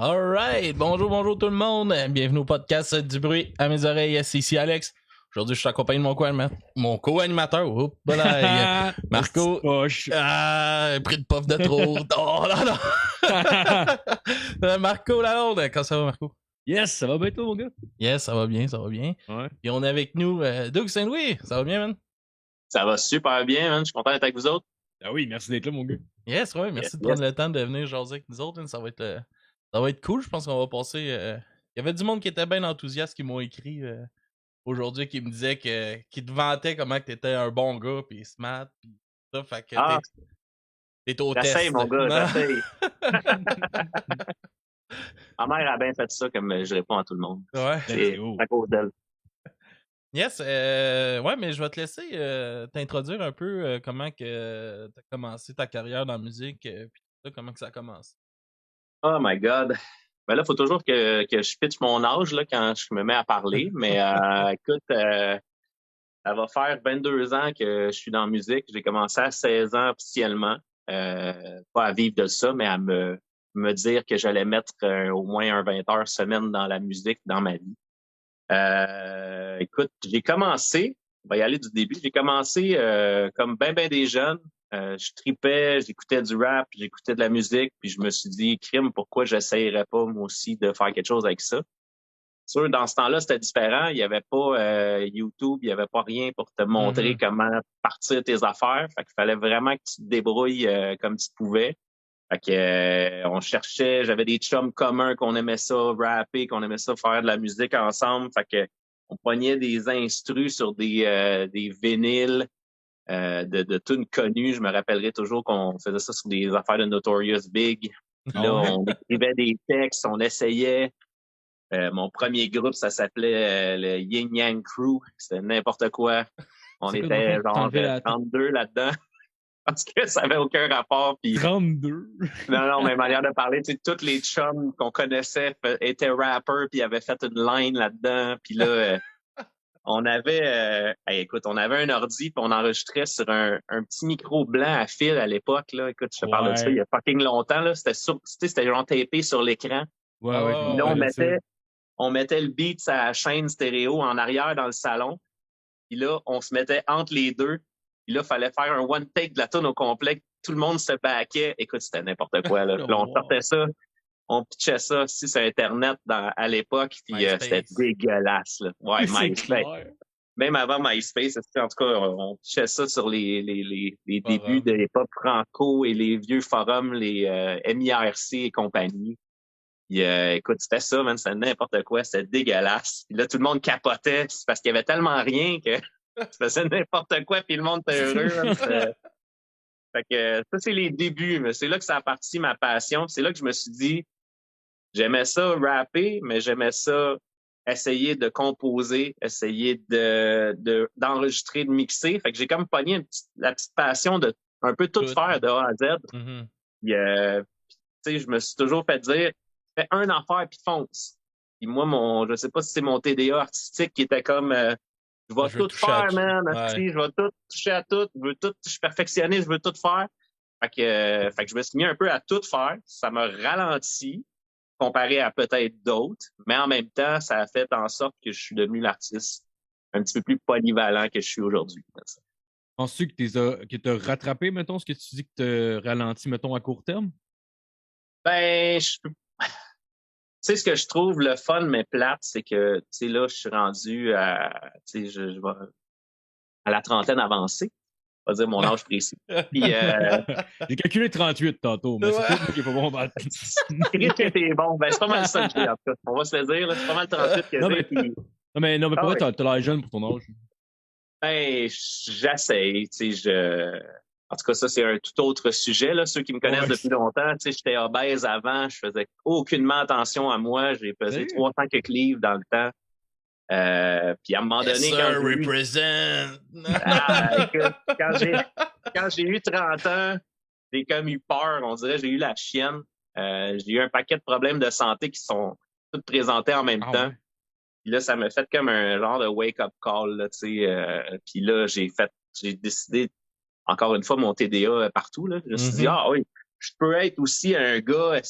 Alright, bonjour tout le monde. Bienvenue au podcast du bruit à mes oreilles. C'est ici Alex. Aujourd'hui, je suis accompagné de mon co-animateur. Oups, voilà, Marco. Pris de puff de trop. Oh là là. Marco Lalonde. Comment ça va, Marco? Yes, ça va bien toi, mon gars? Yes, ça va bien. Ouais. Et on est avec nous, Doug Saint-Louis. Ça va bien, man? Ça va super bien, man. Je suis content d'être avec vous autres. Ah oui, merci d'être là, mon gars. Yes, ouais, merci de prendre le temps de venir jaser avec nous autres. Man. Ça va être cool. Je pense qu'on va passer. Il y avait du monde qui était bien enthousiaste qui m'ont écrit aujourd'hui qui me disait qui te vantait comment que t'étais un bon gars pis smart pis ça. Fait que t'es au test. J'essaye, mon gars, j'essaye. Ma mère a bien fait ça comme je réponds à tout le monde. Ouais. C'est à cause d'elle. Yes, ouais, mais je vais te laisser t'introduire un peu comment que t'as commencé ta carrière dans la musique pis tout ça, comment que ça a commencé. Oh my God. Ben là, il faut toujours que je pitche mon âge là, quand je me mets à parler. Mais écoute, ça va faire 22 ans que je suis dans la musique. J'ai commencé à 16 ans officiellement. Pas à vivre de ça, mais à me dire que j'allais mettre au moins un 20 heures semaine dans la musique dans ma vie. Écoute, j'ai commencé, on va y aller du début, j'ai commencé comme ben des jeunes. Je tripais, j'écoutais du rap, j'écoutais de la musique, puis je me suis dit, crime, pourquoi j'essayerais pas moi aussi de faire quelque chose avec ça? Sûr, dans ce temps-là, c'était différent. Il y avait pas YouTube, il y avait pas rien pour te montrer comment partir tes affaires. Fait qu'il fallait vraiment que tu te débrouilles comme tu pouvais. Fait que on cherchait, j'avais des chums communs qu'on aimait ça rapper, qu'on aimait ça faire de la musique ensemble. Fait que on pognait des instrus sur des vinyles de tunes connues. Je me rappellerai toujours qu'on faisait ça sur des affaires de Notorious Big. Puis là, on écrivait des textes, on essayait. Mon premier groupe, ça s'appelait le Yin Yang Crew. C'était n'importe quoi. On était genre 32 là-dedans. Parce que ça avait aucun rapport. Puis 32? Non, mais manière de parler, tu sais, tous les chums qu'on connaissait étaient rappers, puis avaient fait une line là-dedans. Puis là, on avait un ordi, puis on enregistrait sur un petit micro blanc à fil à l'époque. Là. Écoute, je te parle de ça il y a fucking longtemps. Là. C'était genre tapé sur l'écran. Ouais. Là, on mettait le beat sur la chaîne stéréo en arrière dans le salon. Puis là, on se mettait entre les deux. Puis là, il fallait faire un one take de la tune au complet. Tout le monde se backait. Écoute, c'était n'importe quoi. Là, on sortait ça, on pitchait ça aussi sur Internet à l'époque. Puis c'était dégueulasse. Là. Ouais, MySpace. Même avant MySpace, en tout cas, on pitchait ça sur les débuts de l'époque franco et les vieux forums, les MIRC et compagnie. Puis, écoute, c'était ça, man, c'était n'importe quoi, c'était dégueulasse. Puis là, tout le monde capotait, c'est parce qu'il y avait tellement rien que tu faisais n'importe quoi, puis le monde était heureux. Fait que ça, c'est les débuts, mais c'est là que ça a parti ma passion. C'est là que je me suis dit, j'aimais ça rapper, mais j'aimais ça essayer de composer, essayer d'enregistrer, de mixer. Fait que j'ai comme pogné la petite passion de un peu tout faire de A à Z. Puis, tu sais, je me suis toujours fait dire, fais un affaire puis fonce. Puis moi, je sais pas si c'est mon TDA artistique qui était comme, je vais tout faire, man. Je vais tout toucher à tout. Je suis perfectionniste, je veux tout faire. Fait que je me suis mis un peu à tout faire. Ça m'a ralenti comparé à peut-être d'autres. Mais en même temps, ça a fait en sorte que je suis devenu l'artiste un petit peu plus polyvalent que je suis aujourd'hui. Penses-tu que t'as rattrapé, mettons, ce que tu dis que t'as ralenti, mettons, à court terme? Ben, tu sais, ce que je trouve le fun, mais plate, c'est que, tu sais, là, je suis rendu à, tu sais, je vais à la trentaine avancée. On va dire mon âge précis. Puis, j'ai calculé 38 tantôt, mais c'est pas qui est pas bon. Chris, que t'es bon. Ben, c'est pas mal ça que j'ai, en tout cas. On va se le dire, là. C'est pas mal 38 que j'ai. Puis... Non, mais pour vrai, t'as l'air jeune pour ton âge. Ben, j'essaye, tu sais, En tout cas, ça, c'est un tout autre sujet, là. Ceux qui me connaissent depuis longtemps, tu sais, j'étais obèse avant, je faisais aucunement attention à moi, j'ai pesé 300 quelques livres dans le temps. Puis à un moment donné, quand j'ai eu 30 ans, j'ai comme eu peur, on dirait, j'ai eu la chienne. J'ai eu un paquet de problèmes de santé qui sont tous présentés en même temps. Ouais. Puis là, ça m'a fait comme un genre de wake-up call, là, tu sais. Puis là, j'ai décidé, encore une fois, mon TDA partout, là. Je me suis dit, ah oui, je peux être aussi un gars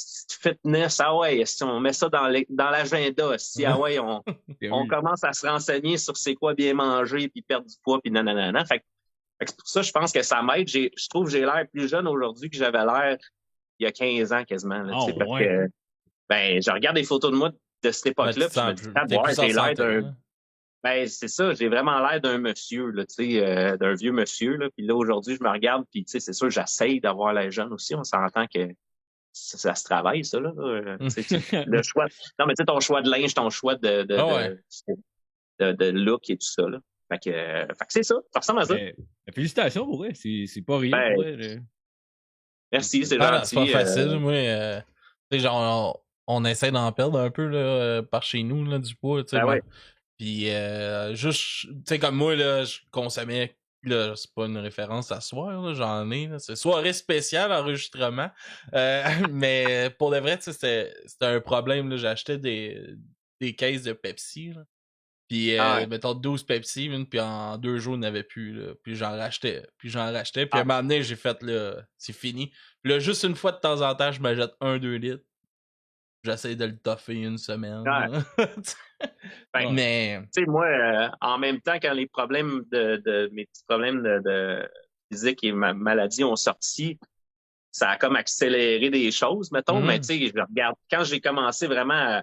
fitness. Ah ouais, si on met ça dans l'agenda, si ah ouais, on commence à se renseigner sur c'est quoi bien manger, puis perdre du poids, puis nanana. Fait que c'est pour ça, je pense que ça m'aide. Je trouve que j'ai l'air plus jeune aujourd'hui que j'avais l'air il y a 15 ans quasiment. Là, parce que, je regarde des photos de moi de cette époque-là, puis je me dis, j'ai l'air d'un... Ben, c'est ça, j'ai vraiment l'air d'un monsieur, là, tu sais, d'un vieux monsieur, là. Puis là, aujourd'hui, je me regarde, puis tu sais, c'est sûr, j'essaye d'avoir l'air jeune aussi. On s'entend que ça se travaille, ça, là. Le choix... Non, mais tu sais, ton choix de linge, ton choix de look et tout ça, là. Fait que c'est ça ressemble à ça. Félicitations, pour vrai, c'est pas rien, pour vrai. Merci, c'est gentil. C'est pas facile, moi. Tu sais, genre, on essaie d'en perdre un peu, là, par chez nous, là, du poids, tu sais. Ouais. Puis, juste, tu sais, comme moi, là, je consommais, là, c'est pas une référence à soir, là, j'en ai, là, c'est soirée spéciale, enregistrement. Mais pour de vrai, tu sais, c'était un problème, là, j'achetais des caisses de Pepsi, là. Puis, mettons 12 Pepsi, puis en 2 jours, il n'y en avait plus, là. Puis j'en rachetais. Puis à un moment donné, j'ai fait, là, c'est fini. Puis là, juste une fois de temps en temps, je me jette 1-2 litres. J'essaie de le toffer une semaine. Mais... Tu sais, moi, en même temps, quand les problèmes mes petits problèmes de physique et ma maladie ont sorti, ça a comme accéléré des choses, mettons. Mais tu sais, je regarde, quand j'ai commencé vraiment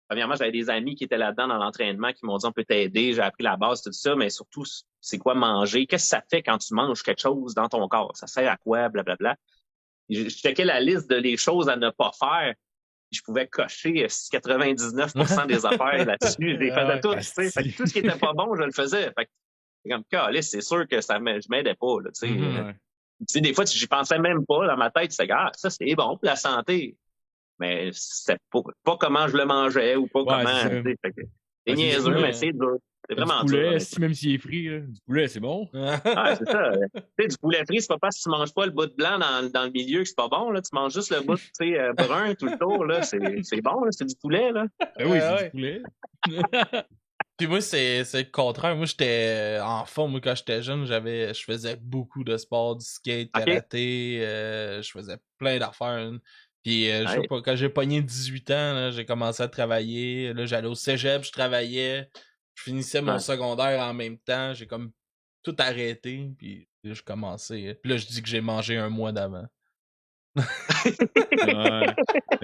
premièrement, j'avais des amis qui étaient là-dedans dans l'entraînement qui m'ont dit on peut t'aider, j'ai appris la base, tout ça, mais surtout, c'est quoi manger? Qu'est-ce que ça fait quand tu manges quelque chose dans ton corps? Ça sert à quoi? Blablabla. Je checkais la liste des choses à ne pas faire. Je pouvais cocher 99% des affaires là-dessus. Je les faisais toutes. Fait que tout ce qui était pas bon, je le faisais. Fait que c'est comme, calisse, c'est sûr que je m'aidais pas. Là, tu sais, des fois, j'y pensais même pas dans ma tête. C'est ça, c'est bon pour la santé. Mais c'est pas comment je le mangeais ou pas comment. C'est niaiseux, mais c'est dur. C'est vraiment du poulet, dur. même s'il est frit, là. Du poulet, c'est bon. C'est ça. Tu sais, du poulet frit, c'est pas parce que tu manges pas le bout de blanc dans le milieu que c'est pas bon. Là. Tu manges juste le bout brun tout le tour. Là. C'est bon, là. C'est du poulet. Là. Oui, c'est du poulet. Puis moi, c'est le contraire. Moi, j'étais en forme. Moi, quand j'étais jeune, je faisais beaucoup de sport, du skate, karaté. Je faisais plein d'affaires. Puis, je sais pas, quand j'ai pogné 18 ans, là, j'ai commencé à travailler. Là, j'allais au cégep, je travaillais. Je finissais mon secondaire en même temps. J'ai comme tout arrêté. Puis là, je commençais. Puis là, je dis que j'ai mangé un mois d'avant.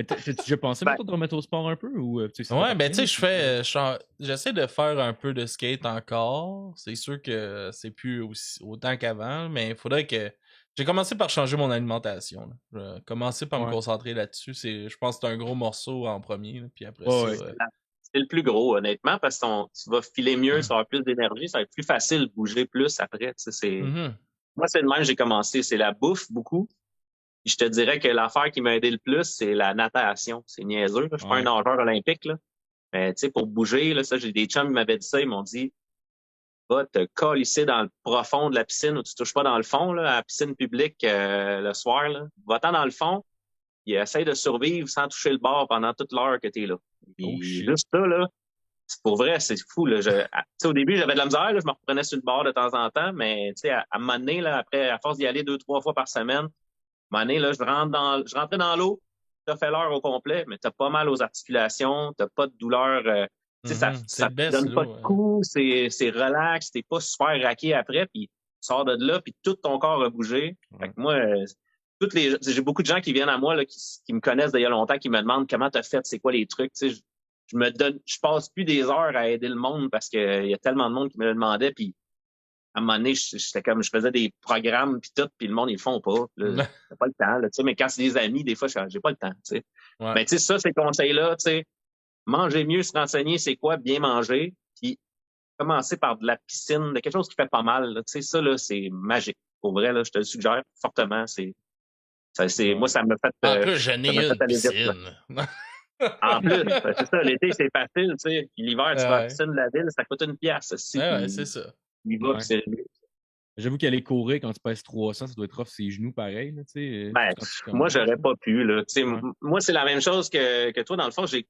T'as-tu déjà pensé de te remettre au sport un peu? Ou, tu sais, j'essaie de faire un peu de skate encore. C'est sûr que c'est plus autant qu'avant, mais il faudrait que... J'ai commencé par changer mon alimentation. Là. J'ai commencé par me concentrer là-dessus. Je pense que c'est un gros morceau en premier. Là, puis après c'est le plus gros, honnêtement, parce que tu vas filer mieux, tu vas avoir plus d'énergie, ça va être plus facile de bouger plus après. Moi, c'est le même, j'ai commencé. C'est la bouffe, beaucoup. Je te dirais que l'affaire qui m'a aidé le plus, c'est la natation. C'est niaiseux. Je suis pas un nageur olympique. Là. Mais tu sais, pour bouger, là, ça, j'ai des chums qui m'avaient dit ça. Ils m'ont dit va te colisser dans le profond de la piscine où tu touches pas dans le fond, là, à la piscine publique le soir. Là. Va-t'en dans le fond et essaye de survivre sans toucher le bord pendant toute l'heure que tu es là. Puis, juste ça, là, c'est pour vrai, c'est fou. Là. Au début, j'avais de la misère. Là, je me reprenais sur le bord de temps en temps. Mais à un moment donné, là, après, à force d'y aller 2-3 fois par semaine, à un moment donné, là, je rentrais dans l'eau, tu as fait l'heure au complet, mais tu as pas mal aux articulations, tu n'as pas de douleur. Ça te donne pas de coups, c'est relax, t'es pas super raqué après, puis tu sors de là, puis tout ton corps a bougé. Fait que moi, j'ai beaucoup de gens qui viennent à moi là, qui me connaissent d'il y a longtemps, qui me demandent comment t'as fait, c'est quoi les trucs. Je passe plus des heures à aider le monde parce qu'il y a tellement de monde qui me le demandait, puis à un moment donné, j'étais comme, je faisais des programmes puis tout, puis le monde, ils le font pas. Là, j'ai pas le temps, là, tu sais, mais quand c'est des amis, des fois, j'ai pas le temps, tu sais. Mais tu sais, ça, ces conseils-là, tu sais, manger mieux, se renseigner, c'est quoi, bien manger, puis commencer par de la piscine, de quelque chose qui fait pas mal, tu sais, ça, là, c'est magique. Pour vrai, là, je te le suggère fortement, moi, ça me fait... En plus, je n'ai une piscine. En plus, c'est ça, l'été, c'est facile, tu sais, puis l'hiver, tu vas à la piscine de la ville, ça coûte 1 pièce. C'est ça. J'avoue qu'aller courir quand tu pèses 300, ça doit être off ses genoux pareil. Là, moi, j'aurais pas pu. Là. Moi, c'est la même chose que toi. Dans le fond, j'ai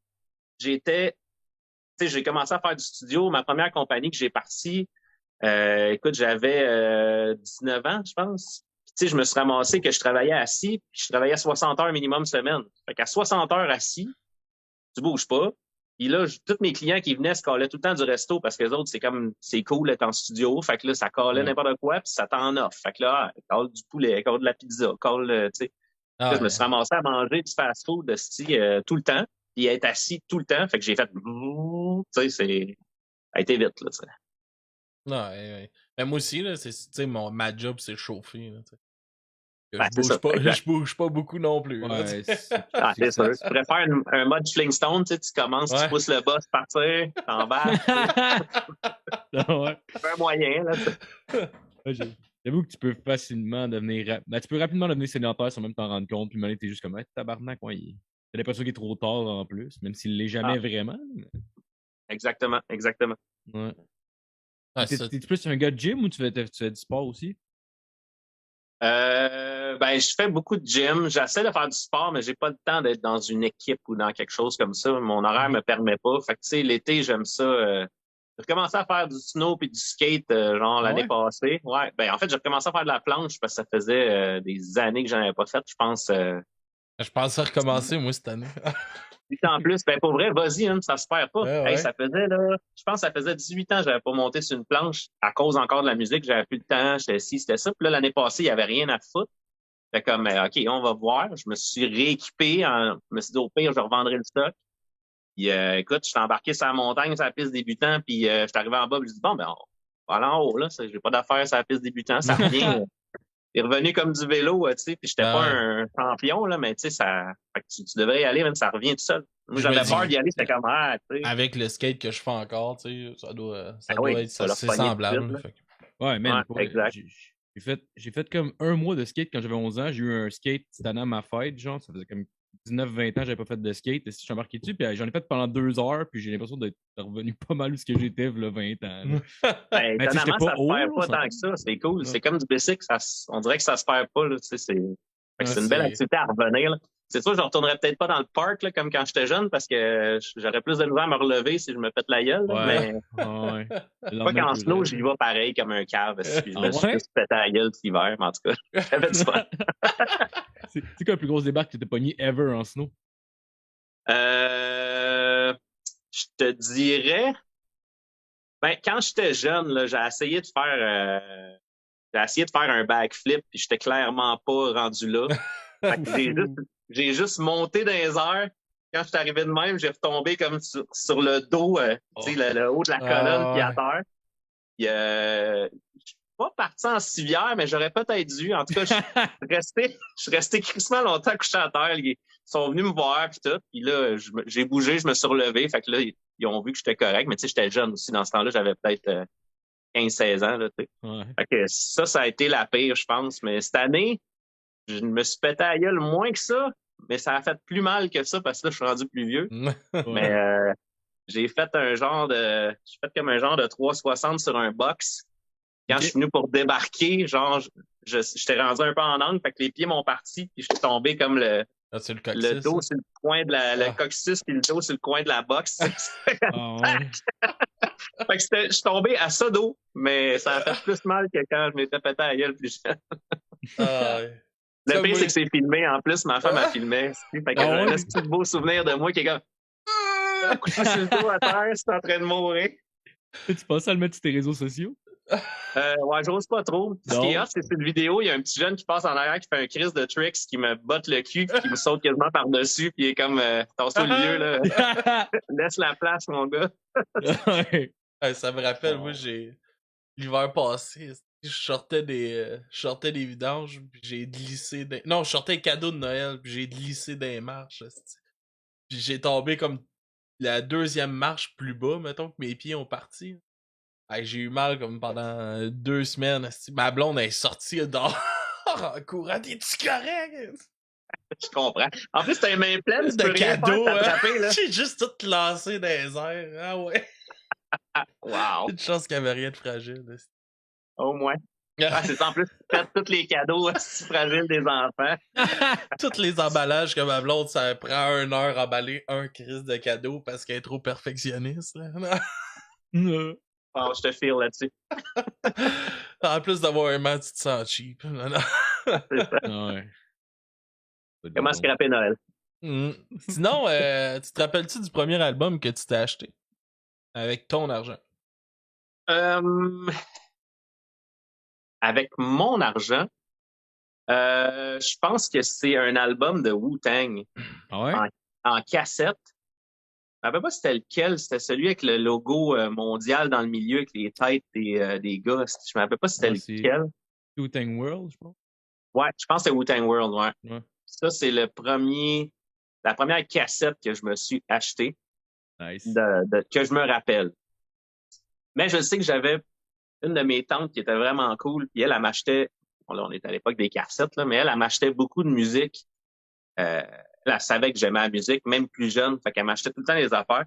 commencé à faire du studio. Ma première compagnie que j'ai partie, écoute, j'avais 19 ans, je pense. sais, je me suis ramassé que je travaillais assis, puis je travaillais 60 heures minimum semaine. Fait qu'à 60 heures assis, tu bouges pas. Puis là, tous mes clients qui venaient se callaient tout le temps du resto parce que les autres, c'est cool d'être en studio. Fait que là, ça callait n'importe quoi, puis ça t'en offre. Fait que là, call du poulet, call de la pizza, call, tu sais. Là, je me suis ramassé à manger du fast-food tout le temps, puis être assis tout le temps. Fait que j'ai fait, tu sais, ça a été vite, là, tu sais. Ouais. Mais moi aussi, là, ma job, c'est chauffer, là, tu sais. Je bouge pas beaucoup non plus. Ouais, c'est sûr. Tu préfères un mode Flintstone, tu commences, tu pousses le boss partir, t'en vas. C'est un moyen, là. J'avoue que tu peux facilement devenir... tu peux rapidement devenir sédentaire sans même t'en rendre compte, puis maintenant, t'es juste comme, tabarnak, t'as l'impression qu'il est trop tard en plus, même s'il l'est jamais vraiment. Mais... Exactement. Ouais. T'es-tu plus un gars de gym ou tu fais du sport aussi? Je fais beaucoup de gym. J'essaie de faire du sport, mais j'ai pas le temps d'être dans une équipe ou dans quelque chose comme ça. Mon horaire me permet pas. Fait que, tu sais, l'été, j'aime ça. J'ai recommencé à faire du snow et du skate, l'année passée. Ouais. En fait, j'ai recommencé à faire de la planche parce que ça faisait des années que j'en avais pas fait. Je pense. Je pensais recommencer, moi, cette année. En plus, pour vrai, vas-y, hein, ça se perd pas. Ouais. Ça faisait, là, je pense que ça faisait 18 ans que j'avais pas monté sur une planche à cause encore de la musique. J'avais plus le temps, j'étais ci, c'était ça. Puis là, l'année passée, il y avait rien à foutre. Fait comme, OK, on va voir. Je me suis rééquipé. Je me suis dit, au pire, je revendrai le stock. Puis, écoute, je suis embarqué sur la montagne, sur la piste débutant. Puis, je suis arrivé en bas. Puis, je dis, bon, on va aller en haut, là. J'ai pas d'affaires sur la piste débutant. Ça revient. C'est revenu comme du vélo, tu sais. Puis, j'étais pas un champion, là, mais tu sais, ça. Fait que tu devrais y aller, même ça revient tout seul. Moi, j'avais peur d'y aller. C'était comme, tu sais. Avec le skate que je fais encore, tu sais, ça doit être assez semblable. Ouais, man. Exact. J'ai fait comme un mois de skate quand j'avais 11 ans. J'ai eu un skate cette année à ma fête, genre. Ça faisait comme 19-20 ans que j'avais pas fait de skate. Et je suis embarqué dessus, puis j'en ai fait pendant 2 heures, puis j'ai l'impression d'être revenu pas mal où ce que j'étais, il y a 20 ans. Étonnamment, ça se perd pas tant que ça. C'est cool. C'est comme du bicycle. On dirait que ça se perd pas, là. Tu sais, c'est une belle activité à revenir, là. C'est sûr, je ne retournerais peut-être pas dans le parc là, comme quand j'étais jeune parce que j'aurais plus de misère à me relever si je me pète la gueule. Mais pas qu'en snow, j'y vais pareil comme un cave. Je me suis juste pété la gueule cet hiver, mais en tout cas, j'avais du fun. C'est quoi la plus grosse débarque que tu as pogné ever en snow? Je te dirais... quand j'étais jeune, là, j'ai essayé de faire un backflip puis j'étais clairement pas rendu là. Fait que j'ai juste monté dans les airs. Quand je suis arrivé de même, j'ai retombé comme sur le dos, tu sais, le haut de la colonne, puis à terre. Puis, je suis pas parti en civière, mais j'aurais peut-être dû. En tout cas, je suis resté crissement longtemps couché à terre. Ils sont venus me voir, puis tout. Puis là, j'ai bougé, je me suis relevé. Fait que là, ils ont vu que j'étais correct. Mais tu sais, j'étais jeune aussi. Dans ce temps-là, j'avais peut-être 15-16 ans, là, tu sais. Fait que ça a été la pire, je pense. Mais cette année, je me suis pété à la gueule moins que ça, mais ça a fait plus mal que ça parce que là, je suis rendu plus vieux. Mais j'ai fait comme un genre de 360 sur un box. Quand je suis venu pour débarquer, genre, j'étais rendu un peu en angle, fait que les pieds m'ont parti, puis je suis tombé comme le dos sur le coin de le coccyx, puis le dos sur le coin de la boxe. Fait que je suis tombé à ça d'eau, mais ça a fait plus mal que quand je m'étais pété à la gueule plus jeune. Le pire, c'est que c'est filmé. En plus, ma femme a filmé. Fait que j'ai un petit beau souvenir de moi qui est comme couché sur le dos à terre, c'est en train de mourir. Tu penses à le mettre sur tes réseaux sociaux? Ouais, j'ose pas trop. Ce qui est hot, c'est cette vidéo, il y a un petit jeune qui passe en arrière qui fait un crise de tricks, qui me botte le cul, qui me saute quasiment par-dessus, puis il est comme tasse-toi le vieux, là. Laisse la place, mon gars. Ça me rappelle, moi, l'hiver passé, je sortais des vidanges, puis j'ai glissé non, je sortais les cadeaux de Noël, puis j'ai glissé dans les marches. Puis j'ai tombé comme la deuxième marche plus bas, mettons, que mes pieds ont parti. J'ai eu mal comme pendant 2 semaines. Ma blonde est sortie dehors en courant. T'es-tu correct? Je comprends. En plus, t'as les mains pleines de cadeaux. J'ai juste tout lancé dans les airs. Ah ouais. Wow. Une chance qu'il n'y avait rien de fragile. Au moins. C'est en plus, faire tous les cadeaux si fragiles des enfants. Tous les emballages que ma blonde, ça prend 1 heure à emballer un crise de cadeaux parce qu'elle est trop perfectionniste. Là. Oh, je te file là-dessus. En plus d'avoir un man, tu te sens cheap. C'est ça. Ouais. Comment scraper Noël? Sinon, tu te rappelles-tu du premier album que tu t'es acheté? Avec ton argent. Avec mon argent, je pense que c'est un album de Wu-Tang Ah ouais? en cassette. Je ne me rappelle pas c'était lequel. C'était celui avec le logo mondial dans le milieu avec les têtes des gars. Je me rappelle pas c'était lequel. Wu-Tang World, je pense. Ouais, je pense que c'est Wu-Tang World, ouais. Ouais. Ça, c'est la première cassette que je me suis achetée. Nice. Que je me rappelle. Mais je sais que j'avais une de mes tantes qui était vraiment cool, puis elle m'achetait, bon, là, on est à l'époque des cassettes, là, mais elle m'achetait beaucoup de musique. Elle savait que j'aimais la musique, même plus jeune, fait qu'elle m'achetait tout le temps les affaires.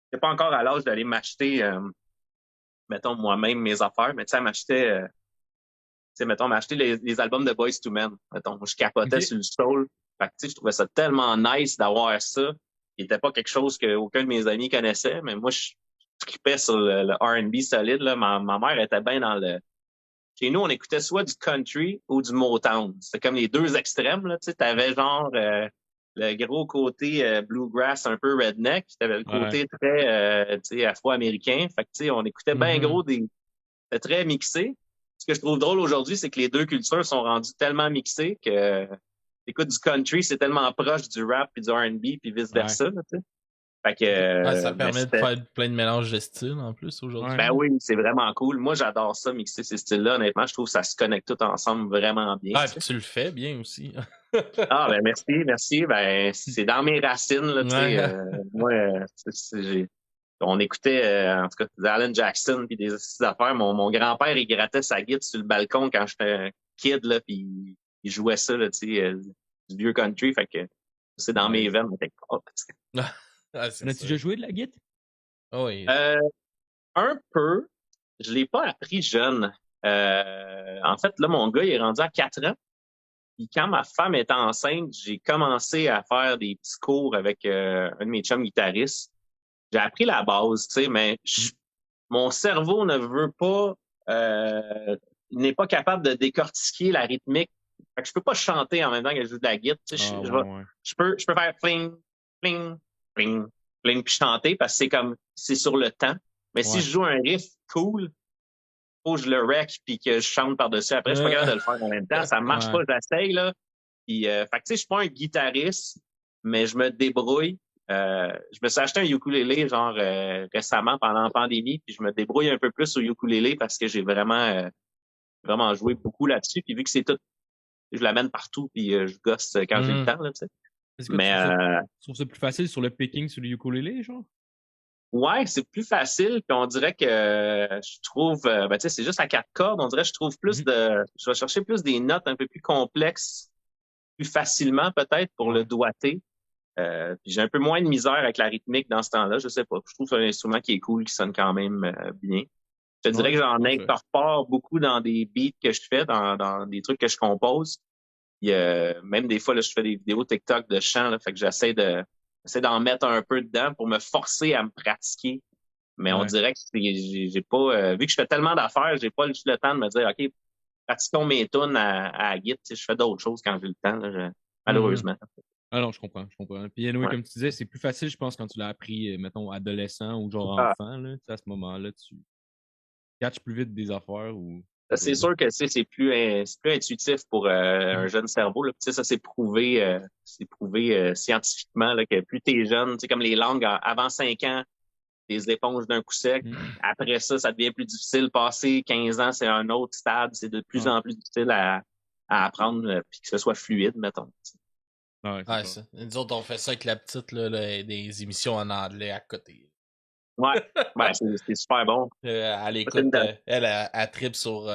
J'étais pas encore à l'âge d'aller m'acheter, mettons, moi-même mes affaires, mais tu sais, elle m'achetait, tu sais, mettons, m'acheter les albums de Boyz II Men. Mettons, moi, je capotais sur le soul. Fait que, tu sais, je trouvais ça tellement nice d'avoir ça. Il était pas quelque chose qu'aucun de mes amis connaissait, mais moi, je trippais sur le R&B solide, là. Ma mère était bien dans le... Chez nous, on écoutait soit du country ou du Motown. C'était comme les deux extrêmes, là. Tu sais, t'avais genre le gros côté bluegrass un peu redneck, puis t'avais le côté très tu sais, afro-américain. Fait que tu sais, on écoutait bien gros c'était très mixé. Ce que je trouve drôle aujourd'hui, c'est que les deux cultures sont rendues tellement mixées que écoute du country, c'est tellement proche du rap puis du R&B puis vice versa. Tu sais. Fait que ça permet de faire plein de mélanges de styles en plus aujourd'hui. Ben oui, c'est vraiment cool. Moi, j'adore ça, mixer ces styles-là. Honnêtement, je trouve que ça se connecte tout ensemble vraiment bien. Ah, puis tu le fais bien aussi. Ah, ben merci. Ben, c'est dans mes racines, là, tu sais. Moi, on écoutait, en tout cas, Alan Jackson puis des affaires. Mon grand-père, il grattait sa guitare sur le balcon quand j'étais kid, là, puis il jouait ça, là, tu sais, du vieux country. Fait que c'est dans mes veines. As-tu déjà joué de la guitare? Oh, oui. Un peu. Je l'ai pas appris jeune. En fait, là, mon gars, il est rendu à 4 ans. Puis quand ma femme était enceinte, j'ai commencé à faire des petits cours avec un de mes chums guitaristes. J'ai appris la base, tu sais, mais mon cerveau ne veut pas, n'est pas capable de décortiquer la rythmique. Fait que je peux pas chanter en même temps que je joue de la guitare. Tu sais, je peux faire fling, fling, fling, fling, puis chanter parce que c'est sur le temps. Mais si je joue un riff cool, faut que je le wreck puis que je chante par-dessus. Après, je suis pas capable de le faire en même temps. Ça marche pas, j'essaye, là. Puis, fait que, tu sais, je suis pas un guitariste, mais je me débrouille. Je me suis acheté un ukulélé, genre, récemment, pendant la pandémie, puis je me débrouille un peu plus au ukulélé parce que j'ai vraiment joué beaucoup là-dessus. Puis vu que c'est tout, je l'amène partout, puis je gosse quand j'ai le temps, là, tu sais. Est-ce que tu trouves ça plus facile sur le picking sur le ukulélé, genre? Ouais, c'est plus facile, puis on dirait que je trouve, ben tu sais, c'est juste à 4 cordes, on dirait que je trouve plus je vais chercher plus des notes un peu plus complexes, plus facilement peut-être pour le doigté. Puis j'ai un peu moins de misère avec la rythmique dans ce temps-là, je sais pas. Je trouve que c'est un instrument qui est cool, qui sonne quand même bien. Je te dirais que j'en incorpore beaucoup dans des beats que je fais, dans des trucs que je compose. Même des fois, là, je fais des vidéos TikTok de chant, là, fait que j'essaie d'en mettre un peu dedans pour me forcer à me pratiquer. Mais on dirait que j'ai pas, vu que je fais tellement d'affaires, j'ai pas le temps de me dire, OK, pratiquons mes tunes à la guitare. Je fais d'autres choses quand j'ai le temps, là, malheureusement. Ah non, je comprends. Puis anyway, comme tu disais, c'est plus facile, je pense, quand tu l'as appris, mettons, adolescent ou genre enfant, là. À ce moment-là, tu catches plus vite des affaires ou... C'est sûr que c'est plus intuitif pour un jeune cerveau. Là. Ça, c'est prouvé scientifiquement là, que plus t'es jeune, comme les langues, avant 5 ans, des éponges d'un coup sec. Après ça, ça devient plus difficile. Passer 15 ans, c'est un autre stade. C'est de plus en plus difficile à apprendre puis que ce soit fluide, mettons. Ça. Nous autres, on fait ça avec la petite, là, des émissions en anglais à côté. Ouais, c'est super bon. Elle écoute, elle tripe sur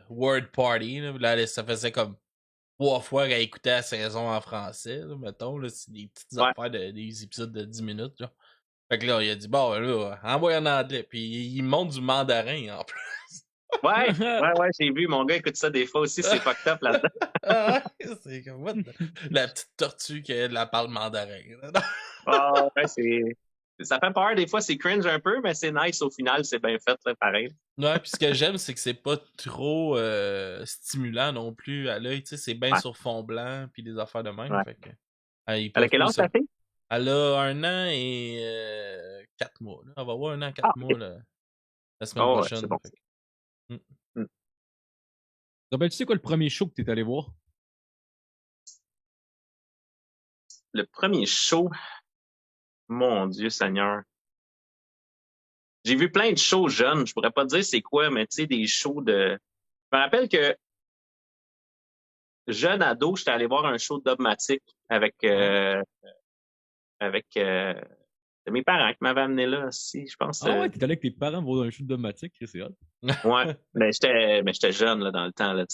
Word Party. Là, ça faisait comme 3 fois qu'elle écoutait la saison en français, là, mettons. Là, c'est des petites affaires, des épisodes de 10 minutes. Là. Fait que là, il a dit, bon, là, envoie en anglais. Puis il monte du mandarin en plus. Ouais, j'ai vu. Mon gars écoute ça des fois aussi. C'est fucked up là-dedans. C'est comme, what la petite tortue qui la parle mandarin. Ça fait peur, des fois, c'est cringe un peu, mais c'est nice au final, c'est bien fait, là, pareil. Ouais, puis ce que j'aime, c'est que c'est pas trop stimulant non plus à l'œil. Tu sais, c'est bien sur fond blanc, puis des affaires de même. Ouais. Fait que, ils Elle a peuvent quel pas âge, ta fille? Elle a 1 an et 4 mois. Là. Elle va avoir 1 an, 4 Ah, mois OK. la semaine Oh, ouais, prochaine. c'est bon. Fait que, Mm. Tu sais quoi le premier show que t'es allé voir? Le premier show, mon Dieu Seigneur. J'ai vu plein de shows jeunes. Je pourrais pas te dire c'est quoi, mais tu sais, des shows de... Je me rappelle que jeune ado, j'étais allé voir un show de Dogmatic avec mes parents qui m'avaient amené là aussi, je pense. Ah ouais, t'es allé avec tes parents voir un show de Domatic, c'est hot. Ouais, mais j'étais jeune là, dans le temps. Là,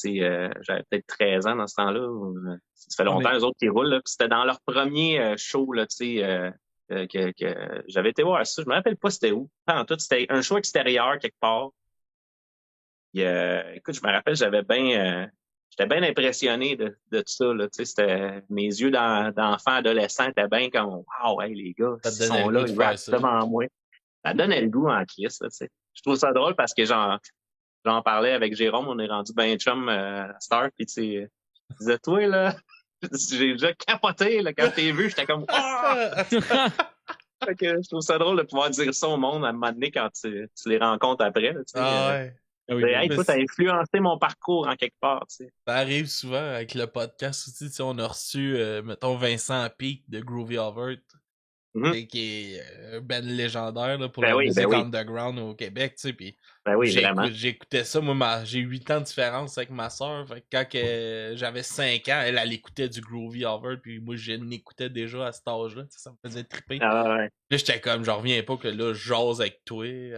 j'avais peut-être 13 ans dans ce temps-là. Ça fait longtemps, mais... les autres qui roulent. Là, puis c'était dans leur premier show là, que j'avais été voir ça. Je me rappelle pas c'était où. En tout, c'était un show extérieur quelque part. Puis, écoute, je me rappelle, j'étais bien impressionné de tout ça. Là, c'était mes yeux d'enfant, adolescent étaient bien comme wow, hey, les gars, ça te ils donnait sont le goût là, de ils faire rappent ça. devant moi. Ça donnait le goût en crise, là, tu sais. Je trouve ça drôle parce que j'en parlais avec Jérôme, on est rendu ben chum à Star, puis tu sais, je disais, toi, là, j'ai déjà capoté, là, quand t'es vu, j'étais comme, ah! Fait que je trouve ça drôle de pouvoir dire ça au monde à un moment donné quand tu les rencontres après, là, tu sais. Ah ouais. Ah oui, Hey, toi, t'as influencé mon parcours en quelque part, tu sais. Ça arrive souvent avec le podcast aussi. Tu sais, on a reçu, mettons, Vincent Peake de Groovy Overt. Mhm. Qui est un band légendaire là, pour Ben la oui, musique ben oui. underground au Québec, tu sais, puis Ben oui, vraiment. j'écoutais ça, moi, j'ai 8 ans de différence avec ma soeur, fait que quand j'avais 5 ans, elle écoutait du Groovy Over, puis moi, je l'écoutais déjà à cet âge-là, tu sais, ça me faisait triper. Ah ouais. Là, j'étais comme, j'en reviens pas que là, je jase avec toi, de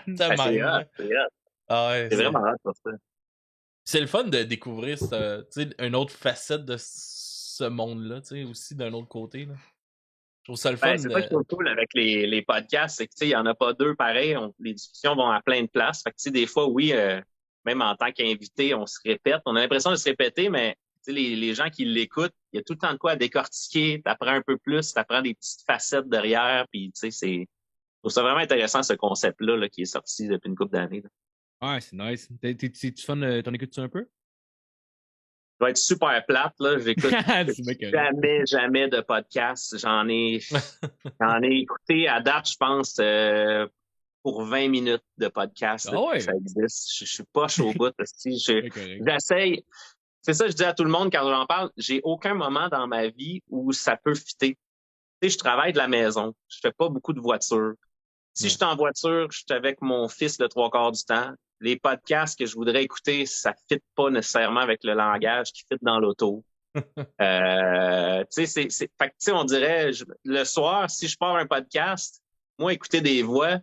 Ben, c'est même, hot, là. c'est hot. Ah ouais, C'est vraiment hot pour ça. c'est le fun de découvrir tu sais, une autre facette de ce monde-là, tu sais, aussi d'un autre côté, là. Je trouve ça le fun Ben, c'est ça que je trouve cool avec les podcasts, c'est que, tu sais, il y en a pas deux pareils. Les discussions vont à plein de places. Fait que, tu sais, des fois, oui, même en tant qu'invité, on se répète. On a l'impression de se répéter, mais, tu sais, les gens qui l'écoutent, il y a tout le temps de quoi à décortiquer. T'apprends un peu plus, t'apprends des petites facettes derrière, puis, tu sais, je trouve ça vraiment intéressant, ce concept-là, là, qui est sorti depuis une couple d'années, là. Ouais, c'est nice. T'es-tu fan, t'en écoutes-tu un peu? Je vais être super plate, là. J'écoute C'est bien correct. jamais de podcast. J'en ai écouté à date, je pense, pour 20 minutes de podcast Ah depuis ouais? que ça existe. Je suis pas chaud au bout. C'est correct. J'essaye. C'est ça, je dis à tout le monde quand j'en parle, j'ai aucun moment dans ma vie où ça peut fitter. Tu sais, je travaille de la maison. Je fais pas beaucoup de voiture. Si je suis en voiture, je suis avec mon fils le 3/4 du temps. Les podcasts que je voudrais écouter, ça fit pas nécessairement avec le langage qui fit dans l'auto. Tu sais, fait que, tu sais, on dirait, le soir, si je pars un podcast, moi, écouter des voix,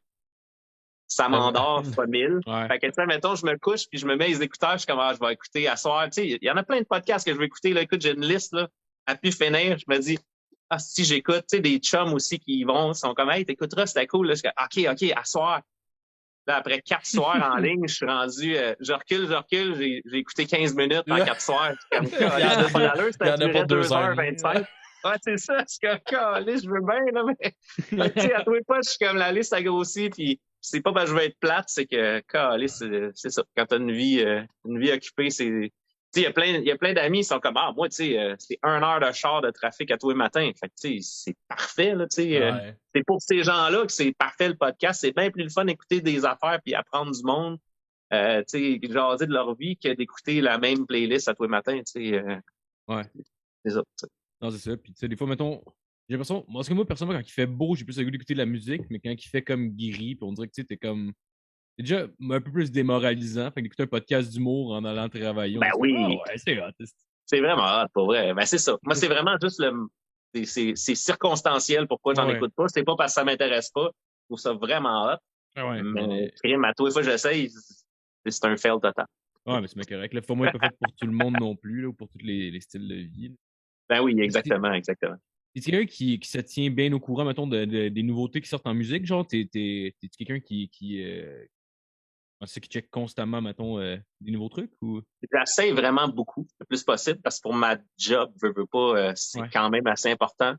ça m'endort fois 1000. Ouais. Fait que, tu sais, mettons, je me couche puis je me mets les écouteurs, je suis comme, je vais écouter à soir. Tu sais, il y en a plein de podcasts que je vais écouter. Là, écoute, j'ai une liste, là, à plus finir. Je me dis, si j'écoute, tu sais, des chums aussi qui y vont, sont comme, hey, t'écouteras, c'était cool. Là, je suis comme, OK, à soir. Là, après 4 soirs en ligne, je suis rendu, je recule, j'ai écouté 15 minutes en 4 soirs. Je suis comme, Il y en a pas d'allure, ça il y en a durait pour 2h25. Ouais, c'est ça, je suis comme, calé, je veux bien, là, mais, tu sais, à tous les fois, je suis comme, la liste a grossi, puis c'est pas parce que je veux être plate, c'est que, calé, c'est ça. Quand t'as une vie occupée, c'est, tu sais, il y a plein d'amis qui sont comme, moi, tu sais, c'est 1 heure de char de trafic à tous les matins. Fait que, tu sais, c'est parfait, là, tu sais. Ouais. C'est pour ces gens-là que c'est parfait le podcast. C'est bien plus le fun d'écouter des affaires puis apprendre du monde, tu sais, jaser de leur vie que d'écouter la même playlist à tous les matins, tu sais. Ouais. C'est ça. Non, c'est ça. Puis, tu sais, des fois, mettons, j'ai l'impression, parce que moi, personnellement, quand il fait beau, j'ai plus le goût d'écouter de la musique, mais quand il fait comme gris, puis on dirait que, tu sais, t'es comme. C'est déjà un peu plus démoralisant. Fait que d'écouter un podcast d'humour en allant travailler, on Ben est oui. comme, ouais, c'est hot. C'est vraiment hot, pour vrai. Ben, c'est ça. Moi, c'est vraiment juste c'est circonstanciel pourquoi j'en écoute pas. C'est pas parce que ça m'intéresse pas. Je trouve ça vraiment hot. Ouais, mais crime, à tous les fois que j'essaye, c'est un fail total. Ouais, mais c'est bien correct. Le format n'est pas fait pour tout le monde non plus, là, ou pour tous les styles de vie. Là. Ben oui, exactement. T'es quelqu'un qui se tient bien au courant, mettons, des nouveautés qui sortent en musique, genre, t'es quelqu'un qui check constamment, mettons, des nouveaux trucs, ou? J'essaie vraiment beaucoup, le plus possible, parce que pour ma job, veux pas, c'est quand même assez important.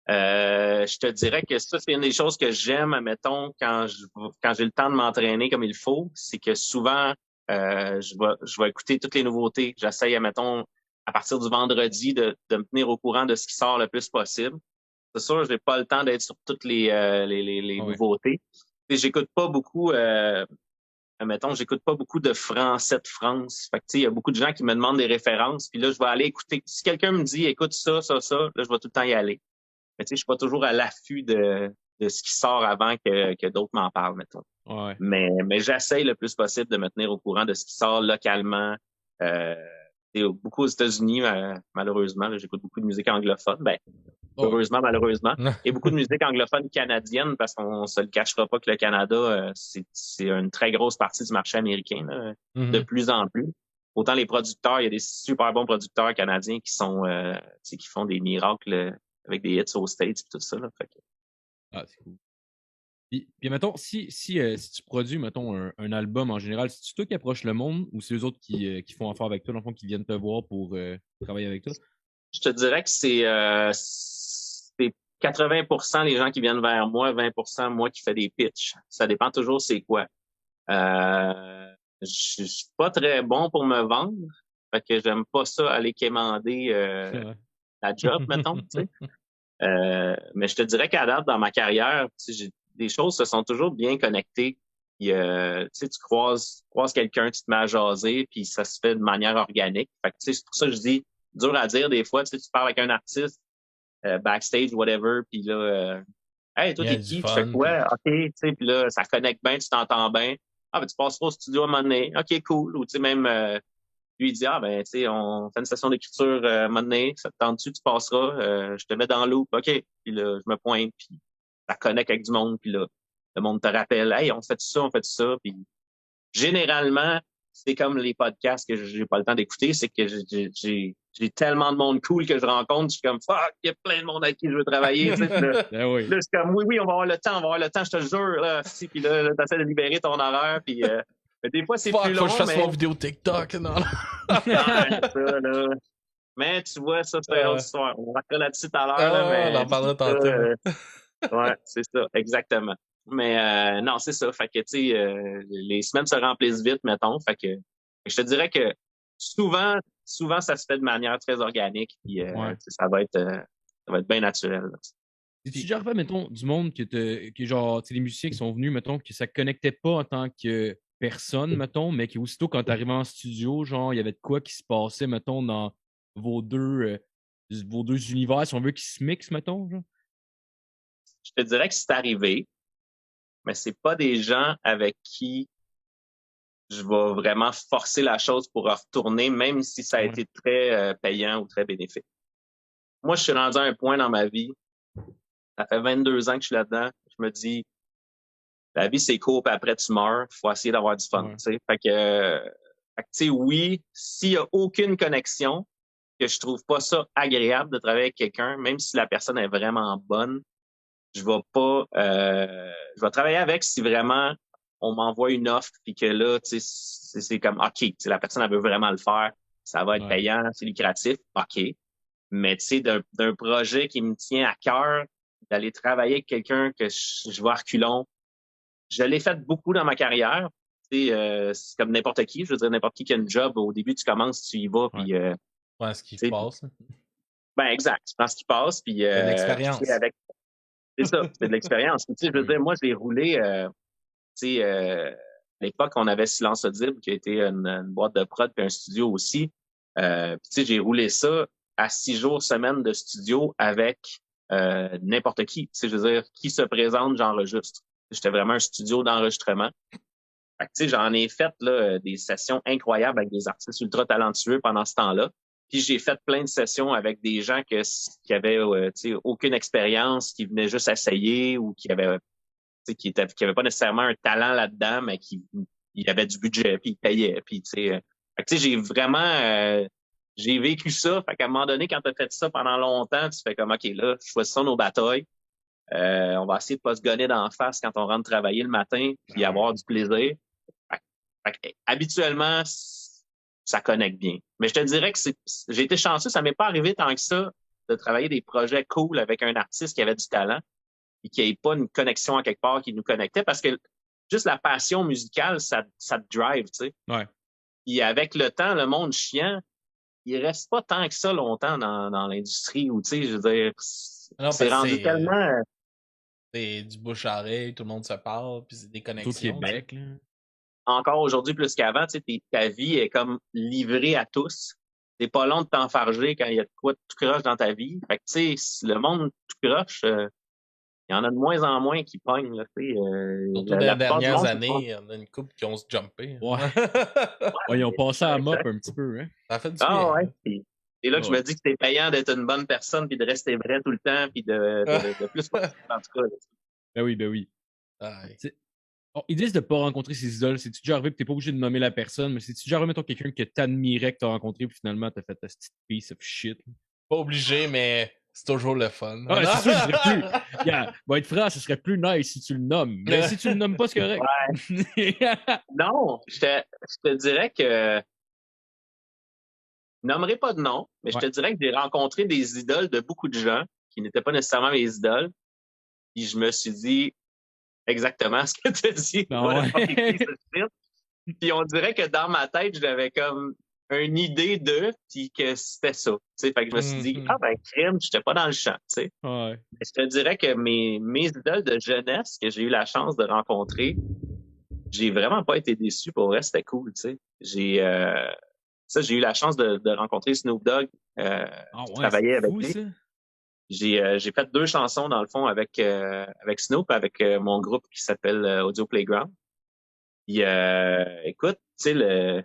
Je te dirais que ça, c'est une des choses que j'aime, admettons, quand j'ai le temps de m'entraîner comme il faut, c'est que souvent, je vais écouter toutes les nouveautés. J'essaye, admettons, à partir du vendredi, de me tenir au courant de ce qui sort le plus possible. C'est sûr, j'ai pas le temps d'être sur toutes les nouveautés. Et j'écoute pas beaucoup, admettons, j'écoute pas beaucoup de français de France. Fait que, tu sais, il y a beaucoup de gens qui me demandent des références, puis là, je vais aller écouter. Si quelqu'un me dit, écoute ça, là, je vais tout le temps y aller. Mais tu sais, je suis pas toujours à l'affût de ce qui sort avant que d'autres m'en parlent, mettons. Ouais. Mais j'essaye le plus possible de me tenir au courant de ce qui sort localement. Beaucoup aux États-Unis, malheureusement. Là, j'écoute beaucoup de musique anglophone. Ben, heureusement, malheureusement. Et beaucoup de musique anglophone canadienne, parce qu'on se le cachera pas que le Canada, c'est une très grosse partie du marché américain, là, de plus en plus. Autant les producteurs, il y a des super bons producteurs canadiens qui sont qui font des miracles avec des hits aux States et tout ça. Là, fait que... Ah, c'est cool. Puis mettons, si tu produis, mettons, un album en général, c'est toi qui approches le monde ou c'est eux autres qui font affaire avec toi, dans le fond, qui viennent te voir pour travailler avec toi? Je te dirais que c'est 80% les gens qui viennent vers moi, 20% moi qui fais des pitchs. Ça dépend toujours c'est quoi. Je suis pas très bon pour me vendre, fait que j'aime pas ça aller quémander la job, mettons, tu sais. Mais je te dirais qu'à date, dans ma carrière, des choses se sont toujours bien connectées. Puis, tu croises quelqu'un, tu te mets à jaser, puis ça se fait de manière organique. Fait que, c'est pour ça que je dis, dur à dire des fois, tu parles avec un artiste, backstage, whatever, puis là, hey, toi, t'es qui? Tu fais quoi? OK, tu sais, puis là, ça connecte bien, tu t'entends bien. Ah, ben, tu passeras au studio à un moment donné. OK, cool. Ou, tu sais, même, lui, il dit, ah, ben, tu sais, on fait une session d'écriture à un moment donné. Ça te tente-tu, tu passeras. Je te mets dans l'eau. OK. Puis là, je me pointe, puis ça connecte avec du monde, puis là, le monde te rappelle, hey, on fait ça, on fait ça. Puis généralement, c'est comme les podcasts que j'ai pas le temps d'écouter, c'est que j'ai tellement de monde cool que je rencontre, je suis comme fuck, il y a plein de monde avec qui je veux travailler. Tu sais, là, oui. Là, je suis comme oui, on va avoir le temps, je te jure. Là, puis là, t'essaies de libérer ton horaire, puis mais des fois, c'est plus long. Faut que je fasse mon vidéo TikTok, non? Ça, là. Mais tu vois, ça, c'est une autre histoire. On va parler là-dessus tout à l'heure. Là, mais on en parlera tantôt. Ouais, c'est ça, exactement. Mais non, c'est ça. Fait que, tu sais, les semaines se remplissent vite, mettons. Fait que je te dirais que souvent, ça se fait de manière très organique. Puis ça va être bien naturel. Tu déjà refait, mettons, du monde que genre, tu sais, les musiciens qui sont venus, mettons, que ça connectait pas en tant que personne, mettons, mais qui aussitôt, quand t'arrivais en studio, genre, il y avait de quoi qui se passait, mettons, dans vos deux univers, si on veut, qui se mixent, mettons, genre? Je te dirais que c'est arrivé, mais c'est pas des gens avec qui je vais vraiment forcer la chose pour retourner, même si ça a été très payant ou très bénéfique. Moi, je suis rendu à un point dans ma vie, ça fait 22 ans que je suis là-dedans, je me dis, la vie, c'est court, puis après, tu meurs, faut essayer d'avoir du fun, tu sais. Fait que tu sais, oui, s'il y a aucune connexion, que je trouve pas ça agréable de travailler avec quelqu'un, même si la personne est vraiment bonne, je vais travailler avec si vraiment on m'envoie une offre puis que là, tu sais, c'est comme OK, la personne elle veut vraiment le faire, ça va être payant, c'est lucratif, OK. Mais tu sais, d'un projet qui me tient à cœur, d'aller travailler avec quelqu'un que je vois à reculons, je l'ai fait beaucoup dans ma carrière. Tu sais, c'est comme n'importe qui, je veux dire n'importe qui a une job, au début tu commences, tu y vas, puis ouais, ce qui se passe. Ben exact, tu penses ce qui passe, puis c'est de l'expérience. C'est ça, c'est de l'expérience. Tu sais, je veux dire, moi, j'ai roulé, tu sais, à l'époque, on avait Silence Audible, qui a été une boîte de prod, puis un studio aussi. Puis, tu sais, j'ai roulé ça à 6 jours semaine de studio avec n'importe qui. Tu sais, je veux dire, qui se présente, j'enregistre. J'étais vraiment un studio d'enregistrement. Fait que, tu sais, j'en ai fait là, des sessions incroyables avec des artistes ultra talentueux pendant ce temps-là. Puis j'ai fait plein de sessions avec des gens qui avaient aucune expérience, qui venaient juste essayer ou qui avaient pas nécessairement un talent là-dedans, mais qui avaient du budget, puis ils payaient. Puis j'ai vraiment j'ai vécu ça. Fait qu'à un moment donné, quand tu as fait ça pendant longtemps, tu fais comme OK, là, choisissons nos batailles. On va essayer de pas se gonner d'en face quand on rentre travailler le matin, puis avoir du plaisir. Habituellement, ça connecte bien. Mais je te dirais que j'ai été chanceux, ça m'est pas arrivé tant que ça de travailler des projets cool avec un artiste qui avait du talent et qui n'ait pas une connexion à quelque part qui nous connectait parce que juste la passion musicale, ça te drive, tu sais. Ouais. Puis avec le temps, le monde chiant, il reste pas tant que ça longtemps dans l'industrie où, tu sais, je veux dire, c'est rendu tellement... c'est du bouche à oreille, tout le monde se parle, puis c'est des connexions. Tout Québec, là. Encore aujourd'hui, plus qu'avant, tu sais, ta vie est comme livrée à tous. C'est pas long de t'enfarger quand il y a de quoi de tout croche dans ta vie. Fait que, tu sais, le monde tout croche, il y en a de moins en moins qui pognent, là, tu sais. Surtout dans les dernières années, il y en a une couple qui ont se jumpé. Ouais. Ouais, ils ont passé à mop un petit peu, hein. Ça fait du bien. Ouais. C'est là que je me dis que c'est payant d'être une bonne personne puis de rester vrai tout le temps puis de plus en tout cas. Ben oui. Ils disent de ne pas rencontrer ses idoles. C'est-tu déjà arrivé que tu n'es pas obligé de nommer la personne, mais c'est-tu déjà arrivé, mettons, quelqu'un que tu admirais, que tu as rencontré, puis finalement, tu as fait ta petite piece of shit? Pas obligé, mais c'est toujours le fun. Ah, c'est sûr, ce serait plus. Bon, être franc, ce serait plus nice si tu le nommes. Mais si tu le nommes pas, c'est correct. Ouais. Non, je te dirais que. Je nommerai pas de nom, mais je te dirais que j'ai rencontré des idoles de beaucoup de gens qui n'étaient pas nécessairement mes idoles. Puis je me suis dit exactement ce que tu as dit. Puis on dirait que dans ma tête, j'avais comme une idée d'eux, puis que c'était ça. Fait que je me suis dit, crime, j'étais pas dans le champ. T'sais. Ouais. Mais je te dirais que mes idoles de jeunesse que j'ai eu la chance de rencontrer, j'ai vraiment pas été déçu. Pour vrai, c'était cool. J'ai eu la chance de rencontrer Snoop Dogg. Travailler avec lui. Ça? J'ai fait 2 chansons, dans le fond, avec Snoop, avec mon groupe qui s'appelle Audio Playground. Puis, écoute, tu sais,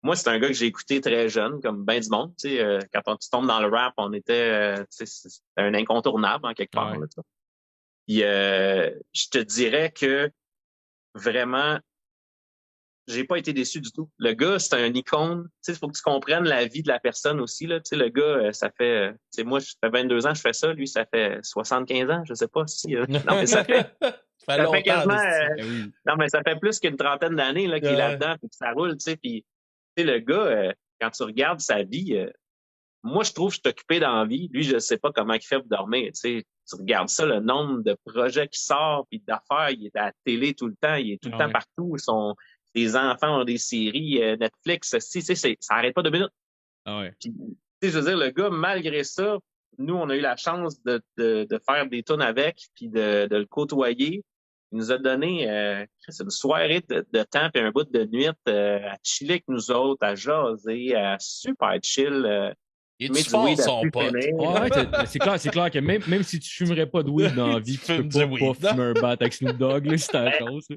moi, c'est un gars que j'ai écouté très jeune, comme ben du monde. Tu sais, quand tu tombes dans le rap, on était, c'était un incontournable en quelque part. Là, puis, je te dirais que vraiment, j'ai pas été déçu du tout. Le gars, c'est un icône. Tu sais, il faut que tu comprennes la vie de la personne aussi. Là. Tu sais, le gars, ça fait... Tu sais, moi, ça fait 22 ans que je fais ça. Lui, ça fait 75 ans. Je sais pas si... Non, mais ça fait... ça fait quasiment... non, mais ça fait plus qu'une trentaine d'années là, qu'il est là-dedans et que ça roule. Tu sais, puis, tu sais, le gars, quand tu regardes sa vie... moi, je trouve que je suis occupé dans la vie. Lui, je sais pas comment il fait pour dormir. Tu sais, tu regardes ça, le nombre de projets qui sortent puis d'affaires. Il est à la télé tout le temps. Il est tout le temps partout. Les enfants ont des séries Netflix, ça arrête pas 2 minutes. Puis, je veux dire, le gars, malgré ça, nous, on a eu la chance de faire des tunes avec, puis de le côtoyer. Il nous a donné une soirée de temps et un bout de nuit à chiller avec nous autres, à jaser, à super chill. Il est fort son pote. C'est clair que même si tu fumerais pas de weed dans la vie, tu peux pas fumer un bat avec Snoop Dogg, là, c'est ta chose.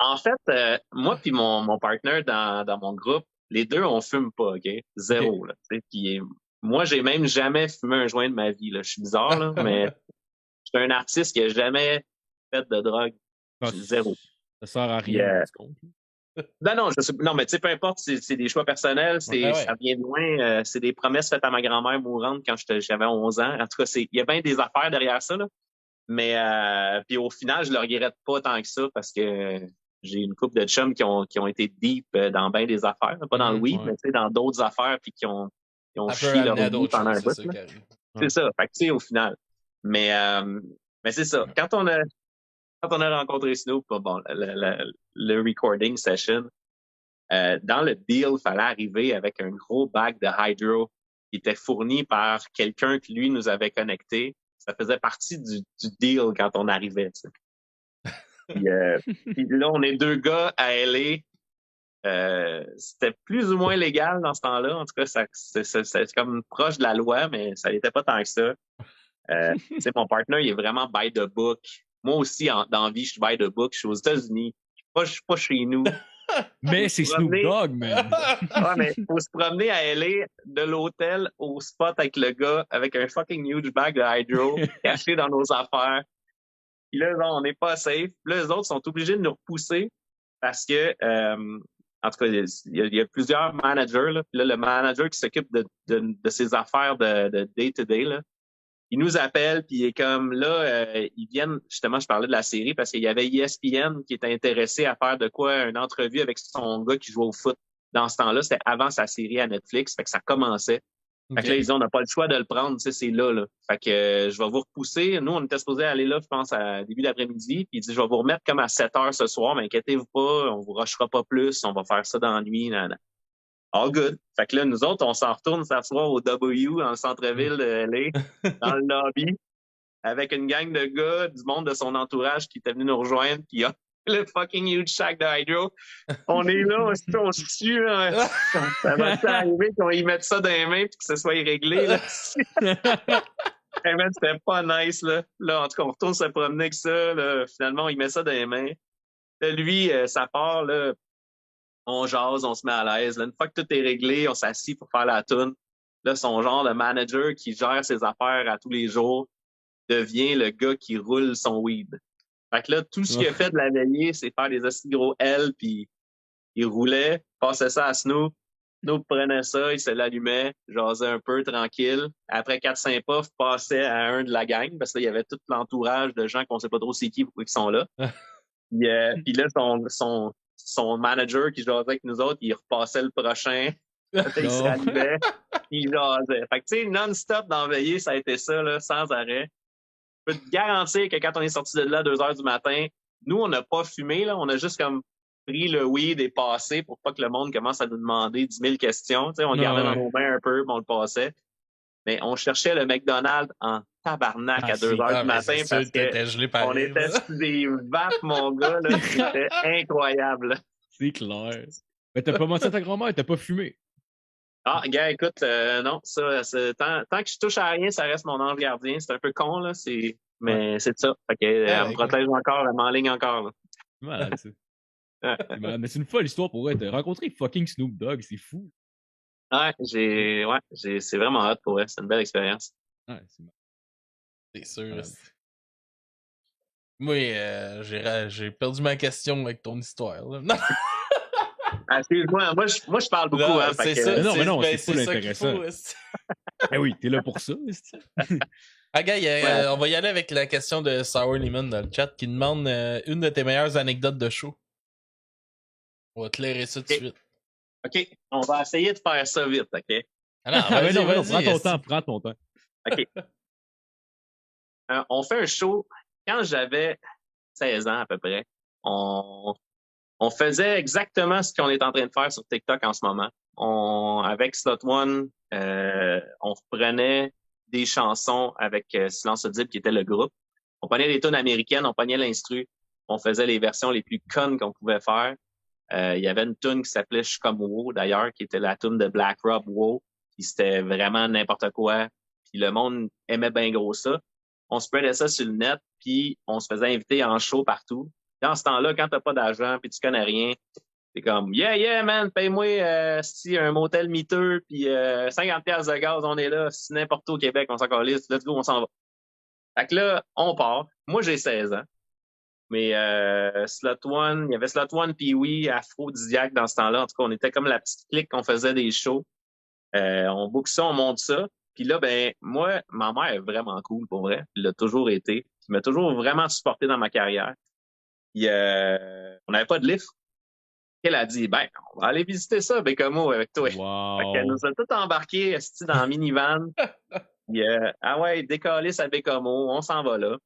En fait, moi puis mon partner dans mon groupe, les deux, on fume pas, OK? Zéro, là. Puis, moi, j'ai même jamais fumé un joint de ma vie, là. Je suis bizarre, là, mais je suis un artiste qui a jamais fait de drogue. Zéro. Ça sert à rien, tu comptes. Non, mais tu sais, peu importe, c'est des choix personnels, ça vient de loin, c'est des promesses faites à ma grand-mère mourante quand j'avais 11 ans. En tout cas, il y a bien des affaires derrière ça, là. Mais, puis au final, je le regrette pas tant que ça parce que j'ai une couple de chums qui ont été deep dans bien des affaires, pas dans le weed, mais tu sais, dans d'autres affaires puis qui ont chié leur vie pendant un bout. C'est ça. Fait que tu sais, au final. Mais c'est ça. Quand on a rencontré Snoop, bon, le recording session, dans le deal, il fallait arriver avec un gros bac de hydro qui était fourni par quelqu'un qui, lui, nous avait connectés. Ça faisait partie du deal quand on arrivait. Tu sais. Puis là, on est 2 gars à LA. C'était plus ou moins légal dans ce temps-là. En tout cas, c'est comme proche de la loi, mais ça n'était pas tant que ça. Tu sais, mon partner, il est vraiment by the book. Moi aussi, dans la vie, je suis by the book. Je suis aux États-Unis. Je suis pas chez nous. Mais c'est Snoop Dogg, man. Ouais, mais faut se promener à LA de l'hôtel au spot avec le gars avec un fucking huge bag de hydro caché dans nos affaires. Puis là, on n'est pas safe. Puis là, les autres sont obligés de nous repousser parce que, en tout cas, il y a plusieurs managers. Là. Puis là, le manager qui s'occupe de ses affaires de day-to-day, là, il nous appelle, puis il est comme, là, ils viennent, justement, je parlais de la série, parce qu'il y avait ESPN qui était intéressé à faire de quoi, une entrevue avec son gars qui jouait au foot. Dans ce temps-là, c'était avant sa série à Netflix, fait que ça commençait. Fait que là, ils disent, on n'a pas le choix de le prendre, tu sais, c'est là. Fait que je vais vous repousser. Nous, on était supposé aller là, je pense, à début d'après-midi. Puis il dit, je vais vous remettre comme à 7 heures ce soir, mais inquiétez-vous pas, on vous rushera pas plus, on va faire ça dans la nuit. All good. Fait que là, nous autres, on s'en retourne s'asseoir au W, dans le centre-ville de LA, dans le lobby, avec une gang de gars, du monde de son entourage qui était venu nous rejoindre, puis le fucking huge sac de Hydro. On est là, on se tue, là. Ça va arriver qu'on y mette ça dans les mains puis que ce soit réglé, là. Hey man, c'était pas nice, là. Là, en tout cas, on retourne se promener avec ça, là. Finalement, il met ça dans les mains. Là, lui, ça part, là. On jase, on se met à l'aise. Là, une fois que tout est réglé, on s'assit pour faire la toune. Là, son genre de manager qui gère ses affaires à tous les jours devient le gars qui roule son weed. Fait que là, tout ce qu'il a fait de la veillée, c'est faire des assez gros L, puis il roulait, passait ça à Snoop. Snoop prenait ça, il se l'allumait, jasait un peu, tranquille. Après 4-5 puffs, passait à un de la gang, parce qu'il y avait tout l'entourage de gens qu'on sait pas trop c'est qui, pourquoi ils sont là. Puis là, son manager qui jasait avec nous autres, il repassait le prochain. Il se rallumait, il jasait. Fait que tu sais, non-stop dans la veillée, ça a été ça, là, sans arrêt. Je peux te garantir que quand on est sorti de là à 2 heures du matin, nous, on n'a pas fumé, là. On a juste comme pris le weed et passé pour pas que le monde commence à nous demander 10 000 questions. Tu sais, on le gardait dans nos mains un peu, mais on le passait. Mais on cherchait le McDonald's en tabarnak à 2 heures du matin parce qu'on était sur des vapes, mon gars, là. C'était incroyable. C'est clair. Mais t'as pas menti à ta grand-mère, t'as pas fumé. Ah, gars, écoute, non, ça, tant que je touche à rien, ça reste mon ange gardien. C'est un peu con, là, mais c'est ça. Fait elle me protège encore, elle m'enligne encore, là. Malade, ça. Mais c'est une folle histoire pour elle. T'as rencontré fucking Snoop Dogg, c'est fou. Ouais, c'est vraiment hot pour elle. C'est une belle expérience. Ouais, c'est sûr. Moi, j'ai perdu ma question avec ton histoire, là. Non. Excuse-moi, moi je parle beaucoup. Non, hein, c'est ça. Non, mais non, c'est pas ça intéressant. Ben oui, t'es là pour ça. Ah, gars, on va y aller avec la question de Sour Lemon dans le chat qui demande une de tes meilleures anecdotes de show. On va te clairer ça tout de suite. OK, on va essayer de faire ça vite, OK? Ah non, vas-y, prends ton temps. OK. On fait un show quand j'avais 16 ans à peu près. On faisait exactement ce qu'on est en train de faire sur TikTok en ce moment. Avec Slot One, on reprenait des chansons avec Silence Audible, qui était le groupe. On prenait des tunes américaines, on prenait l'instru. On faisait les versions les plus connes qu'on pouvait faire. Il y avait une tune qui s'appelait Je suis comme Wow, d'ailleurs, qui était la tune de Black Rob Wow. Puis c'était vraiment n'importe quoi. Puis le monde aimait bien gros ça. On spreadait ça sur le net, puis on se faisait inviter en show partout. Dans ce temps-là, quand t'as pas d'argent puis tu connais rien, c'est comme yeah man, paye-moi si un motel miteux puis 50$ de gaz, on est là, si n'importe où au Québec, on s'en calisse, let's go, on s'en va. Fait que là, on part. Moi, j'ai 16 ans. Mais Slot One, il y avait Slot One puis oui, Aphrodisiaque dans ce temps-là. En tout cas, on était comme la petite clique qu'on faisait des shows. On book ça, on monte ça. Puis là, ben moi, ma mère est vraiment cool pour vrai. Elle l'a toujours été. Elle m'a toujours vraiment supporté dans ma carrière. Puis, on n'avait pas de lift. Elle a dit, ben, on va aller visiter ça, Bécamo, avec toi. Wow. Fait qu'elle nous a tout embarqués dans le minivan. Puis, ah ouais, décalisse à Bécamo, on s'en va là.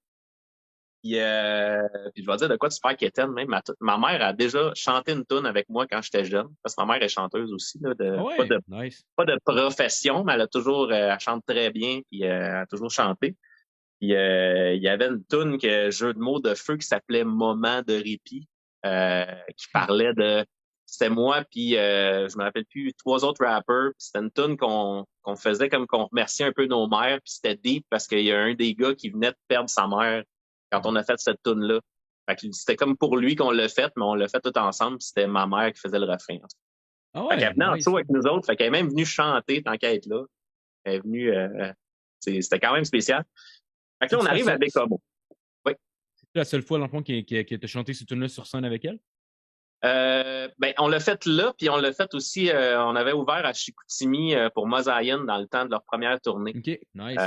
Puis je vais dire de quoi super quétaine, même. Ma mère a déjà chanté une toune avec moi quand j'étais jeune, parce que ma mère est chanteuse aussi, là, pas de profession, mais elle chante très bien, puis elle a toujours chanté. Puis il y avait une toune jeu de mots de feu qui s'appelait Moment de répit, qui parlait de c'était moi puis je me rappelle plus 3 autres rappers. C'était une toune qu'on faisait comme qu'on remerciait un peu nos mères, puis c'était deep parce qu'il y a un des gars qui venait de perdre sa mère quand on a fait cette toune-là. Fait que c'était comme pour lui qu'on l'a fait, mais on l'a fait tout ensemble, puis c'était ma mère qui faisait le refrain. Ah ouais, fait qu'elle venait en dessous avec nous autres, fait qu'elle est même venue chanter tant qu'elle est là. Elle est venue c'était quand même spécial. Fait que là, on arrive à Bécamo. Oui. C'est la seule fois, l'enfant, qui t'a chanté cette tune-là sur scène avec elle? Ben, on l'a fait là, puis on l'a fait aussi, on avait ouvert à Chicoutimi pour Mosaïen dans le temps de leur première tournée. OK, nice.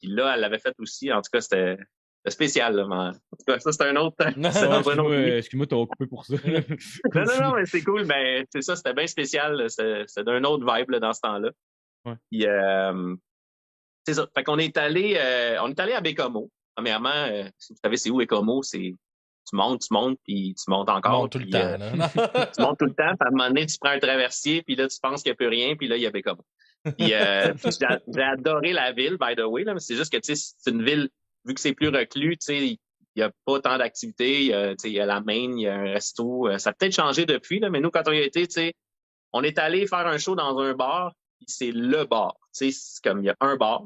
Puis là, elle l'avait fait aussi. En tout cas, c'était spécial. Là, mais... En tout cas, ça, c'est un autre temps. Excuse-moi, t'as coupé pour ça. non, mais c'est cool. Mais c'est ça, c'était bien spécial. C'est d'un autre vibe là, dans ce temps-là. Ouais. Puis, c'est ça. Fait qu'on est allé à Bécomo. Premièrement, si vous savez c'est où Bécomo, c'est tu montes, puis tu montes encore. Monte tout le temps, là. Tu montes tout le temps, puis à un moment donné, tu prends un traversier, puis là, tu penses qu'il n'y a plus rien, puis là, il y a Bécomo. Puis j'ai adoré la ville, by the way, là, mais c'est juste que, tu sais, c'est une ville, vu que c'est plus reclus, tu sais, il n'y a pas tant d'activités. Il y a la Main, il y a un resto. Ça a peut-être changé depuis, là, mais nous, quand on y a été, tu sais, on est allé faire un show dans un bar, puis c'est le bar. Tu sais, c'est comme il y a un bar.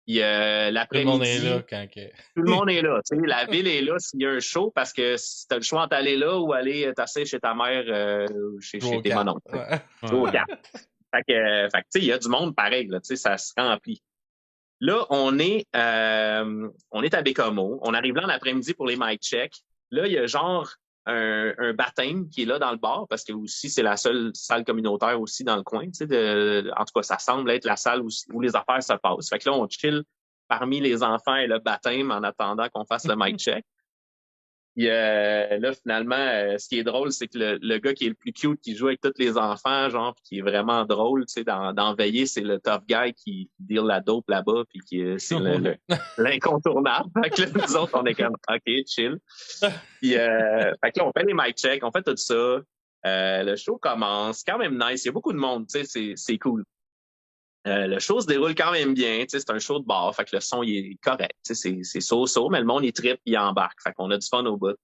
Puis l'après-midi, tout le monde est là quand que... tout le monde est là. Tu sais, la ville est là s'il y a un show parce que si t'as le choix entre aller là ou aller t'asseoir chez ta mère chez tes mononcles. Ouais. Au cap. Fait que tu sais, il y a du monde pareil, là, tu sais, ça se remplit. Là, on est à Bécomo. On arrive là en après-midi pour les mic checks. Là, il y a genre un baptême qui est là dans le bar parce que aussi c'est la seule salle communautaire aussi dans le coin. Tu sais, en tout cas, ça semble être la salle où les affaires se passent. Fait que là, on chill parmi les enfants et le baptême en attendant qu'on fasse le mic check. Puis là, finalement, ce qui est drôle, c'est que le gars qui est le plus cute, qui joue avec tous les enfants, genre, puis qui est vraiment drôle, tu sais, dans Veiller, c'est le tough guy qui deal la dope là-bas, puis c'est l'incontournable. Fait que là, nous autres, on est comme, OK, chill. Puis, fait que là, on fait les mic checks, on fait tout ça. Le show commence, quand même nice. Il y a beaucoup de monde, tu sais, c'est cool. Le show se déroule quand même bien, tu sais, c'est un show de bar, fait que le son il est correct, tu sais, c'est so-so, mais le monde il trippe, il embarque, fait qu'on a du fun au bout.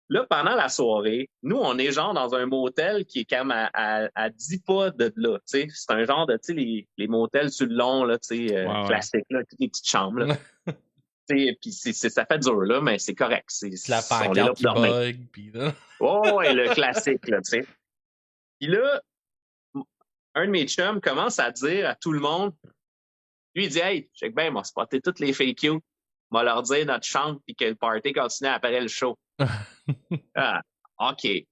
Là, pendant la soirée, nous, on est genre dans un motel qui est quand même à 10 pas de là, tu sais, c'est un genre de, tu sais, les motels sur le long, là, tu sais, classiques, là, toutes les petites chambres, là. Puis ça fait dur, là, mais c'est correct. C'est la pancarte qui bug, puis là... Oh, ouais, le classique, là, tu sais. Puis là, un de mes chums commence à dire à tout le monde, lui, il dit, hey, check bien, m'a spoté toutes les filles cute. M'a leur dire notre chambre puis que le party continue après le show. Ah, OK. Fait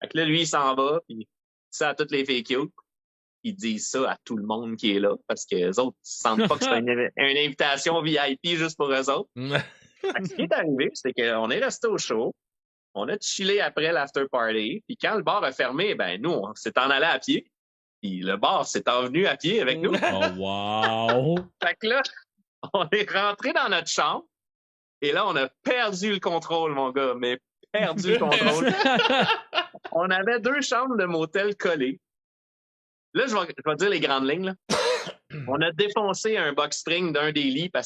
que là, lui, il s'en va, puis il dit ça à toutes les filles cute. Il dit ça à tout le monde qui est là, parce que les autres, ils sentent pas que c'est une invitation VIP juste pour eux autres. Fait que ce qui est arrivé, c'est qu'on est resté au show, on a chillé après l'after party, puis quand le bar a fermé, ben nous, on s'est en allé à pied. Puis le bar s'est envenu à pied avec nous. Oh, wow! Fait que là, on est rentré dans notre chambre et là, on a perdu le contrôle, mon gars, mais perdu le contrôle. On avait 2 chambres de motel collées. Là, je vais dire les grandes lignes. Là. On a défoncé un box spring d'un des lits pas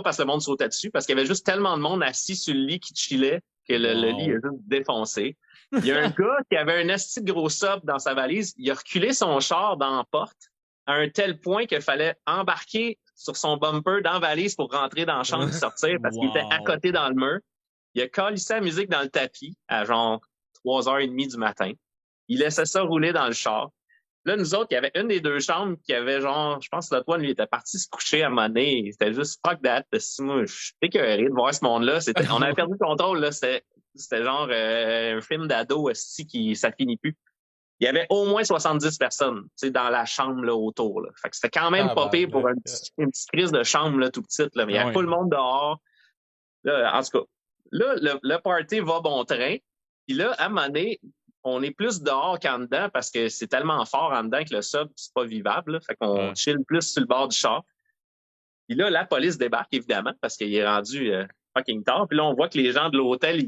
parce que le monde sautait dessus, parce qu'il y avait juste tellement de monde assis sur le lit qui chillait que le lit est juste défoncé. Il y a un gars qui avait un esti de gros sub dans sa valise. Il a reculé son char dans la porte à un tel point qu'il fallait embarquer sur son bumper dans la valise pour rentrer dans la chambre et sortir parce qu'il était à côté dans le mur. Il a calissé la musique dans le tapis à genre 3h30 du matin. Il laissait ça rouler dans le char. Là, nous autres, il y avait une des 2 chambres qui avait genre, je pense que le toit, lui, était parti se coucher à un moment donné. C'était juste fuck that. Moi, je suis écœuré de voir ce monde-là. On avait perdu le contrôle, là. C'était genre un film d'ado qui ça finit plus. Il y avait au moins 70 personnes dans la chambre là, autour. Là. Fait que c'était quand même pas pire pour une petite crise de chambre là, tout petite. Là. Mais il y avait pas le monde dehors. Là, en tout cas, là, le party va bon train. Puis là, à un moment donné, on est plus dehors qu'en dedans parce que c'est tellement fort en dedans que le sub, c'est pas vivable. Là. Fait qu'on chill plus sur le bord du char. Puis là, la police débarque, évidemment, parce qu'il est rendu fucking tard. Puis là, on voit que les gens de l'hôtel,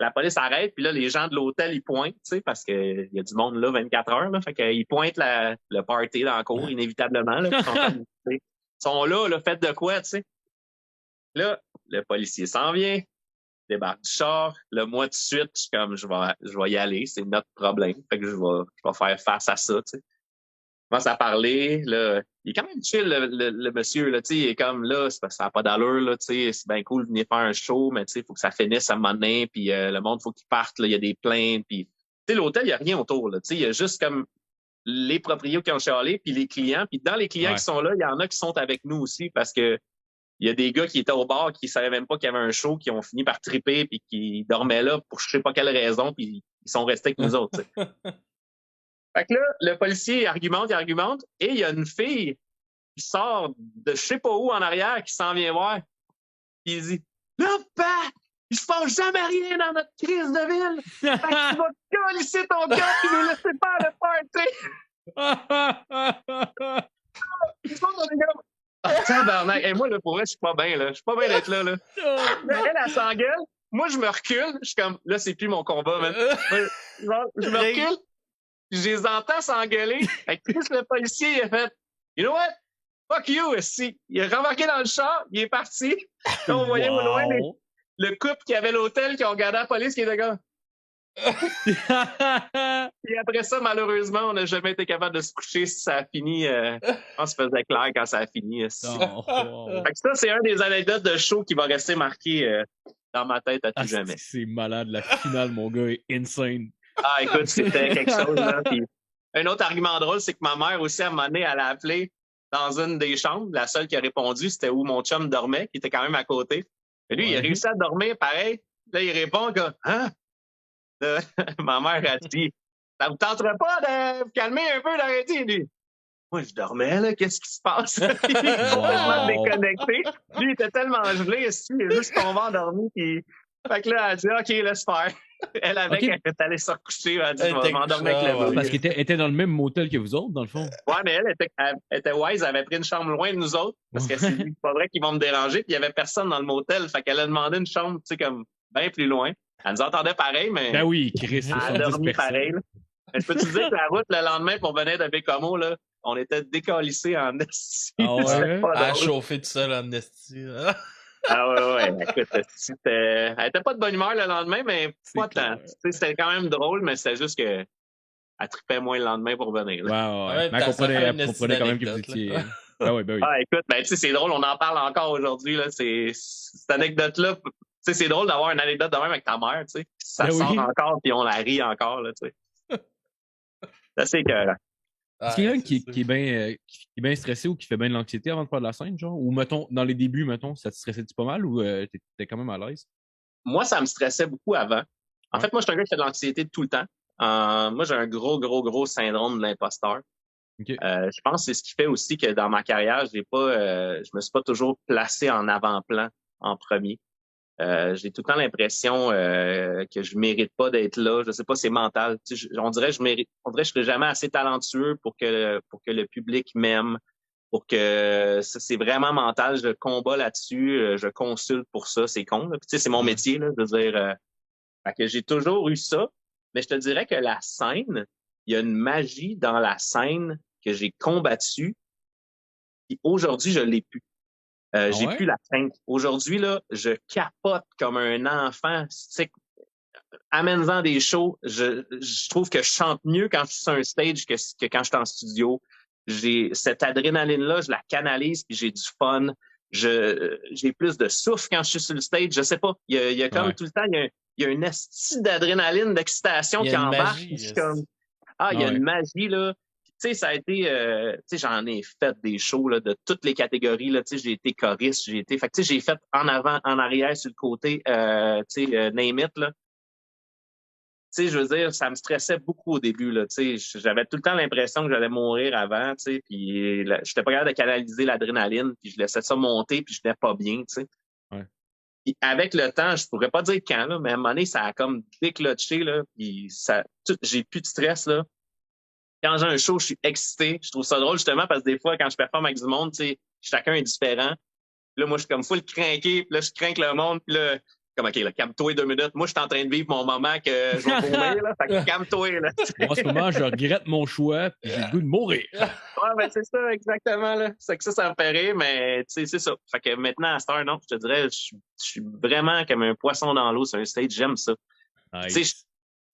la police arrête, puis là, les gens de l'hôtel, ils pointent, tu sais, parce qu'il y a du monde là 24 heures, là. Fait qu'ils pointent le party dans la cour, inévitablement. Là, ils sont là, faites de quoi, tu sais. Là, le policier s'en vient, débarque du char. Là, moi, tout de suite, je suis comme, je vais y aller, c'est notre problème. Fait que je vais faire face à ça, tu sais. Je commence à parler, là, il est quand même chill, le monsieur, là, tu sais, il est comme, là, ça n'a pas d'allure, là, tu sais, c'est bien cool de venir faire un show, mais tu sais, il faut que ça finisse à un moment donné, puis le monde, faut qu'il parte, là, il y a des plaintes, puis, tu sais, l'hôtel, il n'y a rien autour, là, tu sais, il y a juste comme les propriétaires qui ont chialé, puis les clients, puis dans les clients qui sont là, il y en a qui sont avec nous aussi, parce que il y a des gars qui étaient au bar, qui savaient même pas qu'il y avait un show, qui ont fini par triper, puis qui dormaient là pour je sais pas quelle raison, puis ils sont restés avec nous autres, tu sais. Fait que là, le policier argumente, et il y a une fille qui sort de je sais pas où en arrière, qui s'en vient voir, puis il dit « Là, il se passe jamais rien dans notre crise de ville! Fait que tu vas colisser ton gars et nous laisser faire le party! » Tabarnak. Et moi, là, pour vrai, je suis pas bien, là. Je suis pas bien d'être là, là. Elle s'engueule. Moi, je me recule. Je suis comme, là, c'est plus mon combat, man. Je me recule. Je les entends s'engueuler. Avec Chris, le policier, il a fait, you know what? Fuck you, esti. Il a rembarqué dans le char, il est parti. Là, on voyait au loin le couple qui avait l'hôtel qui ont regardé la police qui était comme. Et après ça, malheureusement, on n'a jamais été capable de se coucher si ça a fini. On se faisait clair quand ça a fini. Fait que ça, c'est un des anecdotes de show qui va rester marqué dans ma tête à tout jamais. C'est malade, la finale, mon gars, est insane. Ah, écoute, c'était quelque chose, là. Puis, un autre argument drôle, c'est que ma mère aussi, à un moment donné, elle a appelé dans une des chambres. La seule qui a répondu, c'était où mon chum dormait, qui était quand même à côté. Et lui, il a réussi à dormir pareil. Là, il répond que, hein? Ma mère a dit, ça vous tenterait pas de vous calmer un peu, d'arrêter, lui? Moi, je dormais, là. Qu'est-ce qui se passe? Il est complètement déconnecté. Lui, il était tellement gelé, il est juste tombé endormi. Puis... Fait que là, elle a dit, OK, laisse faire. Elle, avec, elle est allée se recoucher. Elle a dit, je vais m'endormir avec le bruit. Parce qu'elle était dans le même motel que vous autres, dans le fond. Ouais, mais elle était wise. Elle avait pris une chambre loin de nous autres. Parce que c'est pas vrai qu'ils vont me déranger. Puis il y avait personne dans le motel. Fait qu'elle a demandé une chambre, tu sais, comme bien plus loin. Elle nous entendait pareil, mais. Ben oui, Chris, elle a dormi pareil. Mais je peux te dire que la route, le lendemain, pour venir de Bécomo, là, on était décalissés en esti. Ah ouais? À chauffer tout seul en esti. Ah ouais. Écoute, elle était pas de bonne humeur le lendemain, mais pas tant. C'était quand même drôle, mais c'était juste que elle trippait moins le lendemain pour venir. Ouais. Mais elle comprenait quand même que vous étiez. Ah oui. Ah, écoute, tu sais, c'est drôle, on en parle encore aujourd'hui, là. Cette anecdote-là, tu sais, c'est drôle d'avoir une anecdote de même avec ta mère, tu sais. Ça sort encore, puis on la rit encore, là, tu sais. C'est assez écœurant. Est-ce qu'il y a quelqu'un qui est bien stressé ou qui fait bien de l'anxiété avant de faire de la scène, genre? Ou, mettons, dans les débuts, ça te stressait-tu pas mal ou t'étais quand même à l'aise? Moi, ça me stressait beaucoup avant. En fait, moi, je suis un gars qui fait de l'anxiété tout le temps. Moi, j'ai un gros syndrome de l'imposteur. Okay. Je pense que c'est ce qui fait aussi que dans ma carrière, je me suis pas toujours placé en avant-plan en premier. J'ai tout le temps l'impression que je mérite pas d'être là. Je sais pas, c'est mental. On dirait que je serais jamais assez talentueux pour que le public m'aime, pour que c'est vraiment mental. Je combats là-dessus, je consulte pour ça. C'est con. Là. Puis, c'est mon métier, là, je veux dire. Fait que j'ai toujours eu ça. Mais je te dirais que la scène, il y a une magie dans la scène que j'ai combattue. Et aujourd'hui, je l'ai plus. J'ai plus la crainte. Aujourd'hui, là, je capote comme un enfant. Amène-en des shows. Je trouve que je chante mieux quand je suis sur un stage que quand je suis en studio. J'ai cette adrénaline-là, je la canalise puis j'ai du fun. J'ai plus de souffle quand je suis sur le stage. Je sais pas. Il y a comme tout le temps, il y a une esti d'adrénaline, d'excitation qui embarque. Il y a une magie, là. Tu sais, ça a été, tu sais, j'en ai fait des shows, là, de toutes les catégories, là, tu sais, j'ai été choriste, fait que, tu sais, j'ai fait en avant, en arrière, sur le côté, tu sais, name it, là. Tu sais, je veux dire, ça me stressait beaucoup au début, là, tu sais, j'avais tout le temps l'impression que j'allais mourir avant, tu sais, puis j'étais pas capable de canaliser l'adrénaline, puis je laissais ça monter, puis je n'étais pas bien, tu sais. Ouais. Puis avec le temps, je pourrais pas dire quand, là, mais à un moment donné, ça a comme déclenché, là, puis j'ai plus de stress, là. Quand j'ai un show, je suis excité. Je trouve ça drôle, justement, parce que des fois, quand je performe avec du monde, tu sais, chacun est différent. Là, moi, je suis comme full craqué. Puis là, je craque le monde. Puis là, comme, OK, là, calme-toi 2 minutes. Moi, je suis en train de vivre mon moment que je vais mourir, là. Fait que calme-toi, là. En ce moment, je regrette mon choix, puis j'ai le goût de mourir. Ouais, ben, c'est ça, exactement, là. C'est que ça me fait rire, mais, tu sais, c'est ça. Fait que maintenant, à cette heure, non, je te dirais, je suis vraiment comme un poisson dans l'eau sur un stage. J'aime ça. Nice. Tu sais,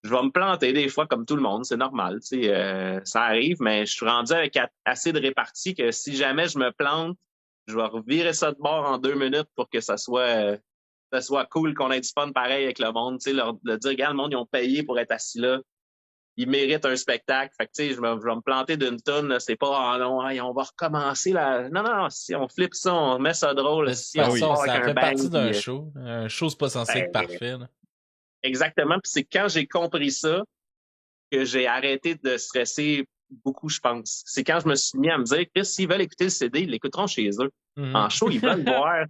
je vais me planter des fois comme tout le monde, c'est normal, tu sais, ça arrive, mais je suis rendu avec assez de répartie que si jamais je me plante, je vais revirer ça de bord en 2 minutes pour que ça soit cool, qu'on ait du fun pareil avec le monde, tu sais, leur dire, regarde, le monde, ils ont payé pour être assis là, ils méritent un spectacle, fait que tu sais, je vais me planter d'une tonne, là, c'est pas, oh non, on va recommencer là, non, si on flippe ça, on met ça drôle, si on ça part avec fait un partie bang, d'un show, un show c'est pas censé être parfait, là. Exactement. Puis c'est quand j'ai compris ça que j'ai arrêté de stresser beaucoup, je pense. C'est quand je me suis mis à me dire, Chris, s'ils veulent écouter le CD, ils l'écouteront chez eux. En show, ils veulent voir.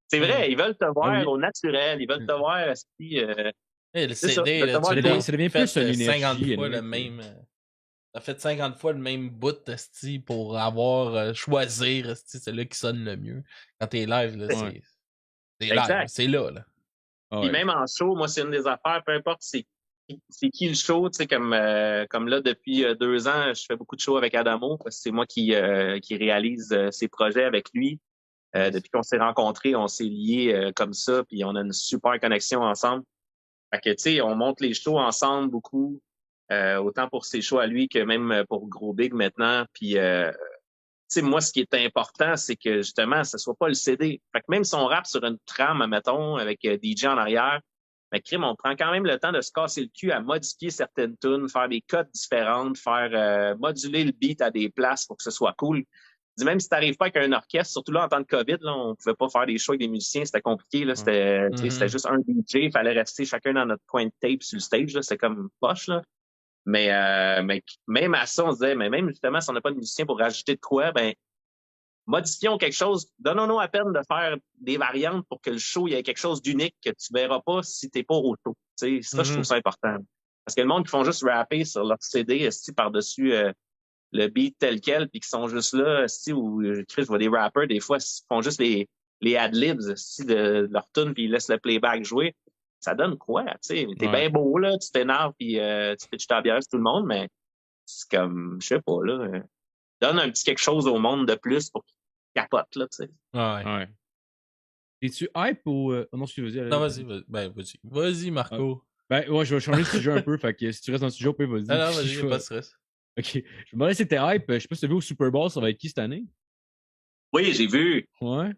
C'est vrai, ils veulent te voir au naturel. Ils veulent te voir le CD, ça devient plus une 50 énergie, fois le même. T'as fait 50 fois le même bout esti, pour avoir choisir esti, c'est là qui sonne le mieux. Quand t'es live, là, c'est live, c'est là. Puis même en show, moi, c'est une des affaires, peu importe c'est qui le show, tu sais, comme là, depuis 2 ans, je fais beaucoup de shows avec Adamo, parce que c'est moi qui réalise ses projets avec lui. Depuis qu'on s'est rencontrés, on s'est liés comme ça, puis on a une super connexion ensemble. Fait que, tu sais, on monte les shows ensemble beaucoup, autant pour ses shows à lui que même pour Gros Big maintenant. Puis, tu sais, moi, ce qui est important, c'est que, justement, ce soit pas le CD. Fait que même si on rappe sur une trame, mettons, avec DJ en arrière, mais crime, on prend quand même le temps de se casser le cul à modifier certaines tunes, faire des codes différentes, faire moduler le beat à des places pour que ce soit cool. Je dis, même si t'arrives pas avec un orchestre, surtout là en temps de COVID, là, on pouvait pas faire des shows avec des musiciens, c'était compliqué. Là, c'était juste un DJ, il fallait rester chacun dans notre coin de tape sur le stage. Là, c'était comme poche. Là. Mais même à ça, on se disait, mais même justement, si on n'a pas de musicien pour rajouter de quoi, ben modifions quelque chose, donnons-nous à peine de faire des variantes pour que le show, il y ait quelque chose d'unique que tu verras pas si t'es pas au show. T'sais, ça, je trouve ça important. Parce que le monde qui font juste rapper sur leur CD, par-dessus le beat tel quel, puis qui sont juste là, ou je vois des rappers, des fois, ils font juste les ad-libs de leur tune, puis ils laissent le playback jouer. Ça donne quoi, tu sais? T'es bien beau, là, tu t'énerves, puis tu pitches ta bière sur tout le monde, mais c'est comme, je sais pas, là, donne un petit quelque chose au monde de plus pour qu'il capote, là, tu sais. Ouais. Es-tu hype ou... Oh non, vas-y. Non, vas-y. Vas-y, Marco. Ben, ouais, je vais changer de sujet un peu, fait que si tu restes dans le sujet, vas-y. Ah non, vas-y, pas de stress. OK. Je me demandais si t'étais hype. Je sais pas si tu as vu au Super Bowl, ça va être qui cette année? Oui, j'ai vu. Ouais.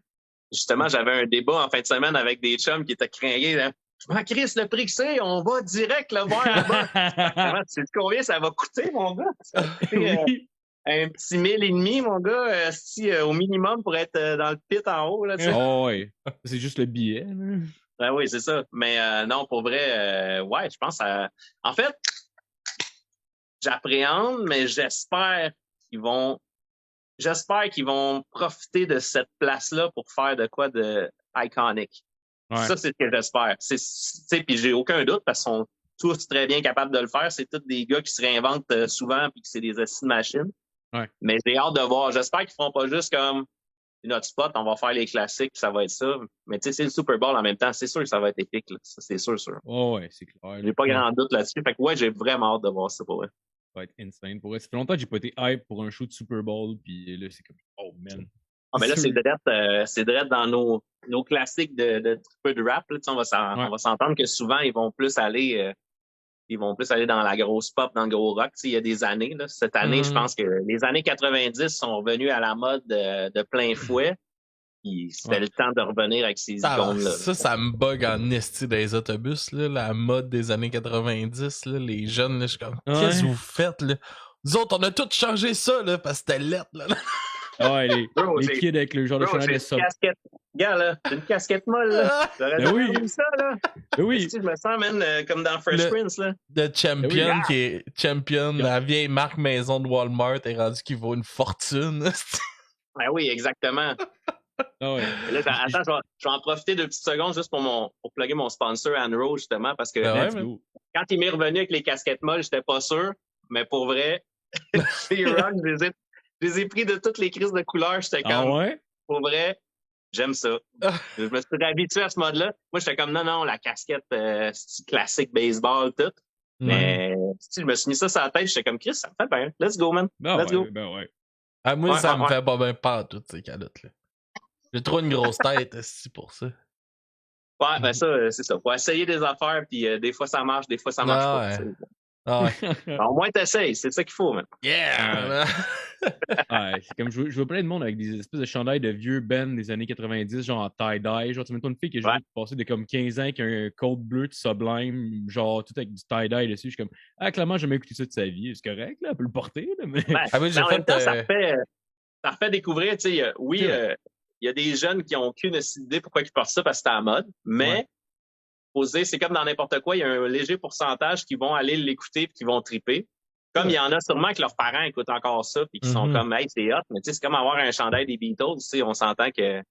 Justement, j'avais un débat en fin de semaine avec des chums qui étaient craqués, là. Je m'en crisse le prix que c'est, on va direct le voir là-bas. Tu sais combien ça va coûter, mon gars? Ça va coûter, un petit 1,5 mon gars, au minimum pour être dans le pit en haut, là, tu sais. Oh, ouais. C'est juste le billet, là. Ben oui, c'est ça. Mais non, pour vrai, ouais, je pense à... En fait, j'appréhende, mais j'espère qu'ils vont profiter de cette place-là pour faire de quoi de iconique. Ouais. Ça, c'est ce que j'espère. Puis j'ai aucun doute parce qu'ils sont tous très bien capables de le faire. C'est tous des gars qui se réinventent souvent puis que c'est des acides machines. Ouais. Mais j'ai hâte de voir. J'espère qu'ils feront pas juste comme notre spot, on va faire les classiques puis ça va être ça. Mais tu sais, c'est le Super Bowl en même temps. C'est sûr que ça va être épique. Là. Ça, c'est sûr. Oh ouais, c'est clair. J'ai pas grand doute là-dessus. Fait que ouais, j'ai vraiment hâte de voir ça pour vrai. Ça va être insane. Pour vrai, ça fait longtemps que j'ai pas été hype pour un show de Super Bowl puis là, c'est comme oh man. Ah, mais là, c'est direct dans nos classiques de peu de rap. Là, on va s'entendre que souvent, ils vont plus aller dans la grosse pop, dans le gros rock. Il y a des années. Là. Cette année, je pense que les années 90 sont revenus à la mode de plein fouet. C'était le temps de revenir avec ces icônes-là. Ça me bug en esti des autobus, là, la mode des années 90. Là, les jeunes, là, je suis comme, qu'est-ce que vous faites? Là? Nous autres, on a tout changé ça là, parce que c'était lettre. Là. Ouais, les kids avec le genre de chandail de ça. Gars, là, c'est une casquette molle, là. J'aurais jamais vu ça, là. Oui. Je me sens, man, comme dans Fresh Prince, là. Le Champion, qui est Champion, la vieille marque maison de Walmart, est rendu qu'il vaut une fortune. Ben oui, exactement. Ah ouais. Là, attends, je vais en profiter 2 petites secondes juste pour plugger mon sponsor Anro, justement, parce que quand il m'est revenu avec les casquettes molles, j'étais pas sûr, mais pour vrai, chez Rock, je les ai pris de toutes les crises de couleurs. J'étais comme, pour vrai, j'aime ça. Je me suis réhabitué à ce mode-là. Moi, j'étais comme, non, la casquette classique baseball, tout. Mais si je me suis mis ça sur la tête, j'étais comme, Chris, ça me fait bien. Let's go, man. Let's go. Ben ouais. Ah, moi, ça me fait pas bien peur, toutes ces calottes-là. J'ai trop une grosse tête, c'est pour ça. Ouais, ben ça, c'est ça. Faut essayer des affaires, puis des fois ça marche, des fois ça marche pas. Au moins, t'essayes, c'est ça qu'il faut, man. Yeah! C'est comme, je vois plein de monde avec des espèces de chandails de vieux bands des années 90, genre en tie-dye. Genre, tu mets une fille qui a juste passé de comme 15 ans qui a un coat bleu de Sublime, genre tout avec du tie-dye dessus. Je suis comme, clairement, j'ai jamais écouté ça de sa vie. C'est correct, là, elle peut le porter, là, mais... en même temps, ça refait découvrir, tu sais, il y a des jeunes qui n'ont aucune idée pourquoi ils portent ça parce que c'est à la mode, mais c'est comme dans n'importe quoi, il y a un léger pourcentage qui vont aller l'écouter et qui vont triper. Comme il y en a sûrement que leurs parents écoutent encore ça puis qui sont comme, hey, c'est hot, mais tu sais, c'est comme avoir un chandail des Beatles, tu sais, on s'entend que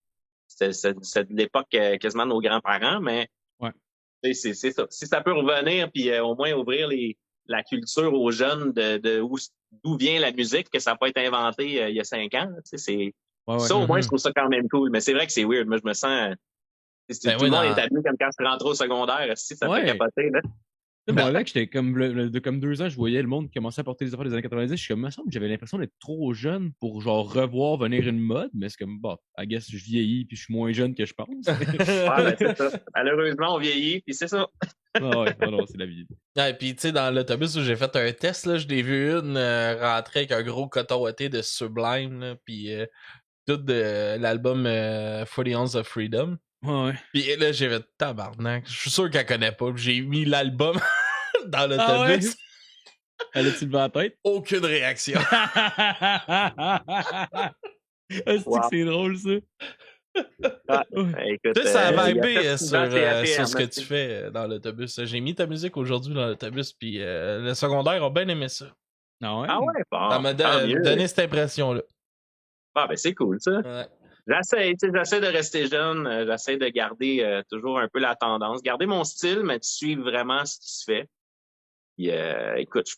c'est de l'époque quasiment de nos grands-parents, mais c'est ça. Si ça peut revenir puis au moins ouvrir la culture aux jeunes de où d'où vient la musique, que ça n'a pas été inventé il y a 5 ans. C'est... Ouais. Ça, au moins, je trouve ça quand même cool. Mais c'est vrai que c'est weird. Moi, je me sens... tout le monde est habillé comme quand je suis rentré au secondaire. Si ça fait capoter, là. Moi, avec, j'étais comme, comme 2 ans, je voyais le monde commencer à porter les affaires des années 90. Je suis comme, j'avais l'impression d'être trop jeune pour genre revoir venir une mode, mais c'est comme, bon, I guess je vieillis puis je suis moins jeune que je pense. C'est ça. Malheureusement, on vieillit, puis c'est ça. Non, c'est la vie. Ouais, puis tu sais, dans l'autobus où j'ai fait un test, là, je l'ai vu une rentrer avec un gros coton ouaté de Sublime, puis tout de l'album 40 Ounces of Freedom. Ouais. Puis là, j'ai fait tabarnak. Je suis sûr qu'elle connaît pas. J'ai mis l'album dans l'autobus. Elle a-tu levé la tête? Aucune réaction. C'est drôle, ça. Écoute, ça a vibé sur ce que tu fais dans l'autobus. J'ai mis ta musique aujourd'hui dans l'autobus, puis le secondaire a bien aimé ça. Ah ouais? Bon, ça m'a donné cette impression-là. Ben c'est cool, ça. Ouais. J'essaie de rester jeune, j'essaie de garder toujours un peu la tendance, garder mon style, mais de suivre vraiment ce qui se fait. Puis, écoute, je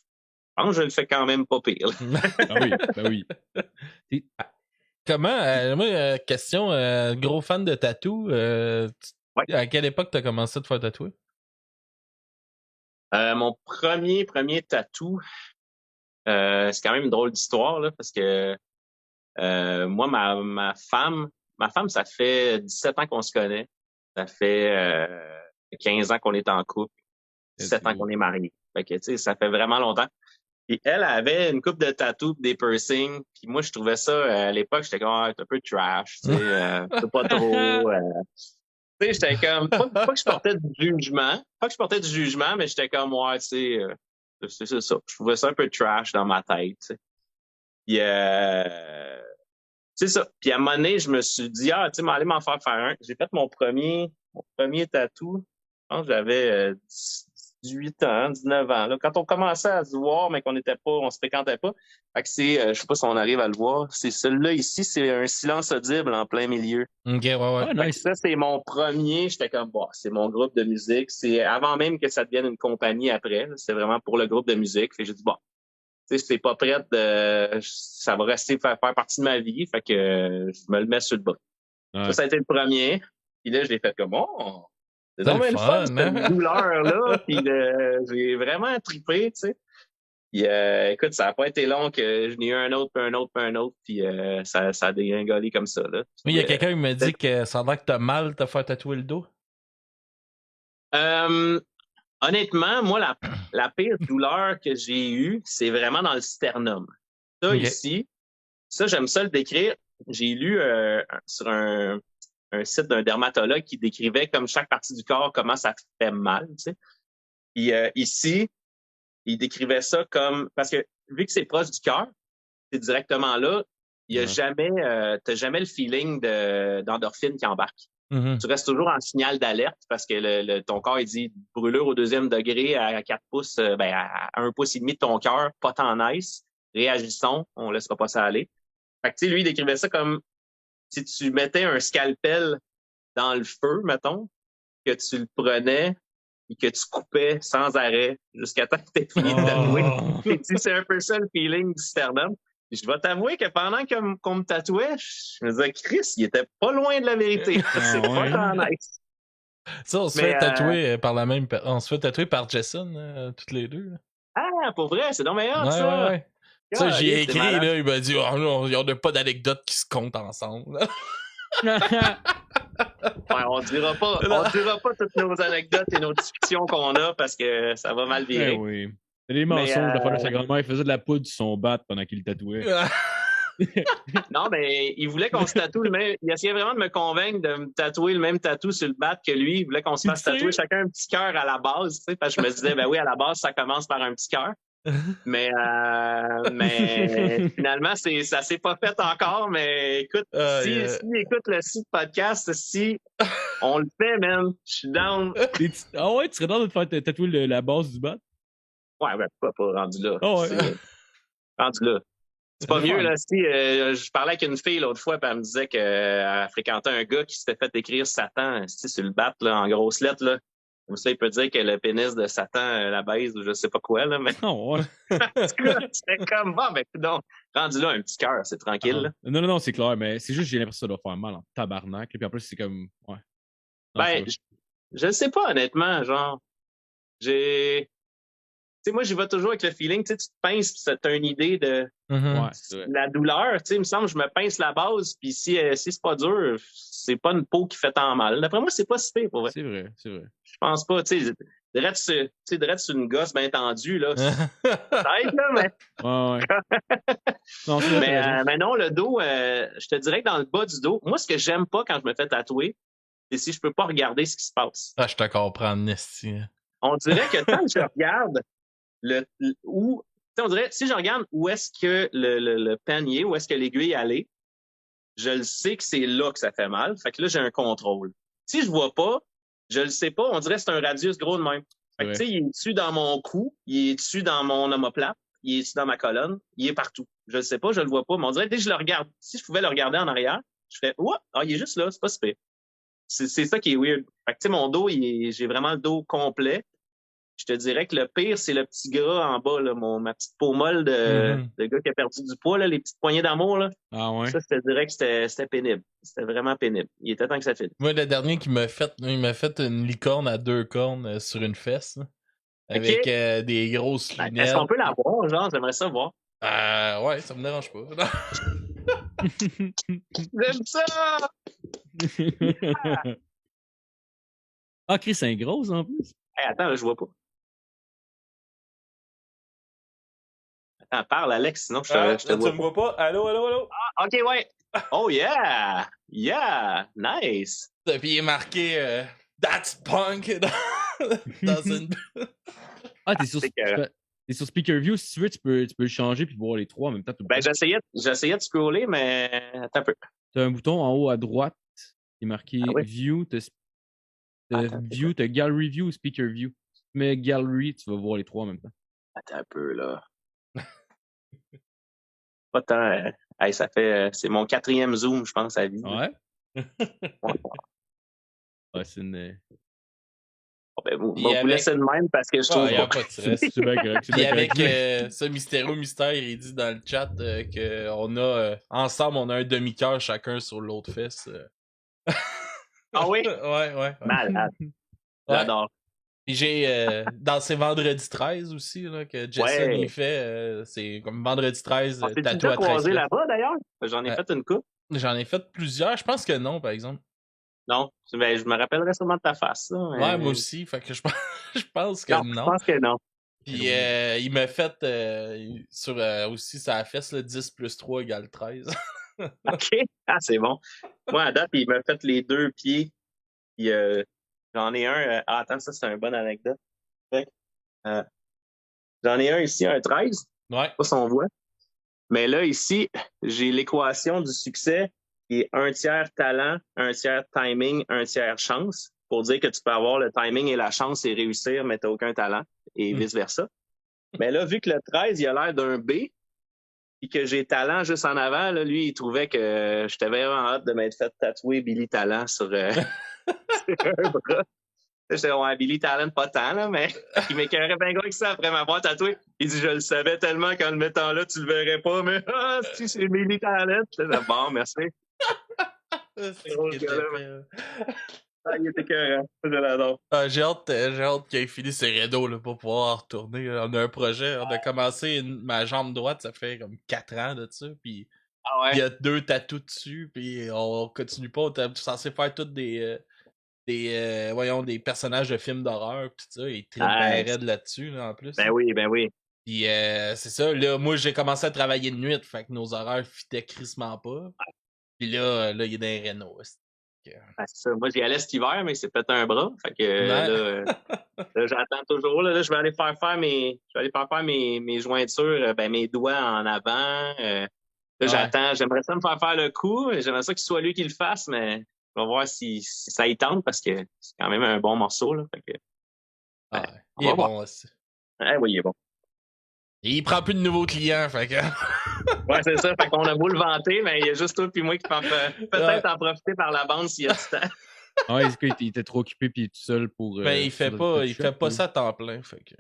pense que je le fais quand même pas pire. Ben oui. Comment, moi, question, gros fan de tatou, à quelle époque t'as commencé à te faire tatouer? Mon premier tatou, c'est quand même une drôle d'histoire, là, parce que moi, ma femme, ça fait 17 ans qu'on se connaît. Ça fait 15 ans qu'on est en couple. 17 ans qu'on est mariés. Fait que, tu sais, ça fait vraiment longtemps. Puis elle avait une coupe de tatous, des piercings. Puis moi, je trouvais ça, à l'époque, j'étais comme, un peu trash, tu sais, pas trop. Tu sais, j'étais comme, pas que je portais du jugement, mais j'étais comme, ouais, tu sais, c'est ça. Je trouvais ça un peu trash dans ma tête, tu sais. Puis, c'est ça. Puis à un moment donné, je me suis dit, tu sais, m'aller m'en faire un. J'ai fait mon premier tatou. Je pense que j'avais 18 ans, 19 ans. Là, quand on commençait à se voir, mais on se fréquentait pas. Fait que c'est, je sais pas si on arrive à le voir, c'est celui-là ici, c'est un silence audible en plein milieu. OK, ouais. Nice. Ça, c'est mon premier. J'étais comme, c'est mon groupe de musique. C'est avant même que ça devienne une compagnie après. C'est vraiment pour le groupe de musique. Fait que j'ai dit, tu sais, c'est pas prête ça va rester faire partie de ma vie. Fait que je me le mets sur le bas. Ouais. Ça a été le premier. Puis là, je l'ai fait comme, c'est vraiment le fun, cette douleur-là. Puis j'ai vraiment trippé, tu sais. Puis écoute, ça n'a pas été long que je n'ai eu un autre. Puis ça a dégringolé comme ça, là. Oui, il y a quelqu'un qui me dit que ça a l'air que t'as mal de faire tatouer le dos. Honnêtement, moi, la pire douleur que j'ai eue, c'est vraiment dans le sternum. Ça, ici, ça, j'aime ça le décrire. J'ai lu sur un site d'un dermatologue qui décrivait comme chaque partie du corps, comment ça fait mal, tu sais. Puis ici, il décrivait ça comme... Parce que vu que c'est proche du cœur, c'est directement là, il y a jamais... t'as jamais le feeling d'endorphine qui embarque. Mm-hmm. Tu restes toujours en signal d'alerte parce que ton corps, il dit brûlure au 2e degré à 4 pouces, à 1 pouce et demi de ton cœur, pas tant nice. Réagissons, on laissera pas ça aller. Fait que, tu sais, lui, il décrivait ça comme si tu mettais un scalpel dans le feu, mettons, que tu le prenais et que tu coupais sans arrêt jusqu'à temps que tu aies fini de tatouer. C'est un peu ça le feeling du sternum. Je vais t'avouer que pendant qu'on me tatouait, je me disais, Chris, il était pas loin de la vérité. C'est pas tant nice. Ça, on se fait tatouer par on se fait tatouer par Jason, toutes les deux. Là. Ah, pour vrai, c'est donc meilleur, ça. Ouais. Ça, j'ai écrit, là, il m'a dit, non, on n'a pas d'anecdotes qui se comptent ensemble. On dira pas toutes nos anecdotes et nos discussions qu'on a parce que ça va mal virer. Oui. C'est des mensonges de faire de sa grand-mère. Il faisait de la poudre sur son bat pendant qu'il le tatouait. Non, mais il voulait qu'on se tatoue le même. Il essayait vraiment de me convaincre de me tatouer le même tatou sur le bat que lui. Il voulait qu'on se fasse tatouer chacun un petit cœur à la base. Tu sais, parce que je me disais, oui, à la base, ça commence par un petit cœur. Mais finalement, ça s'est pas fait encore. Mais écoute, si écoute le site podcast, si on le fait, man, je suis down. Ah ouais, tu serais down de te faire tatouer la base du bat? Ouais, pas rendu là. Oh ouais. Rendu là. C'est pas mieux, là. Si je parlais avec une fille l'autre fois, puis elle me disait qu'elle fréquentait un gars qui s'était fait écrire Satan sur le bat, là, en grosses lettres, là. Comme ça, il peut dire que le pénis de Satan la baise ou je sais pas quoi, là, mais Non, ouais. c'est comme, bon, ben, non, rendu là, un petit cœur, c'est tranquille, là. Non, c'est clair, mais c'est juste j'ai l'impression que ça doit faire mal en tabarnak. Puis en plus, c'est comme. Ouais. Non, Ben, je sais pas, honnêtement, genre, j'ai... Tu sais, moi, j'y vais toujours avec le feeling, tu sais, tu te pinces, puis t'as une idée de la douleur, tu sais, il me semble, je me pince la base, puis si c'est pas dur, c'est pas une peau qui fait tant mal. D'après moi, c'est pas si pire, pour vrai. C'est vrai. Je pense pas, tu sais, direct sur une gosse bien tendue, là, peut-être, là, mais... Ouais. Non, mais non, le dos, je te dirais que dans le bas du dos, moi, ce que j'aime pas quand je me fais tatouer, c'est si je peux pas regarder ce qui se passe. Ah, je te comprends, Nesty. On dirait que tant que je regarde on dirait, si je regarde où est-ce que le panier, où est-ce que l'aiguille est allée, je le sais que c'est là que ça fait mal. Fait que là, j'ai un contrôle. Si je vois pas, je le sais pas, on dirait que c'est un radius gros de même. Fait que, tu sais, il est dessus dans mon cou, il est dessus dans mon omoplate, il est dessus dans ma colonne, il est partout. Je le sais pas, je le vois pas, mais on dirait que dès que je le regarde, si je pouvais le regarder en arrière, je ferais, il est juste là, c'est pas super. C'est ça qui est weird. Fait que, tu sais, mon dos, j'ai vraiment le dos complet. Je te dirais que le pire, c'est le petit gras en bas, là, ma petite peau molle de gars qui a perdu du poids, là, les petites poignées d'amour. Là. Ah ouais? Ça, je te dirais que c'était pénible. C'était vraiment pénible. Il était temps que ça finisse. Moi, le dernier qui m'a fait, il m'a fait une licorne à 2 cornes sur une fesse, là, avec des grosses lunettes. Est-ce qu'on peut la voir, genre? J'aimerais ça voir. Ouais, ça me dérange pas. J'aime ça! Ah, Chris, c'est un gros en plus. Hey, attends, là, je vois pas. Attends, parle, Alex, sinon je te vois. Tu me vois pas? Allô? Ah, OK, ouais. Oh, yeah! Yeah! Nice! Puis il est marqué That's Punk dans une... Ah, t'es sur Speaker View, si tu veux, tu peux le changer puis voir les trois en même temps. Ben, j'essayais de scroller, mais attends un peu. T'as un bouton en haut à droite qui est marqué View, View, t'as Gallery View ou Speaker View. Si tu mets Gallery, tu vas voir les trois en même temps. Attends un peu, là. Pas tant. Hey, ça fait. C'est mon 4e Zoom, je pense, à vie. Ouais? Ouais, c'est une. Ben, vous laissez de même parce que je trouve. Il n'y a pas de stress. C'est bien correct. Puis avec ce mystère, il dit dans le chat qu'on a. Ensemble, on a un demi-cœur chacun sur l'autre fesse. Ah oui? Ouais. Malade. J'adore. Puis j'ai dans ces vendredis 13 aussi là, que Jason il fait, c'est comme vendredi 13 tatou à 13. Tu croisé là-bas d'ailleurs? J'en ai fait une coupe. J'en ai fait plusieurs. Je pense que non, par exemple. Non. Ben, je me rappellerai sûrement de ta face. Là, mais... Ouais, moi aussi. Fait que je pense que non. Je pense que non. Puis il m'a fait sur aussi sa fesse, le 10 plus 3 égale 13. OK. Ah, c'est bon. Moi, à date, il m'a fait les 2 pieds. Puis j'en ai un. Attends, ça, c'est une bonne anecdote. J'en ai un ici, un 13. Ouais. Je sais pas si on voit. Mais là, ici, j'ai l'équation du succès qui est 1/3 talent, 1/3 timing, 1/3 chance. Pour dire que tu peux avoir le timing et la chance et réussir, mais tu n'as aucun talent. Et vice-versa. Mais là, vu que le 13, il a l'air d'un B, puis que j'ai talent juste en avant, là, lui, il trouvait que j'étais vraiment hâte de m'être fait tatouer Billy Talent sur un bras. J'étais Billy Talent, pas tant, là, mais il m'écœurait bien gros avec ça après m'avoir tatoué. Il dit, je le savais tellement qu'en le mettant là, tu le verrais pas, mais si c'est Billy Talent. J'étais bon, merci. Il était écœurant. Je l'adore. J'ai hâte qu'il finisse ses rideaux là, pour pouvoir retourner. On a un projet. On a commencé ma jambe droite, ça fait comme 4 ans de ça. Puis il y a 2 tatous dessus. Puis on continue pas. On est censé faire toutes des personnages de films d'horreur. Puis tout ça. Il trippait raide là-dessus, là, en plus. Ben oui. Puis c'est ça. Là, moi, j'ai commencé à travailler de nuit. Fait que nos horaires fitaient crissement pas. Puis là, il est dans les rénaux. C'est ça. Moi, j'y allais cet hiver, mais il s'est pété un bras. Fait que là, j'attends toujours. Là, je vais aller faire mes jointures, mes doigts en avant. Là, j'attends. J'aimerais ça me faire le coup. J'aimerais ça qu'il soit lui qui le fasse, mais on va voir si ça y tente parce que c'est quand même un bon morceau. Là. Fait que, il est bon aussi. Oui, il est bon. Et il prend plus de nouveaux clients, fait que... Ouais, c'est ça. Fait qu'on a beau le vanter, mais il y a juste toi puis moi qui peut peut-être en profiter par la bande s'il y a du temps. Ah, est-ce qu'il était trop occupé puis il est tout seul pour. Ben, il fait pas ça à temps plein. Fait que...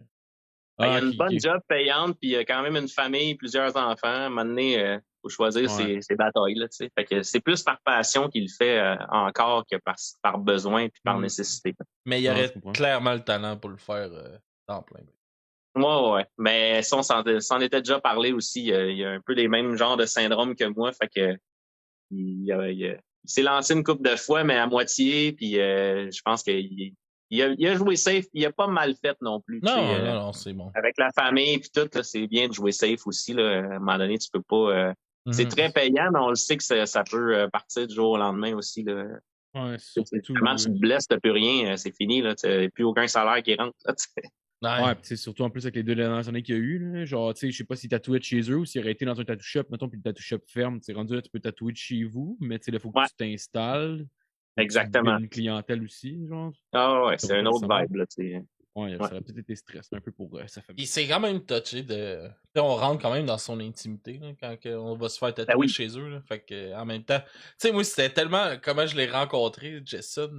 Il y a une ok, bonne ok. job payante, puis il y a quand même une famille, plusieurs enfants. À un moment donné, faut choisir Ouais. ses batailles, là, tu sais. Fait que c'est plus par passion qu'il le fait encore que par besoin puis par nécessité. Mais il je aurait comprends. clairement le talent pour le faire temps plein. Ouais. Mais ça, on s'en était déjà parlé aussi. Il y a un peu les mêmes genres de syndromes que moi. Fait que il s'est lancé une couple de fois, mais à moitié. Puis je pense qu'il il a joué safe. Il a pas mal fait non plus. Non, c'est bon. Avec la famille puis tout, là, c'est bien de jouer safe aussi. Là. À un moment donné, tu peux pas. C'est très payant, mais on le sait que ça peut partir du jour au lendemain aussi. Là. Ouais, Comment tu te blesses, t'as plus rien, c'est fini. Là. T'as plus aucun salaire qui rentre. Là, Ouais, pis surtout en plus avec les 2 dernières années qu'il y a eu, là, genre, tu sais, je sais pas s'il tatouait de chez eux ou s'il aurait été dans un tattoo shop, mettons, puis le tattoo shop ferme, tu rendu là, tu peux tatouer de chez vous, mais tu sais, là, faut que tu t'installes, faut que tu exactement. builds une clientèle aussi, genre. Ah ouais, c'est Ça un va autre pas vibe, là, tu sais. Ouais, ça aurait peut-être été stress un peu pour sa famille. Puis c'est quand même touché de. T'sais, on rentre quand même dans son intimité là, quand on va se faire tatouer Ben oui. chez eux. Là. Fait que en même temps. Tu sais, moi, c'était tellement comment je l'ai rencontré, Jason.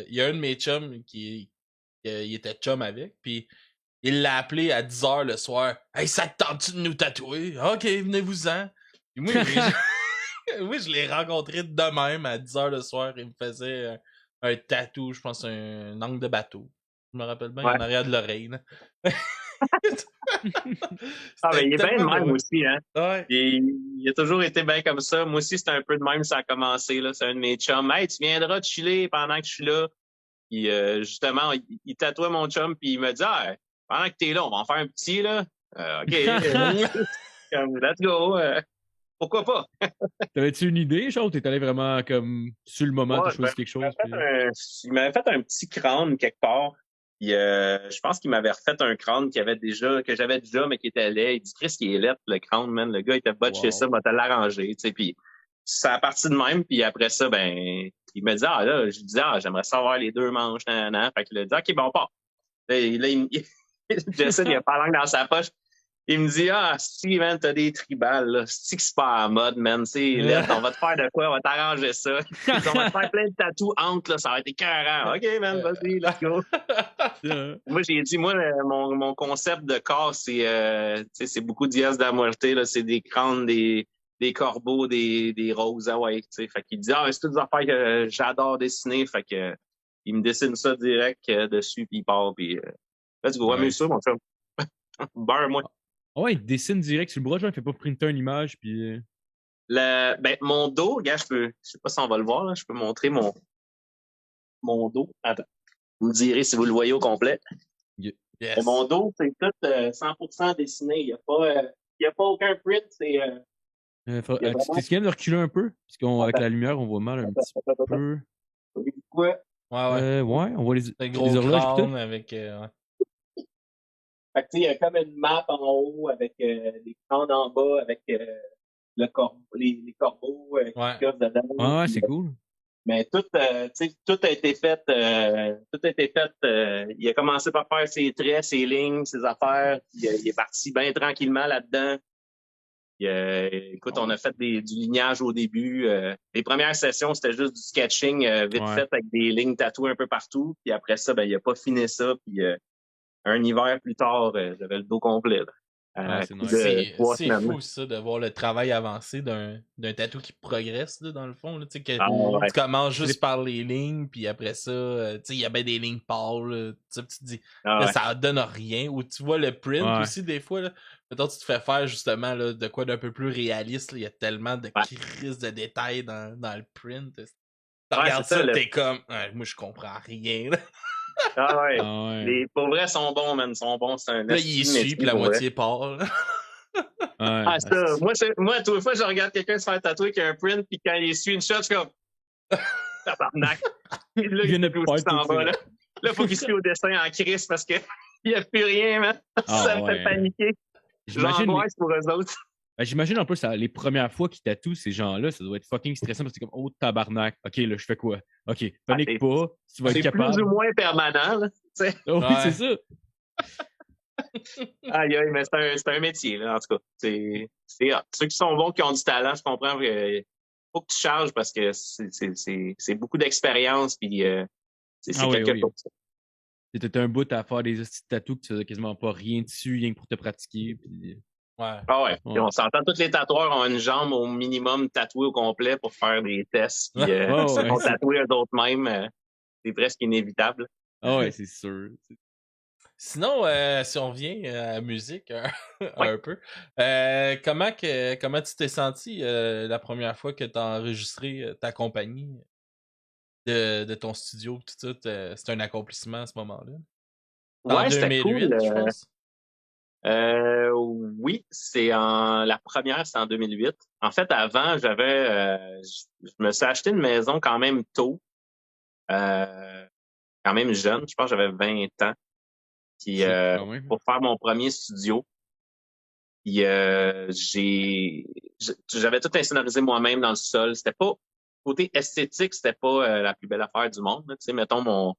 Il y a un de mes chums qui il était chum avec. Puis il l'a appelé à 10h le soir. Hey, ça te tente-tu de nous tatouer? Ok, venez-vous-en. Puis moi, oui, je l'ai rencontré de même à 10h le soir. Il me faisait un tatou, je pense, un angle de bateau. Je me rappelle bien, en arrière de l'oreille. Ah, ben, il est bien de même drôle. aussi, hein. Ouais. Il a toujours été bien comme ça. Moi aussi, c'était un peu de même, ça a commencé, là. C'est un de mes chums. Hey, tu viendras te chiller pendant que je suis là. Puis, justement, il tatouait mon chum, puis il me dit, ah, pendant que t'es là, on va en faire un petit, là. OK. Comme, let's go. Pourquoi pas? T'avais-tu une idée, genre, ou t'es allé vraiment comme sur le moment, t'as choisi quelque chose? Il m'avait fait un petit crâne quelque part. Puis, je pense qu'il m'avait refait un crâne que j'avais déjà, mais qui était laid. Il dit, Chris, qui est laid, le crâne, man. Le gars, il était botché ça, va te l'arranger, tu sais. Puis, ça a parti de même. Puis après ça, ben, il me dit, ah, là, je disais, ah, j'aimerais savoir les 2 manches, nan. Fait qu'il a dit, OK, bon, on part. Là, Jason, il a pas la langue dans sa poche. Il me dit, ah, si, man, t'as des tribales, là. C'est que c'est pas en mode, man. C'est lettre. On va te faire de quoi? On va t'arranger ça. On va te faire plein de tatous entre, là. Ça va être écœurant. OK, man, vas-y, let's go. Moi, j'ai dit, mon concept de corps, c'est beaucoup d'IS d'amourité, là. C'est des crânes, des corbeaux, des roses. Ah ouais, tu sais. Fait qu'il dit, ah, c'est toutes des affaires que j'adore dessiner. Fait que, il me dessine ça direct dessus, puis il part, puis let's go. Amuse ça, mon chum. Beurre-moi. Ouais, il dessine direct sur le bras, genre, il fait pas printer une image, puis... Ben, mon dos, gars, je sais pas si on va le voir, là, je peux montrer mon dos. Attends. Vous me direz si vous le voyez au complet. Yes. Mon dos, c'est tout 100% dessiné. Il y a pas aucun print. C'est, t'es capable de reculer un peu? Parce qu'avec la lumière, on voit mal un petit peu. Ouais. Ouais. Ouais, on voit les gros horloges. crâne avec... ouais. Fait que, tu sais, il y a comme une map en haut avec des crânes en bas avec les corbeaux qui coffrent dedans. Ouais, c'est cool. Mais tout a été fait. Il a commencé par faire ses traits, ses lignes, ses affaires. Il est parti bien tranquillement là-dedans. Écoute, on a fait du lignage au début. Les premières sessions, c'était juste du sketching vite fait avec des lignes tatouées un peu partout. Puis après ça, ben, il a pas fini ça. Puis un hiver plus tard, j'avais le dos complet. C'est fou ça de voir le travail avancé d'un tatou qui progresse là, dans le fond. Là, tu commences juste par les lignes, puis après ça, il y a bien des lignes pâles. Tu te dis ça donne rien. Ou tu vois le print aussi des fois. Là, mettons, tu te fais faire justement là, de quoi d'un peu plus réaliste. Il y a tellement de crises de détails dans le print. Tu regardes ça, t'es comme moi je comprends rien. Là. Les pour vrai sont bons, man. Sont bons. C'est un là, il essuie, puis la moitié part. Ça. Moi, toutes les fois, je regarde quelqu'un se faire tatouer qui a un print, puis quand il essuie une shot, je suis comme. Tabarnak. Là, il y a plus s'en va, là. Là, il faut qu'il suit au dessin en crise parce qu'il n'y a plus rien, man. Ça me fait paniquer. J'angoisse pour eux autres. Ben, j'imagine en plus, les premières fois qu'ils tatouent ces gens-là, ça doit être fucking stressant parce que c'est comme, oh tabarnak, ok, là, je fais quoi? Ok, panique pas, tu vas être capable. C'est plus ou moins permanent, là. Oui, c'est ça. Aïe, mais c'est un métier, là, en tout cas. C'est hot. Ceux qui sont bons, qui ont du talent, je comprends qu'il faut que tu charges parce que c'est beaucoup d'expérience, puis c'est quelque chose. T'étais un bout à faire des tatous que tu faisais quasiment pas rien dessus, rien que pour te pratiquer. Puis... Ouais. Ah ouais. Puis on s'entend, tous les tatoueurs ont une jambe au minimum tatouée au complet pour faire des tests. Puis ils se font tatouer eux autres mêmes. C'est presque inévitable. Ah ouais, c'est sûr. Sinon, si on revient à la musique un peu, comment tu t'es senti la première fois que tu as enregistré ta compagnie de ton studio, tout ça? C'était un accomplissement à ce moment-là? Ouais, en c'était 2008, cool. Je pense. Oui, la première, c'est en 2008. En fait, avant, je me suis acheté une maison quand même tôt, quand même jeune. Je pense que j'avais 20 ans. Puis, pour faire mon premier studio. Puis j'avais tout insonorisé moi-même dans le sol. C'était pas côté esthétique, c'était pas la plus belle affaire du monde. Tu sais, mettons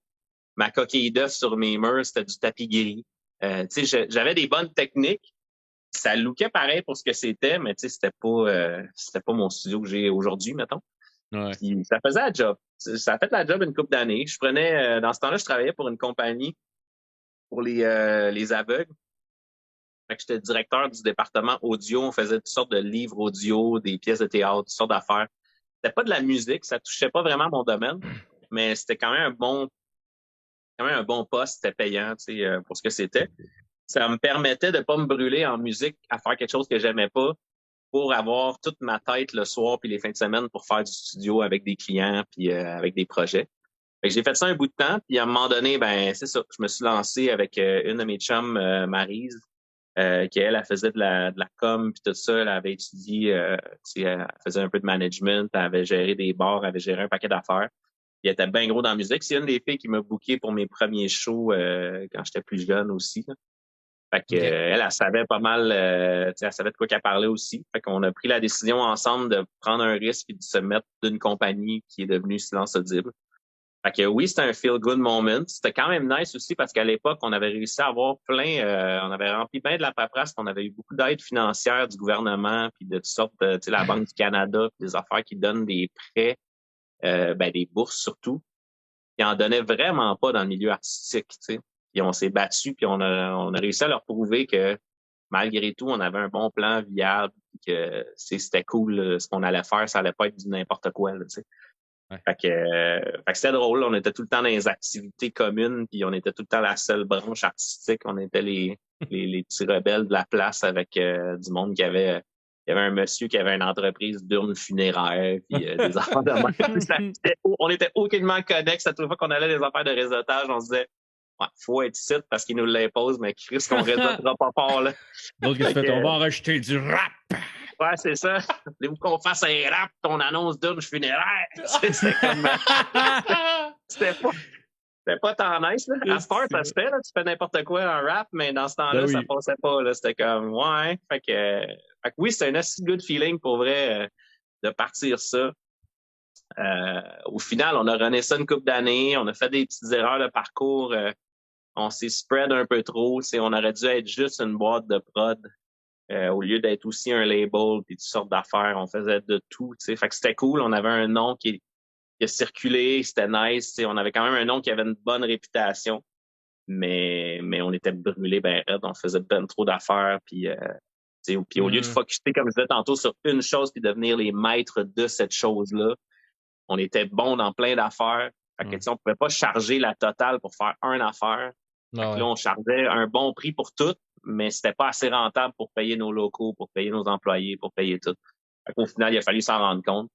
ma coquille d'œuf sur mes murs, c'était du tapis gris. Tu sais, j'avais des bonnes techniques. Ça lookait pareil pour ce que c'était, mais tu sais, c'était pas mon studio que j'ai aujourd'hui, mettons. Ouais. Puis ça faisait la job. Ça a fait la job une couple d'années. Je prenais, dans ce temps-là, je travaillais pour une compagnie pour les aveugles. Fait que j'étais directeur du département audio. On faisait toutes sortes de livres audio, des pièces de théâtre, toutes sortes d'affaires. C'était pas de la musique, ça touchait pas vraiment mon domaine, mais c'était quand même un bon poste, c'était payant, tu sais, pour ce que c'était. Ça me permettait de pas me brûler en musique à faire quelque chose que j'aimais pas pour avoir toute ma tête le soir puis les fins de semaine pour faire du studio avec des clients puis avec des projets. Fait que j'ai fait ça un bout de temps, puis à un moment donné, ben c'est ça, je me suis lancé avec une de mes chums, Maryse, qui elle faisait de la com puis tout ça, elle avait étudié, elle faisait un peu de management, elle avait géré des bars, elle avait géré un paquet d'affaires. Puis elle était bien gros dans la musique. C'est une des filles qui m'a booké pour mes premiers shows quand j'étais plus jeune aussi. Là. Fait que elle savait pas mal, elle savait de quoi qu'elle parlait aussi. Fait qu'on a pris la décision ensemble de prendre un risque et de se mettre d'une compagnie qui est devenue Silence Audible. Fait que oui, c'était un feel-good moment. C'était quand même nice aussi parce qu'à l'époque, on avait réussi à avoir on avait rempli bien de la paperasse, on avait eu beaucoup d'aide financière du gouvernement, puis de toutes sortes, tu sais, la Banque du Canada, puis des affaires qui donnent des prêts, des bourses surtout. Ils en donnaient vraiment pas dans le milieu artistique, tu sais. Puis on s'est battu, puis on a réussi à leur prouver que malgré tout, on avait un bon plan viable, puis que c'était cool, ce qu'on allait faire, ça allait pas être du n'importe quoi, là, tu sais. Ouais. Fait que c'était drôle. On était tout le temps dans les activités communes, puis on était tout le temps la seule branche artistique. On était les petits rebelles de la place avec du monde qui avait... Il y avait un monsieur qui avait une entreprise d'urnes funéraires, puis des affaires de même. On était aucunement connexes. À toute fois qu'on allait des affaires de réseautage, on se disait ouais, faut être ici parce qu'ils nous l'imposent, mais Chris, qu'on réseautera pas fort, là. Donc, on va enregistrer du rap! Ouais, c'est ça. Voulez-vous qu'on fasse un rap, ton annonce d'urne funéraire? C'était comme... C'était pas tant nice, là. À ce temps, ça se fait, là. Tu fais n'importe quoi en rap, mais dans ce temps-là, ça passait pas, là. C'était comme, ouais. Fait que oui, c'était un assez good feeling pour vrai de partir ça. Au final, on a runné ça une couple d'années. On a fait des petites erreurs de parcours. On s'est spread un peu trop. On aurait dû être juste une boîte de prod. Au lieu d'être aussi un label puis toutes sortes d'affaires, on faisait de tout, tu sais. Fait que c'était cool, on avait un nom qui a circulé, c'était nice, tu sais. On avait quand même un nom qui avait une bonne réputation, mais on était brûlés ben raide, on faisait ben trop d'affaires puis puis au lieu de focusser, comme je disais tantôt, sur une chose puis devenir les maîtres de cette chose-là, on était bons dans plein d'affaires. Fait que, on pouvait pas charger la totale pour faire une affaire. Fait que là, on chargeait un bon prix pour tout, mais c'était pas assez rentable pour payer nos locaux, pour payer nos employés, pour payer tout. Fait qu'au final, il a fallu s'en rendre compte.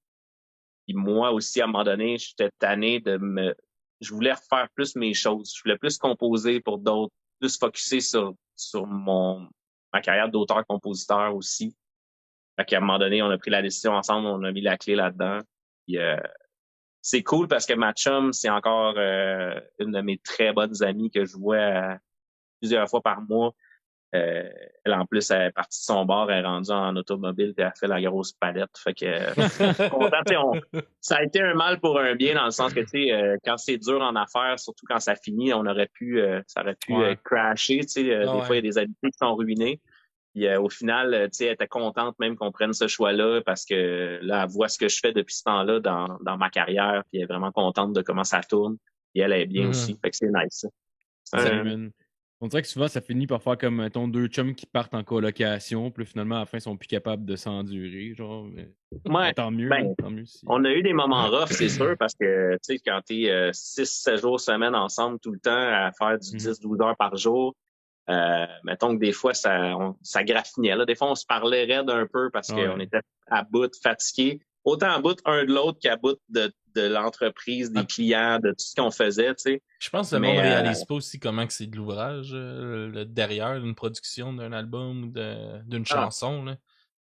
Puis moi aussi, à un moment donné, j'étais tanné je voulais refaire plus mes choses. Je voulais plus composer pour d'autres, plus focusser sur ma carrière d'auteur-compositeur aussi. Fait qu'à un moment donné, on a pris la décision ensemble, on a mis la clé là-dedans. Puis c'est cool parce que ma chum, c'est encore une de mes très bonnes amies que je vois plusieurs fois par mois. Elle, en plus, elle est partie de son bar, elle est rendue en automobile et elle fait la grosse palette. Fait que content, ça a été un mal pour un bien dans le sens que quand c'est dur en affaires, surtout quand ça finit, ça aurait pu crasher. Des fois, il y a des habitudes qui sont ruinées. Puis au final, tu sais, elle était contente même qu'on prenne ce choix-là parce que là, elle voit ce que je fais depuis ce temps-là dans ma carrière, puis elle est vraiment contente de comment ça tourne. Puis elle est bien aussi. Fait que c'est nice. On dirait que souvent, ça finit par faire comme ton deux chums qui partent en colocation, puis finalement, à la fin, ils sont plus capables de s'endurer. Genre, mais tant mieux. Tant mieux on a eu des moments rough, c'est sûr, parce que, tu sais, quand t'es 6-7 jours semaine ensemble tout le temps à faire du 10-12 heures par jour, mettons que des fois, ça graffinait. Là. Des fois, on se parlait raide un peu parce qu'on était à bout, fatigués. Autant à bout un de l'autre qu'à bout de l'entreprise, des clients, de tout ce qu'on faisait, tu sais. Je pense que le monde réalise pas aussi comment que c'est de l'ouvrage derrière une production d'un album ou d'une chanson. Là.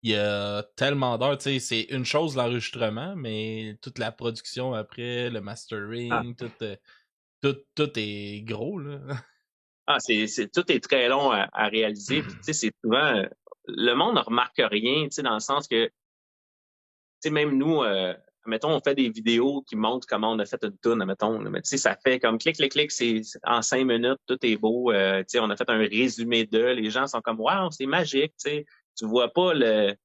Il y a tellement d'heures, tu sais, c'est une chose l'enregistrement, mais toute la production après, le mastering, tout est gros, là. Tout est très long à réaliser. Puis, tu sais, c'est souvent, le monde ne remarque rien, tu sais, dans le sens que, tu sais, même nous, mettons, on fait des vidéos qui montrent comment on a fait une toune, mettons, mais tu sais, ça fait comme clic, clic, clic, c'est en 5 minutes, tout est beau. Tu sais, on a fait un résumé les gens sont comme, waouh, c'est magique, tu sais. Tu vois pas le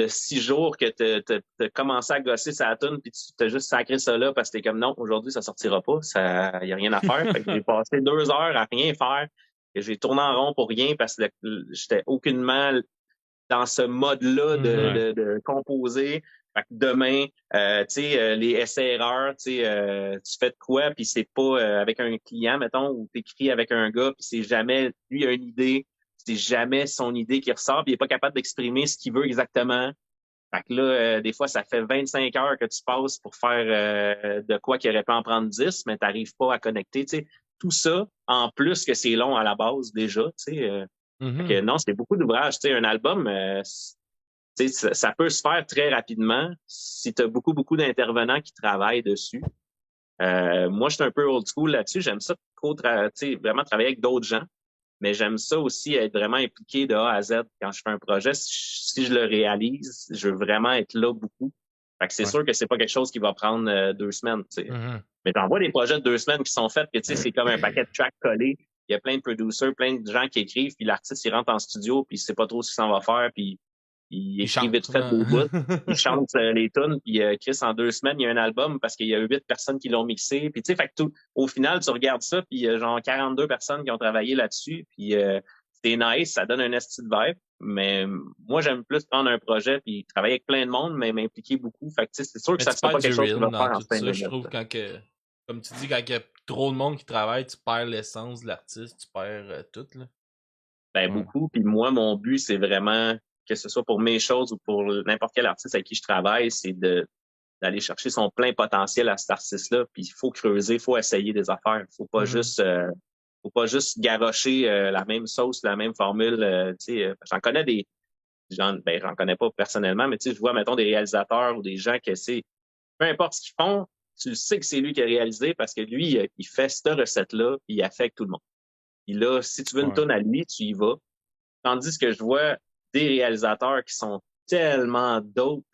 6 jours que t'as commencé à gosser sa toune puis tu t'as juste sacré ça là parce que t'es comme non, aujourd'hui ça sortira pas, ça y a rien à faire. Fait que j'ai passé 2 heures à rien faire et j'ai tourné en rond pour rien parce que j'étais aucunement dans ce mode-là de composer. Fait que demain, tu sais, les essais-erreurs, tu sais, tu fais de quoi puis c'est pas avec un client, mettons, ou t'écris avec un gars puis c'est jamais lui a une idée. C'est jamais son idée qui ressort, puis il est pas capable d'exprimer ce qu'il veut exactement. Fait que là, des fois, ça fait 25 heures que tu passes pour faire de quoi qu'il aurait pu en prendre 10, mais t'arrives pas à connecter. Tu sais, tout ça, en plus que c'est long à la base déjà. Tu sais, fait que non, c'est beaucoup d'ouvrage. Tu sais, un album, tu sais, ça peut se faire très rapidement si tu as beaucoup, beaucoup d'intervenants qui travaillent dessus. Moi, je suis un peu old school là-dessus. J'aime ça tu sais, vraiment travailler avec d'autres gens. Mais j'aime ça aussi, être vraiment impliqué de A à Z quand je fais un projet. Si je le réalise, je veux vraiment être là beaucoup. Fait que c'est sûr que c'est pas quelque chose qui va prendre 2 semaines. Tu sais. Mais j'en vois des projets de 2 semaines qui sont faits, que tu sais, c'est comme un paquet de tracks collés. Il y a plein de producers, plein de gens qui écrivent, puis l'artiste il rentre en studio, puis il sait pas trop ce qu'il s'en va faire, puis il écrit vite fait au bout. Il chante les tunes, puis Chris, en 2 semaines, il y a un album parce qu'il y a 8 personnes qui l'ont mixé. Puis tu sais, fait que au final, tu regardes ça, puis il y a genre 42 personnes qui ont travaillé là-dessus. Puis c'est nice, ça donne un esti de vibe. Mais moi, j'aime plus prendre un projet puis travailler avec plein de monde, mais m'impliquer beaucoup. Fait que tu sais, c'est sûr que ça se fait pas quelque chose qui va faire en 5 minutes. Je trouve comme tu dis, quand il y a trop de monde qui travaille, tu perds l'essence de l'artiste, tu perds tout, là. Ben, beaucoup. Puis moi, mon but, c'est vraiment, que ce soit pour mes choses ou pour n'importe quel artiste avec qui je travaille, c'est d'aller chercher son plein potentiel à cet artiste-là. Puis il faut creuser, il faut essayer des affaires. Faut pas juste garrocher la même sauce, la même formule. J'en connais j'en connais pas personnellement, mais tu sais, je vois, mettons, des réalisateurs ou des gens qui essaient, peu importe ce qu'ils font, tu sais que c'est lui qui a réalisé parce que lui, il fait cette recette-là, puis il affecte tout le monde. Puis là, si tu veux une tonne à lui, tu y vas. Tandis que je vois des réalisateurs qui sont tellement dope,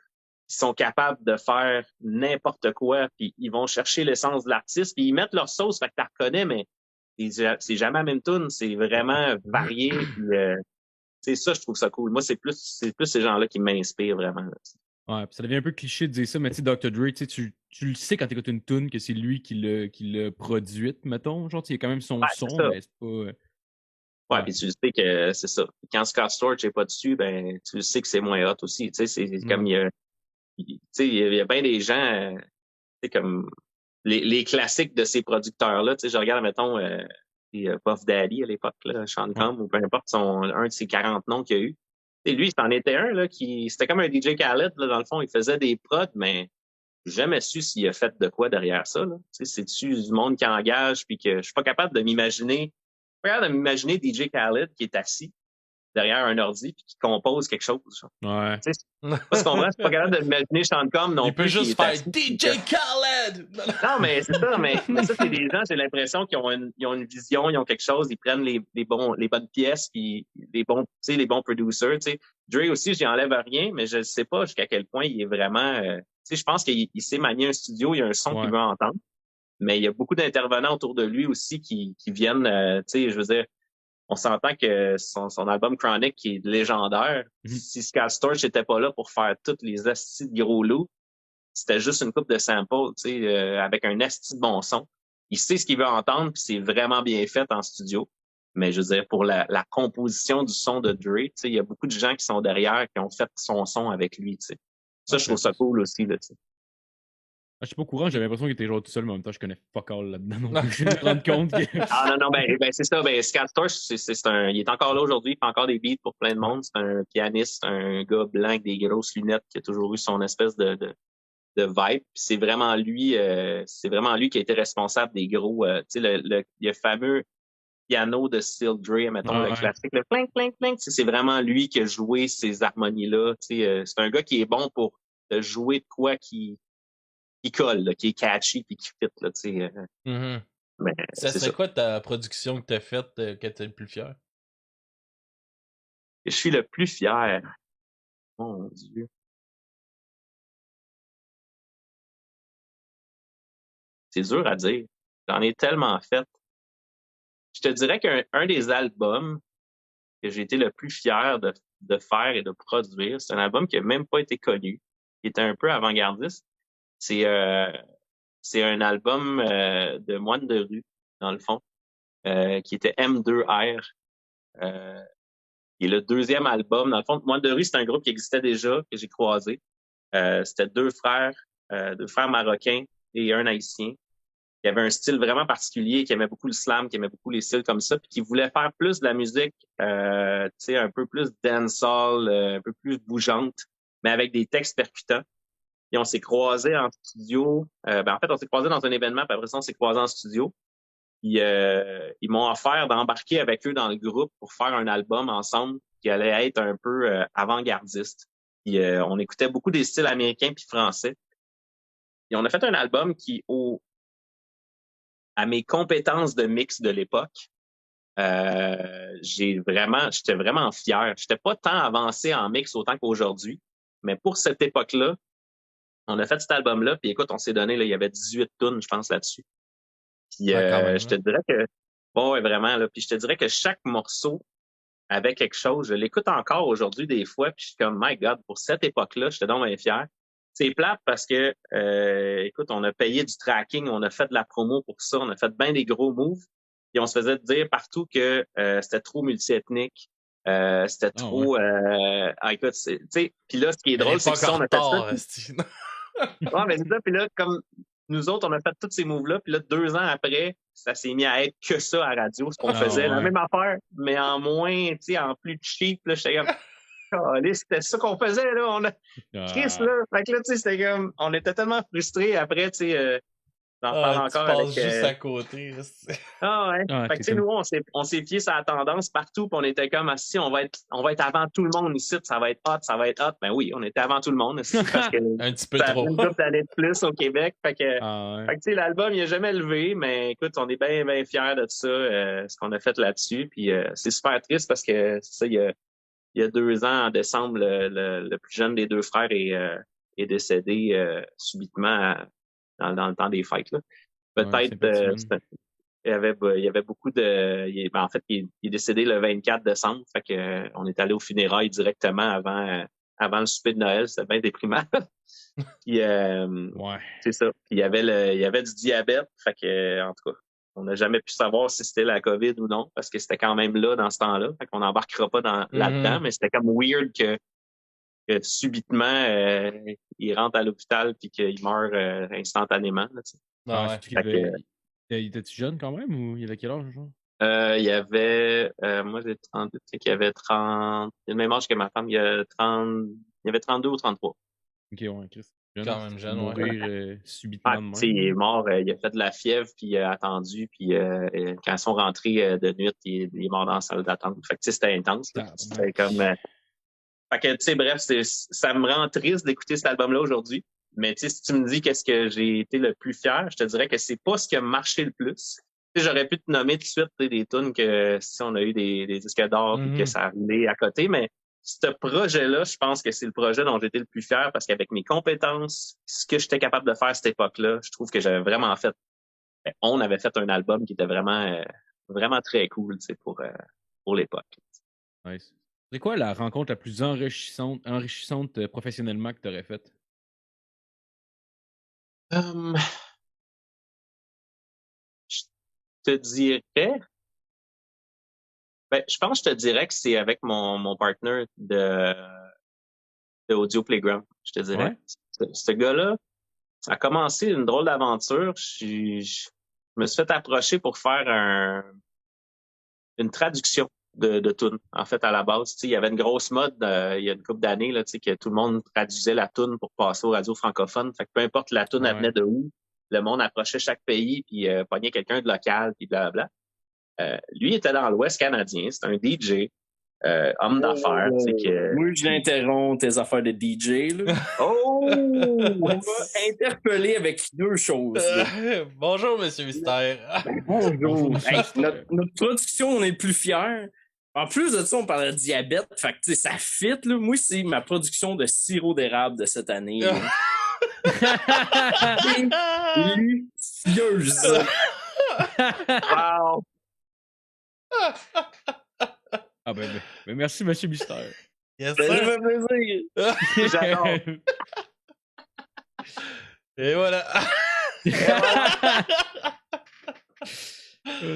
qui sont capables de faire n'importe quoi, puis ils vont chercher l'essence de l'artiste, puis ils mettent leur sauce, fait que tu reconnais, mais c'est jamais la même tune, c'est vraiment varié. Puis, ça, je trouve ça cool. Moi, c'est plus ces gens-là qui m'inspirent vraiment. Là. Ouais, ça devient un peu cliché de dire ça, mais tu sais, Dr. Dre, tu le sais quand t'écoutes une tune que c'est lui qui l'a produite, mettons. Genre, il y a quand même son son, mais c'est pas. Ouais, puis tu sais que c'est ça. Quand Scott Storch n'est pas dessus, ben tu sais que c'est moins hot aussi. Tu sais, c'est comme il y a bien des gens, tu sais, comme les classiques de ces producteurs-là. Tu sais, je regarde, mettons, Puff Daddy à l'époque, là, Sean Combs, ou peu importe un de ses 40 noms qu'il y a eu. Et lui, c'en était un là c'était comme un DJ Khaled, là, dans le fond, il faisait des prods, mais j'ai jamais su s'il a fait de quoi derrière ça. Là. Tu sais, c'est-tu du monde qui engage, puis que je suis pas capable de m'imaginer. Regarde de m'imaginer DJ Khaled qui est assis derrière un ordi puis qui compose quelque chose. Genre. Ouais. Tu sais, pas ce qu'on voit, c'est pas capable de m'imaginer Sean Combs non plus. Il peut juste faire DJ Khaled! Non, mais c'est ça, mais ça, c'est des gens, j'ai l'impression qu'ils ont une vision, ils ont quelque chose, ils prennent les bonnes pièces puis les bons producers, tu sais. Dre aussi, j'y enlève rien, mais je sais pas jusqu'à quel point il est vraiment, tu sais, je pense qu'il sait manier un studio, il y a un son qu'il veut entendre. Mais il y a beaucoup d'intervenants autour de lui aussi qui viennent, tu sais, je veux dire, on s'entend que son album Chronic, qui est légendaire, si Scott Storch n'était pas là pour faire toutes les astis de gros loups, c'était juste une coupe de samples, tu sais, avec un asti de bon son. Il sait ce qu'il veut entendre, puis c'est vraiment bien fait en studio. Mais je veux dire, pour la composition du son de Dre, tu sais, il y a beaucoup de gens qui sont derrière, qui ont fait son son avec lui, tu sais. Ça, je trouve ça cool aussi, là, tu sais. Je suis pas au courant, j'avais l'impression qu'il était genre tout seul, mais en même temps, je connais fuck all là-dedans. Donc, je me rends compte que. Ah non, ben c'est ça. Ben, Scott Storch, il est encore là aujourd'hui, il fait encore des beats pour plein de monde. C'est un pianiste, un gars blanc avec des grosses lunettes qui a toujours eu son espèce de vibe. Puis c'est vraiment lui qui a été responsable des gros, tu sais, le fameux piano de Still Dre, mettons, le classique, le pling, pling, pling. C'est vraiment lui qui a joué ces harmonies-là. Tu sais, c'est un gars qui est bon pour jouer de quoi qui colle, là, qui est catchy puis qui fit, là, tu sais. Mais ça serait quoi ta production que t'as faite que t'es le plus fier? Je suis le plus fier. Mon Dieu. C'est dur à dire. J'en ai tellement fait. Je te dirais qu'un des albums que j'ai été le plus fier de faire et de produire, c'est un album qui n'a même pas été connu, qui était un peu avant-gardiste. C'est un album de Moine de rue, dans le fond, qui était M2R, qui est le deuxième album. Dans le fond, Moine de rue, c'est un groupe qui existait déjà, que j'ai croisé. C'était deux frères marocains et un haïtien, qui avaient un style vraiment particulier, qui aimaient beaucoup le slam, qui aimaient beaucoup les styles comme ça, puis qui voulaient faire plus de la musique, tu sais, un peu plus dancehall, un peu plus bougeante, mais avec des textes percutants. Et on s'est croisés en studio. En fait, on s'est croisés dans un événement, puis après ça, on s'est croisés en studio. Puis ils m'ont offert d'embarquer avec eux dans le groupe pour faire un album ensemble qui allait être un peu avant-gardiste. Puis on écoutait beaucoup des styles américains puis français. Et on a fait un album qui, à mes compétences de mix de l'époque, j'étais vraiment fier. J'étais pas tant avancé en mix autant qu'aujourd'hui, mais pour cette époque-là, on a fait cet album-là, puis écoute, on s'est donné, là, il y avait 18 tunes, je pense, là-dessus. Puis je te dirais que, bon, ouais, vraiment, là, puis je te dirais que chaque morceau avait quelque chose. Je l'écoute encore aujourd'hui des fois, puis je suis comme, my God, pour cette époque-là, j'étais donc bien fier. C'est plate parce que, écoute, on a payé du tracking, on a fait de la promo pour ça, on a fait bien des gros moves, et on se faisait dire partout que c'était trop multiethnique, c'était trop... écoute, tu sais, puis là, ce qui est drôle, c'est que ça, on a fait ça. Ouais, mais c'est ça, puis là, comme nous autres, on a fait tous ces moves-là, puis là, 2 ans après, ça s'est mis à être que ça à radio, ce qu'on faisait, la même affaire, mais en moins, tu sais, en plus cheap, là, j'étais comme... C'était ça qu'on faisait, là. On a Chris, là. Fait que là, tu sais, c'était comme. On était tellement frustrés après, tu sais, d'en parler encore avec. Juste à côté. Ouais. Fait que, tu sais, nous, on s'est fié sur la tendance partout, puis on était comme, si on va être avant tout le monde ici, ça va être hot, ça va être hot. Ben oui, on était avant tout le monde, parce que. Un petit peu trop. Une couple d'années de plus au Québec. Fait que, tu sais, l'album, il a jamais levé, mais écoute, on est bien, bien fiers de ça, ce qu'on a fait là-dessus. Puis c'est super triste parce que, ça, il y a 2 ans, en décembre, le plus jeune des deux frères est décédé subitement dans le temps des fêtes. Là. Peut-être il y avait beaucoup de... en fait, il est décédé le 24 décembre. Fait que on est allé aux funérailles directement avant le souper de Noël. C'était bien déprimant. Puis, c'est ça. Puis il y avait du diabète. Fait que, en tout cas, on n'a jamais pu savoir si c'était la COVID ou non, parce que c'était quand même là dans ce temps-là. Fait qu'on n'embarquera pas là-dedans, mais c'était comme weird que subitement, il rentre à l'hôpital puis qu'il meurt instantanément. Là, il était-tu jeune quand même ou il avait quel âge, genre? Il y avait, moi j'ai 32, il y avait 30, il a le même âge que ma femme, il y avait 32 ou 33. Ok, ouais, Chris. Quand même jeune, mourir subitement de même. Il est mort, il a fait de la fièvre, puis il a attendu, puis quand ils sont rentrés de nuit, il est mort dans la salle d'attente. Fait que c'était intense. C'était comme... Fait que, tu sais, bref, ça me rend triste d'écouter cet album-là aujourd'hui. Mais tu sais, si tu me dis qu'est-ce que j'ai été le plus fier, je te dirais que c'est pas ce qui a marché le plus. Tu sais, j'aurais pu te nommer tout de suite des tunes que si on a eu des disques d'or puis que ça a roulé à côté, mais ce projet-là, je pense que c'est le projet dont j'étais le plus fier parce qu'avec mes compétences, ce que j'étais capable de faire à cette époque-là, je trouve que j'avais vraiment fait. On avait fait un album qui était vraiment, vraiment très cool, tu sais, pour pour l'époque. Nice. C'est quoi la rencontre la plus enrichissante professionnellement que tu aurais faite? Je te dirais... je pense que je te dirais que c'est avec mon partner de Audio Playground, je te dirais. Ouais. Ce gars-là, ça a commencé une drôle d'aventure. Je me suis fait approcher pour faire une traduction de tune. En fait, à la base, il y avait une grosse mode il y a une couple d'années là, que tout le monde traduisait la tune pour passer aux radios francophones. Fait que peu importe la tune, elle venait de où, le monde approchait chaque pays puis pognait quelqu'un de local puis blablabla. Lui était dans l'Ouest canadien, c'est un DJ. Homme d'affaires, tu sais que... Moi, je l'interromps tes affaires de DJ, là. Oh! On va interpeller avec deux choses. Bonjour, Monsieur Mystère. Bonjour. Hey, notre production, on est le plus fiers. En plus de ça, on parlait de diabète. Fait que, ça fit, là. Moi, c'est ma production de sirop d'érable de cette année. Délicieuse. Wow! Ah ben, merci, Monsieur Mystère. Yes, Ça sir. fait plaisir. J'adore. Et voilà.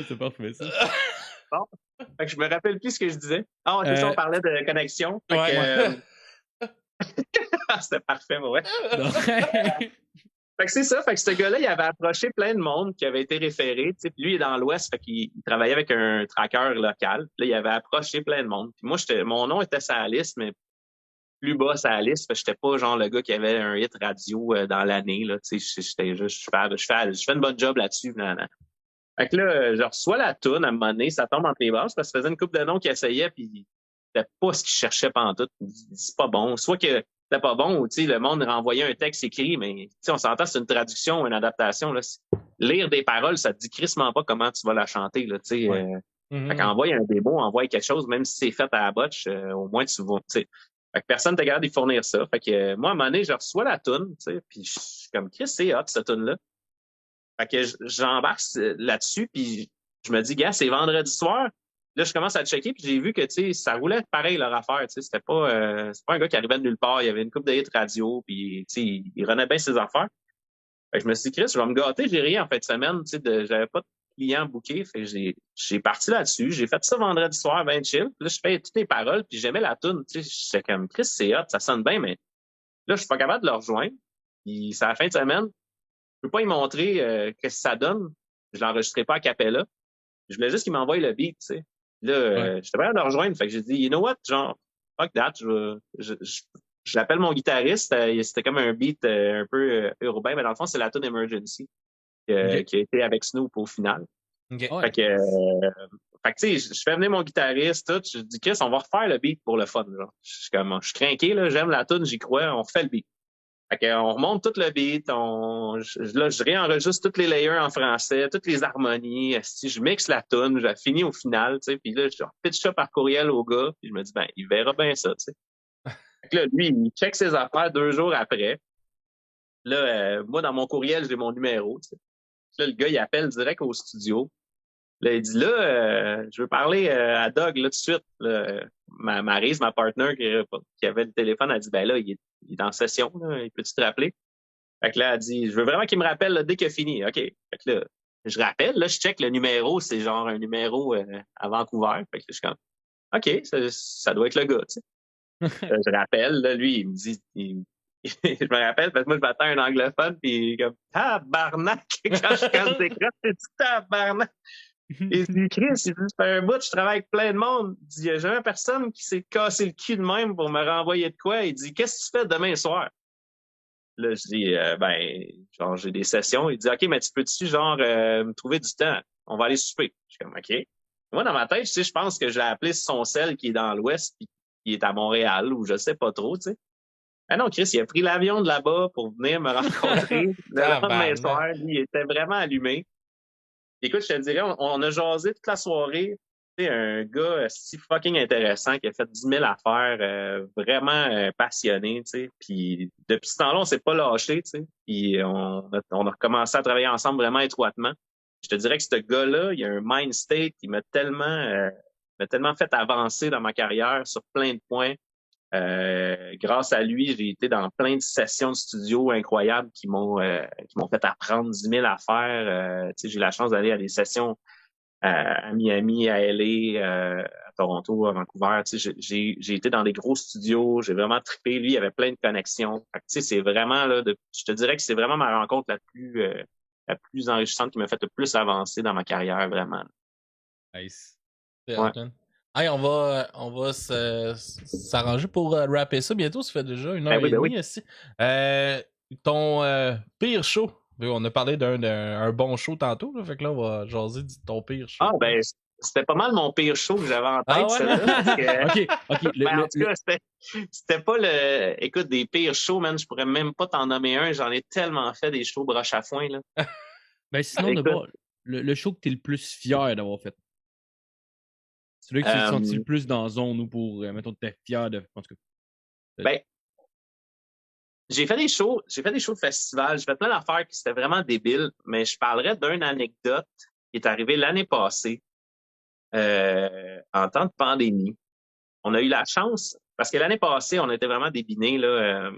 C'est parfait, ça. Bon. Fait que je me rappelle plus ce que je disais. Ah, c'est ça, on parlait de connexion. Fait que, c'était parfait, ouais. Fait que c'est ça. Fait que ce gars-là, il avait approché plein de monde qui avait été référé. Puis lui, il est dans l'Ouest, fait qu'il travaillait avec un tracker local. Puis là, il avait approché plein de monde. Puis moi, mon nom était sur la liste, mais plus bas sur la liste. Fait que j'étais pas genre le gars qui avait un hit radio dans l'année. Là, j'étais juste, je fais une bonne job là-dessus. Fait que là, je reçois la toune à un moment donné, ça tombe entre les bases parce que ça faisait une couple de noms qui essayaient, puis c'était pas ce qu'ils cherchaient pantoute. C'est pas bon. Soit que c'était pas bon, ou le monde renvoyait un texte écrit, mais on s'entend, c'est une traduction, une adaptation. Là. Lire des paroles, ça te dit crissement pas comment tu vas la chanter. Là, Fait qu'envoie un démo, envoie quelque chose, même si c'est fait à la botche, au moins tu vas. Fait que personne t'a capable d'y fournir ça. Fait que moi, à un moment donné, je reçois la toune, puis je suis comme Chris, c'est hot cette toune-là. Fait que j'embarque là-dessus, puis je me dis, gars, c'est vendredi soir. Là, je commence à checker, puis j'ai vu que, ça roulait pareil, leur affaire, c'était pas un gars qui arrivait de nulle part. Il y avait une couple de hits radio, puis, il renait bien ses affaires. Fait que je me suis dit, Chris, je vais me gâter, j'ai rien en fin de semaine, j'avais pas de clients bookés. Fait que j'ai parti là-dessus. J'ai fait ça vendredi soir, ben chill. Puis là, je fais toutes les paroles, puis j'aimais la tune, j'étais comme, Chris, c'est hot, ça sonne bien, mais là, je suis pas capable de le rejoindre. Puis c'est la fin de semaine. Je peux pas y montrer qu'est-ce que ça donne. Je l'enregistrerai pas à Capella. Je voulais juste qu'il m'envoie le beat, tu sais. Là, j'étais prêt à le rejoindre. Fait que j'ai dit, you know what, genre, fuck that. J'appelle mon guitariste. C'était comme un beat un peu urbain, mais dans le fond, c'est la tune Emergency qui a été avec Snoop au final. Okay. Fait que tu sais, je fais venir mon guitariste, tout. Je dis, Chris, on va refaire le beat pour le fun, genre. Je suis craqué, là. J'aime la tune, j'y crois. On refait le beat. Fait qu'on remonte tout le beat, je réenregistre tous les layers en français, toutes les harmonies, je mixe la tune, je finis au final, tu sais, puis là, je pitch ça par courriel au gars, puis je me dis, ben, il verra bien ça, tu sais. Fait que là, lui, il check ses affaires 2 jours après. Là, moi, dans mon courriel, j'ai mon numéro, tu sais. Là, le gars, il appelle direct au studio. Là, il dit, là, je veux parler à Doug, là, tout de suite. Là, Maryse, ma partner, qui avait le téléphone, elle dit, ben là, il est en session, là, il peut-tu te rappeler? Fait que là, elle dit, je veux vraiment qu'il me rappelle là, dès qu'il a fini. OK. Fait que là, je rappelle, là, je check le numéro, c'est genre un numéro à Vancouver. Fait que je suis comme, OK, ça doit être le gars, tu sais. Je rappelle, là, lui, il me dit, je me rappelle, parce que moi, je m'attends à un anglophone, puis comme, tabarnak! Quand je décroche, c'est du tabarnak! Et il dit, Chris, il dit, ça fait un bout, je travaille avec plein de monde. Il dit, il n'y a jamais personne qui s'est cassé le cul de même pour me renvoyer de quoi. Il dit, qu'est-ce que tu fais demain soir? Là, je dis, ben, genre, j'ai des sessions. Il dit, OK, mais tu peux-tu, genre, me trouver du temps? On va aller souper. Je suis comme, OK. Moi, dans ma tête, je pense que j'ai appelé son cell qui est dans l'Ouest, puis qui est à Montréal, ou je sais pas trop, tu sais. Ah non, Chris, il a pris l'avion de là-bas pour venir me rencontrer. Le lendemain soir, lui, il était vraiment allumé. Écoute, je te dirais, on a jasé toute la soirée. Tu sais, un gars si fucking intéressant qui a fait 10 000 affaires, vraiment passionné, tu sais. Puis depuis ce temps-là, on s'est pas lâché, tu sais. Puis on a recommencé à travailler ensemble vraiment étroitement. Je te dirais que ce gars-là, il a un mind state qui m'a tellement m'a tellement fait avancer dans ma carrière sur plein de points. Grâce à lui, j'ai été dans plein de sessions de studio incroyables qui m'ont fait apprendre 10 000 affaires. J'ai eu la chance d'aller à des sessions à Miami, à LA, à Toronto, à Vancouver. J'ai été dans des gros studios, j'ai vraiment trippé. Lui, il avait plein de connexions. C'est vraiment là, je te dirais que c'est vraiment ma rencontre la plus enrichissante qui m'a fait le plus avancer dans ma carrière, vraiment. Nice. Ouais. Hey, on va s'arranger pour rapper ça bientôt. Ça fait déjà 1h30 ici. Ton pire show. On a parlé d'un bon show tantôt. Là, fait que là, on va jaser de ton pire show. Ah, ben, c'était pas mal mon pire show que j'avais en tête, celle-là. OK. En tout cas, c'était pas le... Écoute, des pires shows, man, je pourrais même pas t'en nommer un. J'en ai tellement fait des shows broche à foin, là. Ben, sinon, le show que t'es le plus fier d'avoir fait. Celui que tu te senti le plus dans la zone ou pour, mettons, t'es fier de. En tout cas. Ben, j'ai fait des shows de festival, j'ai fait plein d'affaires qui c'était vraiment débiles, mais je parlerais d'une anecdote qui est arrivée l'année passée, en temps de pandémie. On a eu la chance, parce que l'année passée, on était vraiment débinés, là,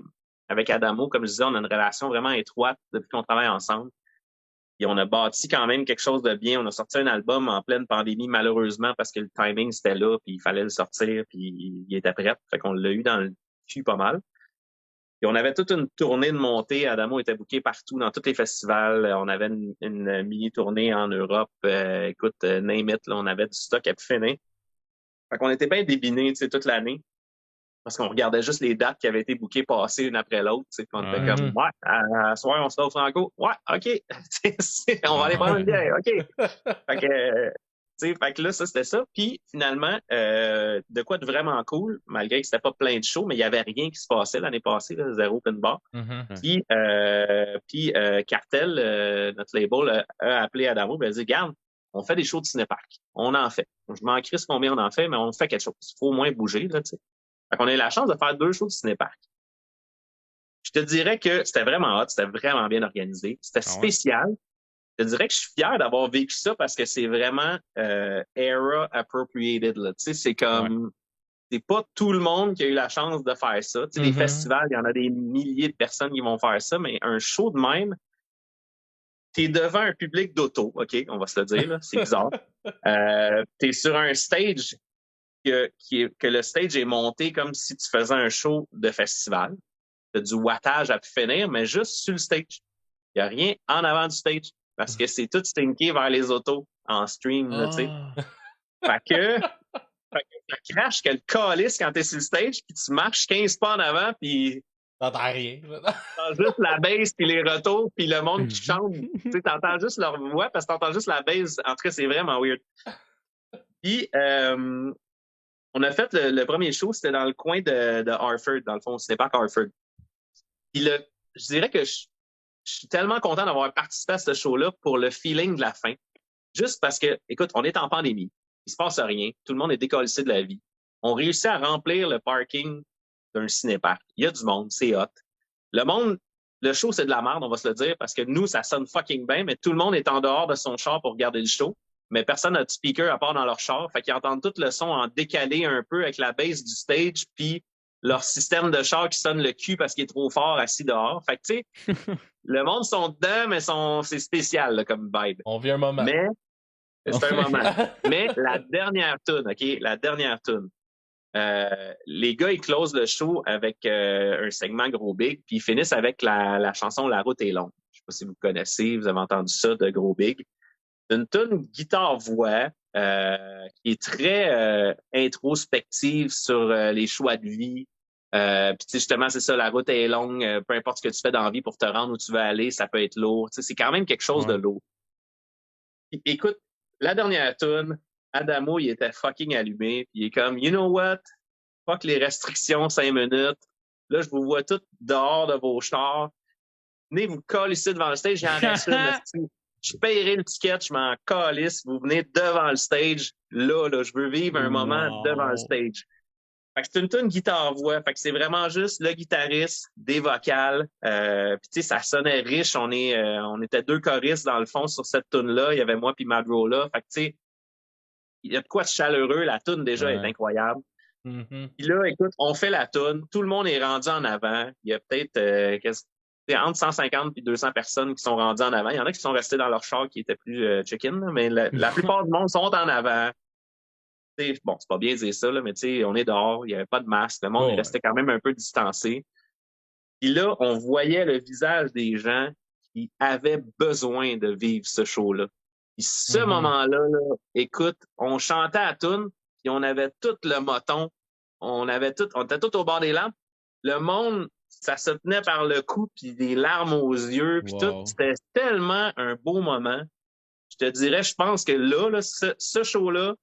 avec Adamo, comme je disais, on a une relation vraiment étroite depuis qu'on travaille ensemble. Et on a bâti quand même quelque chose de bien. On a sorti un album en pleine pandémie, malheureusement, parce que le timing, c'était là, puis il fallait le sortir, puis il était prêt. Fait qu'on l'a eu dans le cul pas mal. Et on avait toute une tournée de montée. Adamo était booké partout, dans tous les festivals. On avait une mini-tournée en Europe. Écoute, name it, là, on avait du stock à pu finir. Fait qu'on était bien débinés, tu sais, toute l'année. Parce qu'on regardait juste les dates qui avaient été bookées passer une après l'autre. Tu sais, on était comme, ouais, à soir, on se va au Franco. Ouais, OK. On va aller prendre une bière. OK. Fait que là, ça, c'était ça. Puis, finalement, de quoi de vraiment cool, malgré que c'était pas plein de shows, mais il y avait rien qui se passait l'année passée, là, zéro open bar. Puis, Cartel, notre label, a appelé Adamo, il a dit, regarde, on fait des shows de cinépark. On en fait. Je m'en crisse combien on en fait, mais on fait quelque chose. Il faut au moins bouger, là, tu sais. Fait qu'on a eu la chance de faire 2 shows de cinépark. Je te dirais que c'était vraiment hot, c'était vraiment bien organisé. C'était spécial. Je te dirais que je suis fier d'avoir vécu ça parce que c'est vraiment era appropriated. Là. Tu sais, c'est comme... C'est pas tout le monde qui a eu la chance de faire ça. Tu sais, les festivals, il y en a des milliers de personnes qui vont faire ça, mais un show de même, t'es devant un public d'auto, OK? On va se le dire, là. C'est bizarre. T'es sur un stage que le stage est monté comme si tu faisais un show de festival. T'as du wattage à pu finir, mais juste sur le stage. Il n'y a rien en avant du stage parce que c'est tout stinké vers les autos en stream, là, tu sais. Fait que ça crache que le calice quand t'es sur le stage puis tu marches 15 pas en avant puis t'entends rien. T'entends juste la bass puis les retours puis le monde qui chante. Tu sais, t'entends juste leur voix parce que t'entends juste la bass. En tout cas, c'est vraiment weird. Puis, on a fait le premier show, c'était dans le coin de Harford, dans le fond, c'était pas Harford. Puis je dirais que je suis tellement content d'avoir participé à ce show-là pour le feeling de la fin. Juste parce que, écoute, on est en pandémie. Il se passe rien. Tout le monde est décollissé de la vie. On réussit à remplir le parking d'un cinépark. Il y a du monde, c'est hot. Le show, c'est de la merde, on va se le dire, parce que nous, ça sonne fucking bien, mais tout le monde est en dehors de son char pour regarder le show. Mais personne n'a de speaker à part dans leur char. Fait qu'ils entendent tout le son en décalé un peu avec la base du stage, puis leur système de char qui sonne le cul parce qu'il est trop fort assis dehors. Fait que, tu sais, le monde sont dedans, mais c'est spécial là, comme vibe. On vit un moment. Mais c'est un moment. Mais la dernière tune, OK? La dernière tune. Les gars, ils closent le show avec un segment Gros Big, puis ils finissent avec la chanson La route est longue. Je sais pas si vous connaissez, vous avez entendu ça de Gros Big. Une tune guitare-voix qui est très introspective sur les choix de vie. Puis tu sais, justement, c'est ça, la route est longue, peu importe ce que tu fais dans la vie pour te rendre où tu veux aller, ça peut être lourd. Tu sais, c'est quand même quelque chose de lourd. Écoute, la dernière tune, Adamo, il était fucking allumé. Puis il est comme, you know what? Fuck les restrictions, 5 minutes. Là, je vous vois tous dehors de vos chars. Venez vous coller ici devant le stage, j'en reste une. Je paierai le ticket, je m'en calisse. Vous venez devant le stage. Là, je veux vivre un moment devant le stage. Fait que c'est une tune guitare-voix. Fait que c'est vraiment juste le guitariste, des vocales. Puis tu sais, ça sonnait riche. On était 2 choristes dans le fond sur cette tune-là. Il y avait moi puis Madro là. Fait que tu sais, il y a de quoi de chaleureux. La toune, déjà, est incroyable. Puis là, écoute, on fait la toune. Tout le monde est rendu en avant. Il y a peut-être entre 150 et 200 personnes qui sont rendues en avant. Il y en a qui sont restés dans leur char qui étaient plus check-in, mais la plupart du monde sont en avant. Bon, c'est pas bien de dire ça, là, mais on est dehors, il n'y avait pas de masque. Le monde restait quand même un peu distancé. Puis là, on voyait le visage des gens qui avaient besoin de vivre ce show-là. Puis ce moment-là, là, écoute, on chantait à toune, puis on avait tout le moton, on était tout au bord des lampes. Le monde, ça se tenait par le cou, puis des larmes aux yeux, puis tout. C'était tellement un beau moment. Je te dirais, je pense que là ce show-là,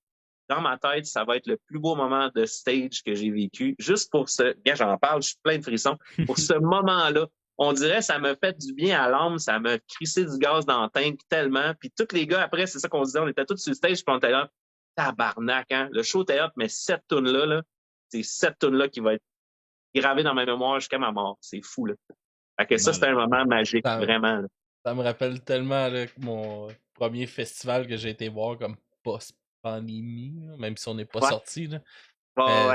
dans ma tête, ça va être le plus beau moment de stage que j'ai vécu. Juste pour j'en parle, je suis plein de frissons. Pour ce moment-là, on dirait ça m'a fait du bien à l'âme, ça m'a crissé du gaz dans le tank tellement. Puis tous les gars, après, c'est ça qu'on se disait, on était tous sur le stage, puis on était là, tabarnak, hein. Le show était hot, mais cette tune-là, c'est cette tune-là qui va être gravée dans ma mémoire jusqu'à ma mort. C'est fou, là. Fait que ça, c'était un moment magique, vraiment. Là. Ça me rappelle tellement là, mon premier festival que j'ai été voir comme post-pandémie, même si on n'est pas sorti.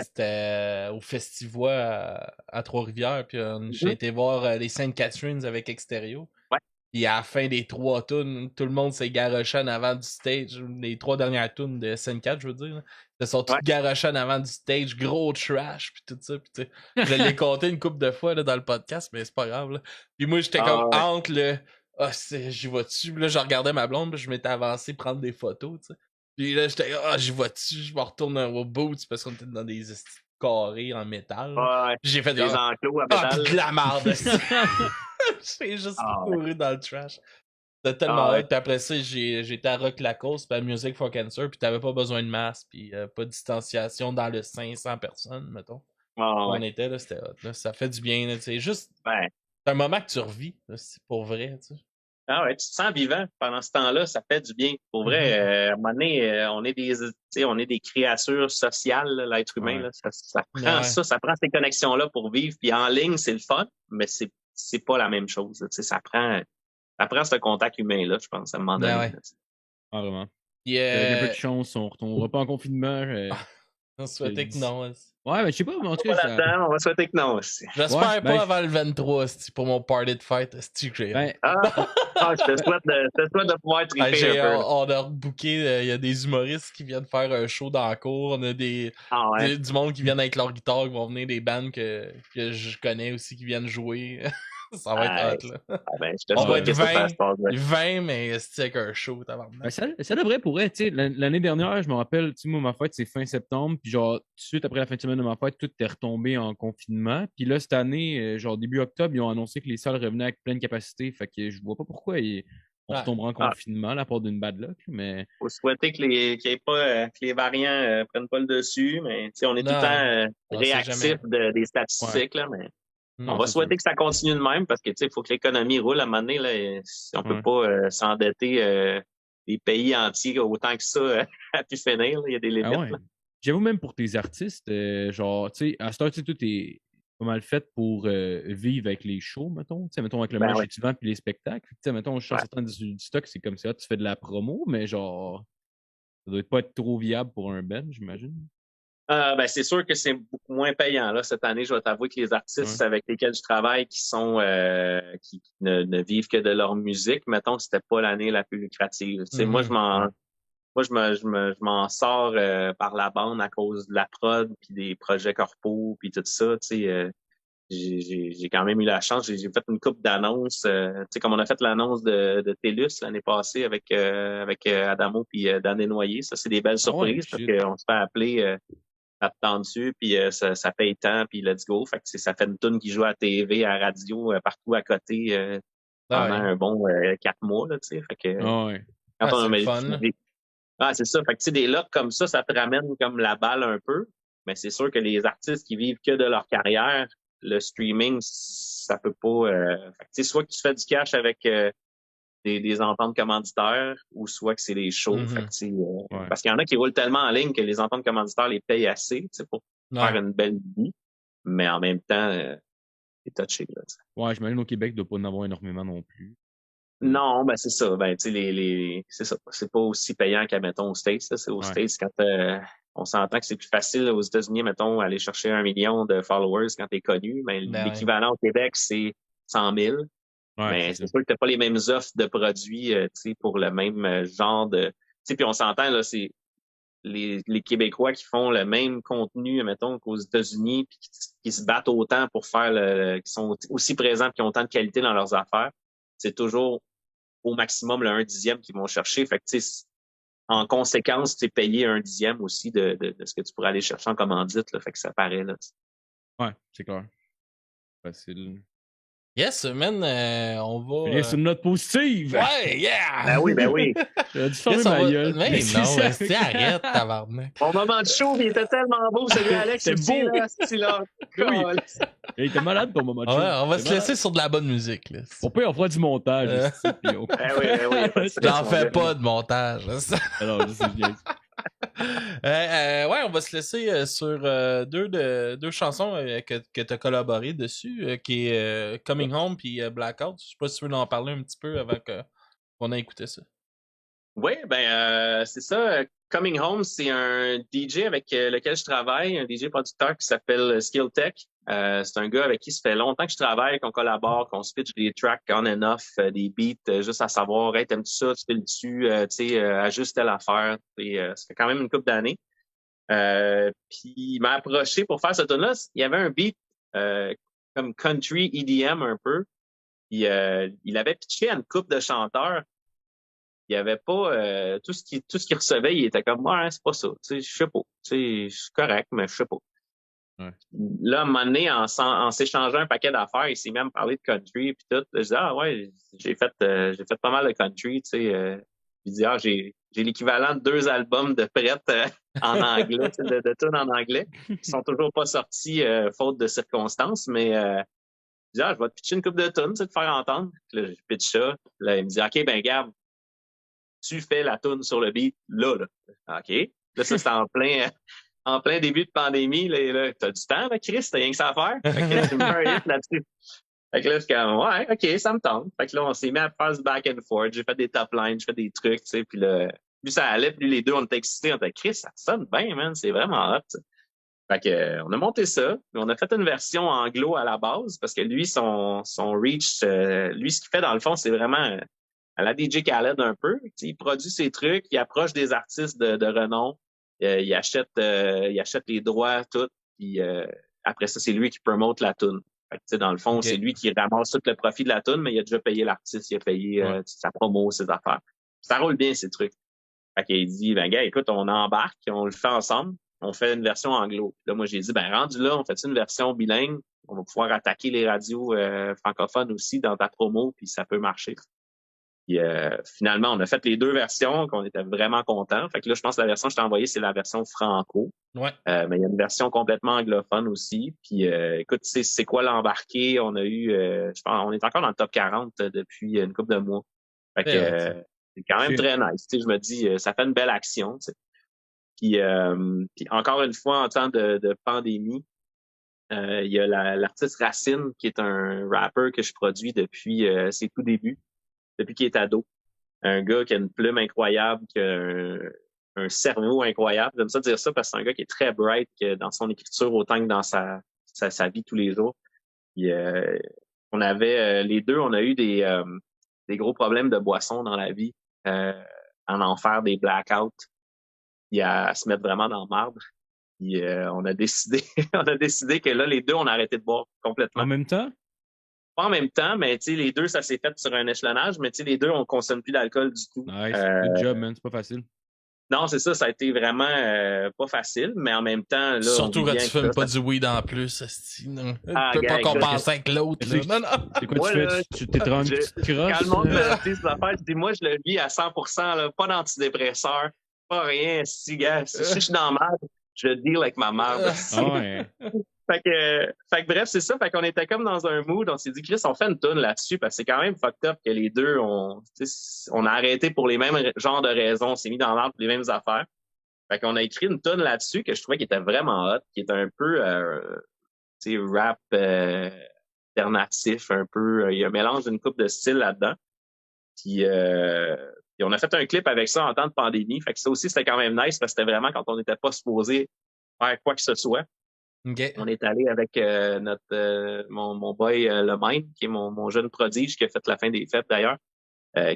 C'était au Festivois à Trois-Rivières, puis j'ai été voir les Sainte Catherine avec Extérieur. Puis à la fin des 3 tunes, tout le monde s'est garoché en avant du stage. Les 3 dernières tunes de Sainte Cat, je veux dire. Ils se sont tous garochés en avant du stage, gros trash, puis tout ça. Puis, je l'ai compté une couple de fois là, dans le podcast, mais c'est pas grave. Là. Puis moi, j'étais comme entre le j'y vais-tu. Là, je regardais ma blonde, puis je m'étais avancé prendre des photos. T'sais. Puis là, j'étais j'y vais-tu, je me retourne au boots parce qu'on était dans des carrés en métal. J'ai fait des enclos à métal. Pis de la merde. J'ai juste couru dans le trash. C'était tellement hot. Puis après ça, j'étais à Rock Lacoste, puis à Music for Cancer, puis t'avais pas besoin de masque, puis pas de distanciation dans le 500 personnes, mettons. On était là, c'était hot. Là. Ça fait du bien. C'est juste c'est un moment que tu revis, là, c'est pour vrai. Tu sais. Ah ouais, tu te sens vivant pendant ce temps-là, ça fait du bien. Pour vrai, à un moment donné, on est des créatures sociales, là, l'être humain. Là, ça prend ça prend ces connexions-là pour vivre. Puis en ligne, c'est le fun, mais c'est pas la même chose. Là, ça prend ce contact humain-là, je pense, à un moment donné. Vraiment. Avec un peu de chance, on retournera pas en confinement. On souhaitait que non. Ouais, mais je sais pas, mais en tout cas. On va souhaiter que non aussi. J'espère pas avant le 23 pour mon party de fête. Je te souhaite de pouvoir triper un peu. On a rebooké, il y a des humoristes qui viennent faire un show dans la cour. On a du monde qui viennent avec leur guitare, qui vont venir des bands que je connais aussi qui viennent jouer. Ça va être hot, là. On va être 20, mais c'est avec un show, ça devrait pourrait, tu sais, l'année dernière, je me rappelle, tu sais, moi, ma fête, c'est fin septembre, puis genre, tout de suite après la fin de semaine de ma fête, tout est retombé en confinement. Puis là, cette année, genre, début octobre, ils ont annoncé que les salles revenaient avec pleine capacité, fait que je vois pas pourquoi on retombera en confinement, à part d'une bad luck, mais... Faut souhaiter que les variants prennent pas le dessus, mais tu sais, on est tout le temps réactif des statistiques, là, mais... On va souhaiter que ça continue de même parce que il faut que l'économie roule à un moment donné. Là, on peut pas s'endetter des pays entiers autant que ça à pu finir. Il y a des limites. J'avoue même pour tes artistes, genre, tu sais, à ce temps, tout est pas mal fait pour vivre avec les shows, mettons. Tu sais, mettons avec le match étudiant puis les spectacles. Tu sais, mettons, je suis certain du stock, c'est comme ça. Tu fais de la promo, mais genre, ça doit pas être trop viable pour un band, j'imagine. C'est sûr que c'est beaucoup moins payant là cette année. Je vais t'avouer que les artistes avec lesquels je travaille qui sont qui ne vivent que de leur musique, mettons que c'était pas l'année la plus lucrative. Moi je m'en sors par la bande à cause de la prod puis des projets corpos puis tout ça. J'ai quand même eu la chance. J'ai fait une couple d'annonces. Comme on a fait l'annonce de TELUS l'année passée avec Adamo puis Dan Desnoyers. Ça c'est des belles surprises parce qu'on se fait appeler. Temps dessus, puis ça paye tant, puis let's go. Fait que ça fait une toune qui joue à TV, à la radio, partout à côté pendant un bon 4 mois, là, tu sais. Fait que c'est fun. C'est ça. Fait que des lots comme ça te ramène comme la balle un peu. Mais c'est sûr que les artistes qui vivent que de leur carrière, le streaming, ça peut pas. Soit que tu fais du cash avec des ententes commanditaires ou soit que c'est des shows. Fait que, parce qu'il y en a qui roulent tellement en ligne que les ententes commanditaires les payent assez pour faire une belle vie, mais en même temps, c'est touché. Là, ouais, j'imagine au Québec, il ne doit pas en avoir énormément non plus. Non, ben c'est ça. Ben, tu sais, c'est ça. C'est pas aussi payant qu'à, mettons, aux States. Là. C'est aux States quand on s'entend que c'est plus facile aux États-Unis, mettons, aller chercher 1 million de followers quand t'es connu. Mais l'équivalent au Québec, c'est 100 000. Mais c'est sûr que t'as pas les mêmes offres de produits, tu sais, pour le même genre de. Tu sais, puis on s'entend là, c'est les Québécois qui font le même contenu, mettons, qu'aux États-Unis, puis qui se battent autant pour faire qui sont aussi présents, qui ont autant de qualité dans leurs affaires. C'est toujours au maximum le 1/10 qu'ils vont chercher. Fait que, tu sais, en conséquence, tu es payé 1/10 aussi de ce que tu pourrais aller chercher en commandite. Là. Fait que ça paraît. Là. Ouais, c'est clair. Facile. Yes, man, on va... Bien sur une note positive! Ouais, yeah! Ben oui. J'ai dû fermer ma gueule. Mais non, arrête, tabarnak. Mon moment de show, il était tellement beau, celui Alex. C'est beau! Là, oui. Il était malade ton moment de show. Ouais, on va se laisser sur de la bonne musique. Là. On peut en faire du montage. Ben oui. J'en fais pas de montage. Alors, je sais bien. Ouais, on va se laisser sur deux chansons que tu as collaboré dessus, qui est Coming Home puis Blackout. Je sais pas si tu veux en parler un petit peu avant qu'on ait écouté ça. Oui, c'est ça. Coming Home, c'est un DJ avec lequel je travaille, un DJ producteur qui s'appelle Skill Tech. C'est un gars avec qui ça fait longtemps que je travaille, qu'on collabore, qu'on se pitch des tracks on and off, des beats, juste à savoir, hey, t'aimes-tu ça, tu fais le dessus, tu sais, ajuste telle affaire. Et, ça fait quand même une couple d'années. Puis il m'a approché pour faire ce tune-là. Il y avait un beat comme country EDM un peu. Puis il avait pitché à une couple de chanteurs. Il y avait pas tout ce qu'il recevait, il était comme ouais, c'est pas ça, tu sais, je sais pas, tu sais, je suis correct, mais je sais pas. Ouais. Là, à un moment donné, en s'échangeant un paquet d'affaires, il s'est même parlé de country puis tout. Je dis ah ouais, j'ai fait pas mal de country, tu sais. Il dit ah j'ai l'équivalent de 2 albums de prêtes en anglais, de tunes en anglais, qui sont toujours pas sortis faute de circonstances, mais je dis ah je vais te pitcher une couple de tunes, te faire entendre. Puis là, je pitch ça. Là, il me dit ok ben garde. Tu fais la toune sur le beat, là. OK. Là, ça, c'est en plein début de pandémie. Là, t'as du temps, là, Chris? T'as rien que ça à faire? Fait que là, tu me fais un hit là-dessus. Fait que là, je suis comme, ouais, OK, ça me tente. Fait que là, on s'est mis à faire du back and forth. J'ai fait des top lines, j'ai fait des trucs, tu sais. Puis là, plus ça allait, plus les deux, on était excités. On était, Chris, ça sonne bien, man. C'est vraiment hot, t'sais. Fait que, on a monté ça. On a fait une version anglo à la base parce que lui, son reach, lui, ce qu'il fait, dans le fond, c'est vraiment à la DJ Khaled un peu. Il produit ses trucs, il approche des artistes de renom, il achète les droits, tout, puis après ça, c'est lui qui promote la toune. Fait que, dans le fond, okay. C'est lui qui ramasse tout le profit de la toune, mais il a déjà payé l'artiste, il a payé sa promo, ses affaires. Ça roule bien, ces trucs. Fait qu'il dit, ben gars, écoute, on embarque, on le fait ensemble, on fait une version anglo. Puis là, moi, j'ai dit, ben rendu là, on fait une version bilingue, on va pouvoir attaquer les radios francophones aussi dans ta promo, puis ça peut marcher. Puis finalement, on a fait les 2 versions, qu'on était vraiment contents. Fait que là, je pense que la version que je t'ai envoyée, c'est la version franco. Ouais. Mais il y a une version complètement anglophone aussi. Puis écoute, c'est quoi l'embarqué? On a eu, je pense, on est encore dans le top 40 depuis une couple de mois. Fait que c'est quand même très nice. Tu sais, je me dis, ça fait une belle action. Tu sais. Puis encore une fois, en temps de pandémie, il y a l'artiste Racine, qui est un rapper que je produis depuis ses tout débuts. Depuis qu'il est ado. Un gars qui a une plume incroyable, qui a un cerveau incroyable. J'aime ça dire ça parce que c'est un gars qui est très bright dans son écriture autant que dans sa vie tous les jours. Puis, on avait les deux, on a eu des gros problèmes de boisson dans la vie, en faire des blackouts, puis à se mettre vraiment dans le marbre. Puis on a décidé que là, les deux, on a arrêté de boire complètement. En même temps? Pas en même temps, mais tu sais, les deux, ça s'est fait sur un échelonnage, mais tu sais, les deux, on consomme plus d'alcool du tout. Nice. Good job, man. C'est pas facile. Non, c'est ça, ça a été vraiment pas facile, mais en même temps, là. Surtout quand tu fumes pas du weed en plus, non. Tu peux pas compenser avec l'autre, là. Non, non. C'est quoi tu fais? Tu t'es une petite crosse? Quand le monde me dit cette affaire, je dis, moi, je le vis à 100%, là, pas d'antidépresseur, pas rien, si, gars. Si je suis dans la merde, je deal avec ma merde. Ouais. Fait que bref, c'est ça. Fait qu'on était comme dans un mood. On s'est dit, Chris, on fait une toune là-dessus parce que c'est quand même fucked up que les deux, on a arrêté pour les mêmes genres de raisons. On s'est mis dans l'ordre pour les mêmes affaires. Fait qu'on a écrit une toune là-dessus que je trouvais qui était vraiment hot, qui est un peu, rap alternatif, un peu. Il y a un mélange d'une couple de styles là-dedans. Puis on a fait un clip avec ça en temps de pandémie. Fait que ça aussi, c'était quand même nice parce que c'était vraiment quand on n'était pas supposé faire quoi que ce soit. OK. On est allé avec mon boy le Mine, qui est mon jeune prodige qui a fait la fin des fêtes d'ailleurs,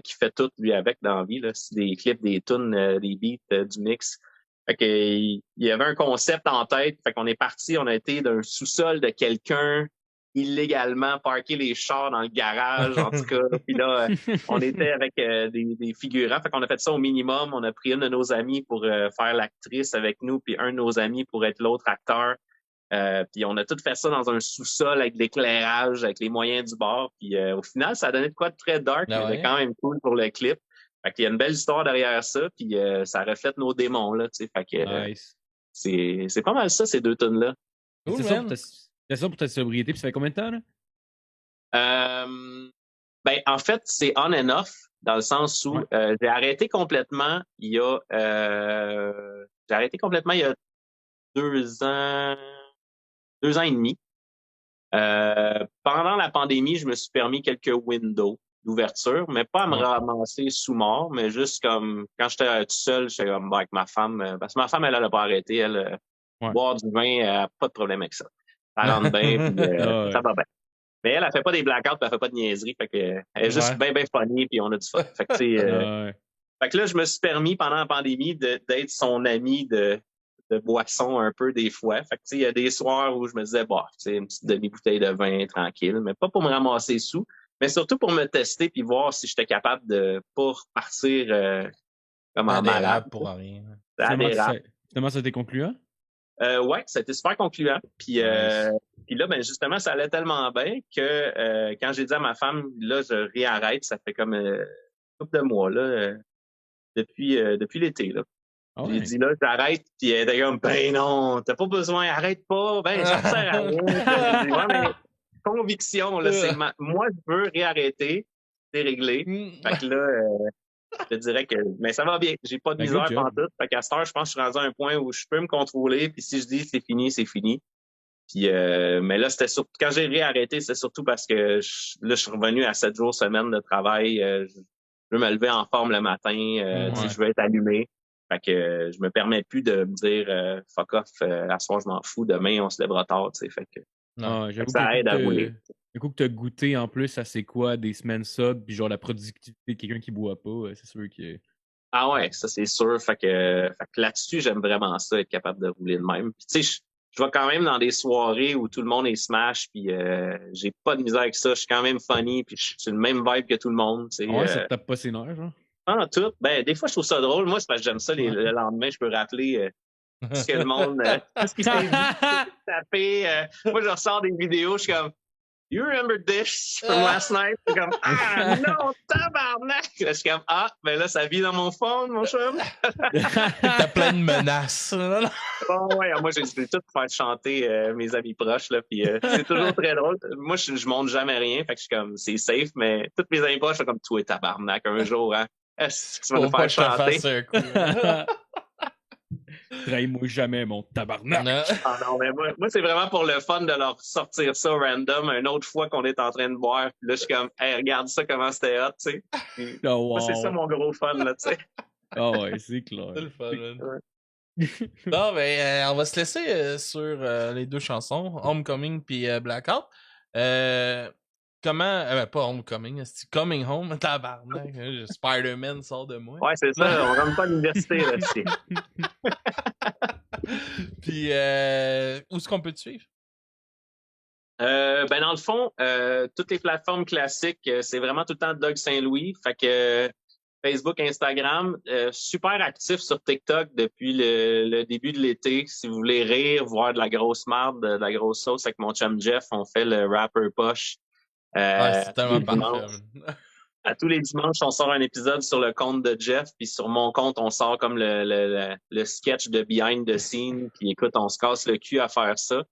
qui fait tout lui avec dans la vie. Là. C'est des clips, des tunes, des beats, du mix. Fait que il y avait un concept en tête. Fait qu'on est parti, on a été d'un sous-sol de quelqu'un illégalement parquer les chars dans le garage, en tout cas. Puis là, on était avec des figurants. Fait qu'on a fait ça au minimum. On a pris une de nos amies pour faire l'actrice avec nous, puis un de nos amis pour être l'autre acteur. Puis on a tout fait ça dans un sous-sol avec de l'éclairage, avec les moyens du bord. Puis au final, ça a donné de quoi de très dark, mais quand même cool pour le clip. Fait qu'il y a une belle histoire derrière ça, puis ça reflète nos démons, là, tu sais. Fait que Nice. c'est pas mal ça, ces deux tunes-là. Cool, C'est ça pour ta sobriété, puis ça fait combien de temps, là? Ben, en fait, c'est on and off, dans le sens où j'ai arrêté complètement il y a 2 ans et demi. Pendant la pandémie, je me suis permis quelques windows d'ouverture, mais pas à me ramasser sous mort, mais juste comme quand j'étais tout seul, j'étais comme avec ma femme, parce que ma femme, elle n'a pas arrêté, elle boire du vin, elle n'a pas de problème avec ça. Elle rentre bien, puis ça va bien. Mais elle fait pas des blackouts, puis elle fait pas de niaiserie, fait que elle est juste bien funny, puis on a du fun. Fait que fait que là, je me suis permis pendant la pandémie d'être son ami de boisson un peu des fois. Fait que il y a des soirs où je me disais bah, une petite demi-bouteille de vin tranquille, mais pas pour me ramasser sous, mais surtout pour me tester puis voir si j'étais capable de pas repartir comme en malade. Pour rien. Finalement, ça a été concluant? Ouais, ça a été super concluant. Puis là, ben justement, ça allait tellement bien que quand j'ai dit à ma femme, là, je réarrête, ça fait comme une couple de mois là, depuis l'été là. J'ai dit là, j'arrête, puis elle était comme ben non, t'as pas besoin, arrête pas, ben ça sert à rien. J'ai dit, ouais, mais conviction, là, c'est moi je veux réarrêter, c'est réglé. Fait que là, je te dirais que mais ça va bien, j'ai pas de misère pantoute. Fait qu'à cette heure, je pense que je suis rendu à un point où je peux me contrôler, puis si je dis c'est fini, c'est fini. Puis mais là, c'était surtout quand j'ai réarrêté, c'est surtout parce que je suis revenu à 7 jours semaine de travail. Je veux me lever en forme le matin, je veux être allumé. Fait que je me permets plus de me dire fuck off, à ce soir je m'en fous, demain on se lèvera tard, tu sais. Fait que ça aide à rouler. Du coup que t'as goûté en plus à c'est quoi des semaines sub, puis genre la productivité de quelqu'un qui boit pas, c'est sûr que. Ah ouais, ça c'est sûr. Fait que là-dessus, j'aime vraiment ça, être capable de rouler de même. Puis tu sais, je vais quand même dans des soirées où tout le monde est smash, puis j'ai pas de misère avec ça. Je suis quand même funny, puis je suis le même vibe que tout le monde. Tu sais, ouais, ça te tape pas ses nerfs, genre? Ah, tout. Ben, des fois, je trouve ça drôle. Moi, c'est parce que j'aime ça. Le lendemain, je peux rappeler ce que le monde, ce qui s'est tapé. Moi, je ressors des vidéos, je suis comme, You remember this from last night? Je suis comme, non, tabarnak! Je suis comme, ben là, ça vit dans mon phone, mon chum. T'as plein de menaces. Bon, ouais, moi, j'ai tout faire chanter mes amis proches, là, puis c'est toujours très drôle. Moi, je monte jamais rien, fait que je suis comme, c'est safe, mais tous mes amis proches sont comme, toi, tabarnak, un jour, hein. Est-ce que tu vas nous faire chanter? Trahis-moi jamais, mon tabarnak. Ah non, mais moi, c'est vraiment pour le fun de leur sortir ça random une autre fois qu'on est en train de boire. Puis là, je suis comme, hey, regarde ça, comment c'était hot, tu sais. Moi, c'est ça mon gros fun, là, tu sais. Ah ouais, c'est clair. C'est le fun, man. Non, mais on va se laisser sur les deux chansons, Homecoming puis Blackout. Comment. Pas Homecoming, c'est Coming Home, tabarnak. Spider-Man sort de moi. Ouais, c'est ça, on rentre pas à l'université, là, tu sais. Puis, où est-ce qu'on peut te suivre? Ben, dans le fond, toutes les plateformes classiques, c'est vraiment tout le temps Doug Saint-Louis. Fait que Facebook, Instagram, super actif sur TikTok depuis le début de l'été. Si vous voulez rire, voir de la grosse marde, de la grosse sauce avec mon chum Jeff, on fait le rapper poche. C'est tellement parfait. À tous les dimanches, on sort un épisode sur le compte de Jeff, puis sur mon compte, on sort comme le sketch de Behind the Scene. Puis écoute, on se casse le cul à faire ça.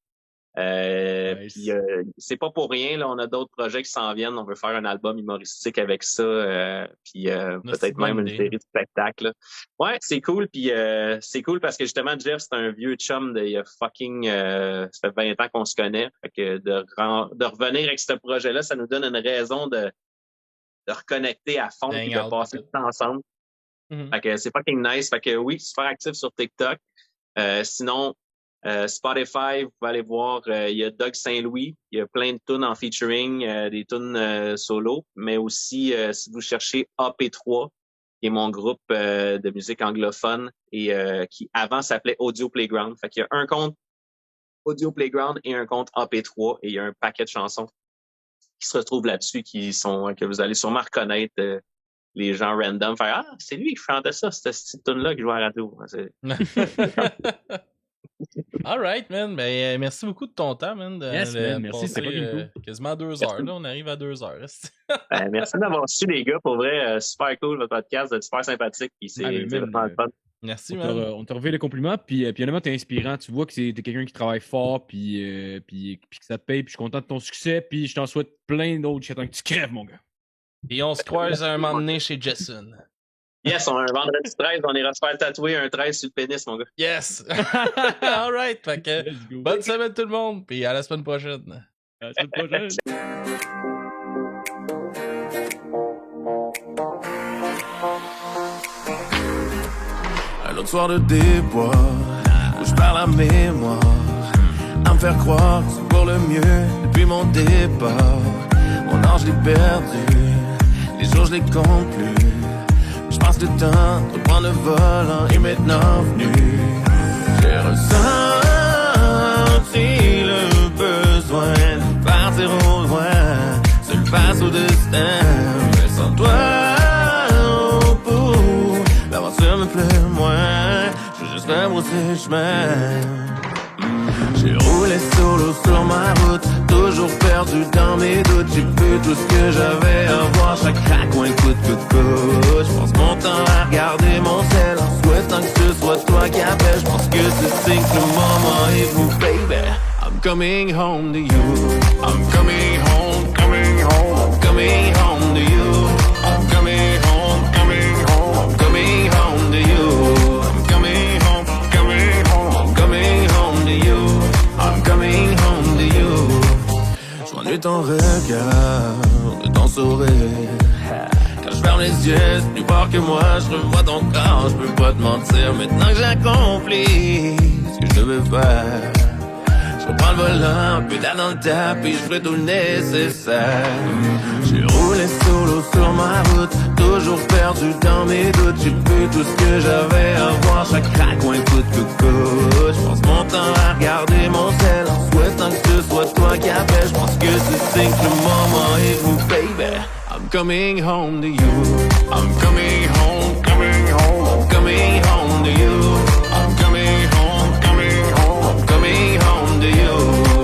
Nice. Puis c'est pas pour rien, là, on a d'autres projets qui s'en viennent. On veut faire un album humoristique avec ça, puis peut-être même une série de spectacles. Là. Ouais, c'est cool, puis c'est cool parce que justement Jeff, c'est un vieux chum il y a fucking ça fait 20 ans qu'on se connaît. Fait que de revenir avec ce projet-là, ça nous donne une raison de reconnecter à fond et de passer du temps ensemble. Fait que c'est fucking nice. Fait que oui, super actif sur TikTok. Sinon, Spotify, vous pouvez aller voir, il y a Doug Saint-Louis, il y a plein de tunes en featuring, des tunes solo, mais aussi si vous cherchez AP3, qui est mon groupe de musique anglophone et qui avant s'appelait Audio Playground. Fait qu'il y a un compte Audio Playground et un compte AP3 et il y a un paquet de chansons qui se retrouvent là-dessus que vous allez sûrement reconnaître les gens random faire c'est lui qui chantait ça, cette tune-là que je vois à la radio. Alright, man. Ben, merci beaucoup de ton temps, man. Merci, c'était pas cool. Quasiment 2 heures, là. On arrive à 2 heures. Merci d'avoir su, les gars. Pour vrai, super cool, votre podcast. Vous êtes super sympathique. Puis c'est vraiment le fun. Merci, man. On te revient les compliments. Puis honnêtement, t'es inspirant. Tu vois que t'es quelqu'un qui travaille fort. Puis que ça te paye. Puis je suis content de ton succès. Puis je t'en souhaite plein d'autres shit que tu crèves, mon gars. Et on se croise un moment donné chez Jason. Yes, on a un vendredi 13, on ira se faire tatouer un 13 sur le pénis, mon gars. Yes! Alright, fait que bonne semaine tout le monde, puis à la semaine prochaine. À la semaine prochaine. Un autre soir de déboire, où je perds la mémoire, à me faire croire que c'est pour le mieux depuis mon départ. Mon âge je l'ai perdu, les jours je les compte plus. Je pense le temps de prendre le volant est maintenant venu. J'ai ressenti le besoin de partir au loin, seul face au destin. Mais sans toi au bout, l'aventure me plaît moins. Je veux juste rebrousser chemin. J'ai roulé solo sur ma route, toujours perdu dans mes doutes. J'ai vu tout ce que j'avais à voir, chaque raccoin coûte que coûte. J'passe mon temps à regarder mon ciel, en souhaitant que ce soit toi qui appelle. J'pense que c'est signe que le moment est venu, baby. I'm coming home to you. I'm coming home, coming home. I'm coming home to you. I'm coming home, coming home. I'm coming home to you. I'm coming home, coming home. I'm coming home to you. I'm coming home to you. J'm'ennuie ton regard, de ton sourire. Quand je ferme les yeux, c'est plus fort que moi. Je revois ton corps, je peux pas te mentir. Maintenant que j'ai accompli ce que je devais faire, je reprends le volant, pédale dans le tapis, je ferai tout le nécessaire. J'ai roulé solo sur ma route, toujours perdu dans mes doutes. J'ai vu tout ce que j'avais à voir, chaque raccoin coûte que coûte. J'passe mon temps à regarder mon ciel, en souhaitant que ce soit toi qui appelle. J'pense que c'est signe que le moment est venu, baby. I'm coming home to you. I'm coming home, coming home. I'm coming home to you. I'm coming home, coming home. I'm coming home to you.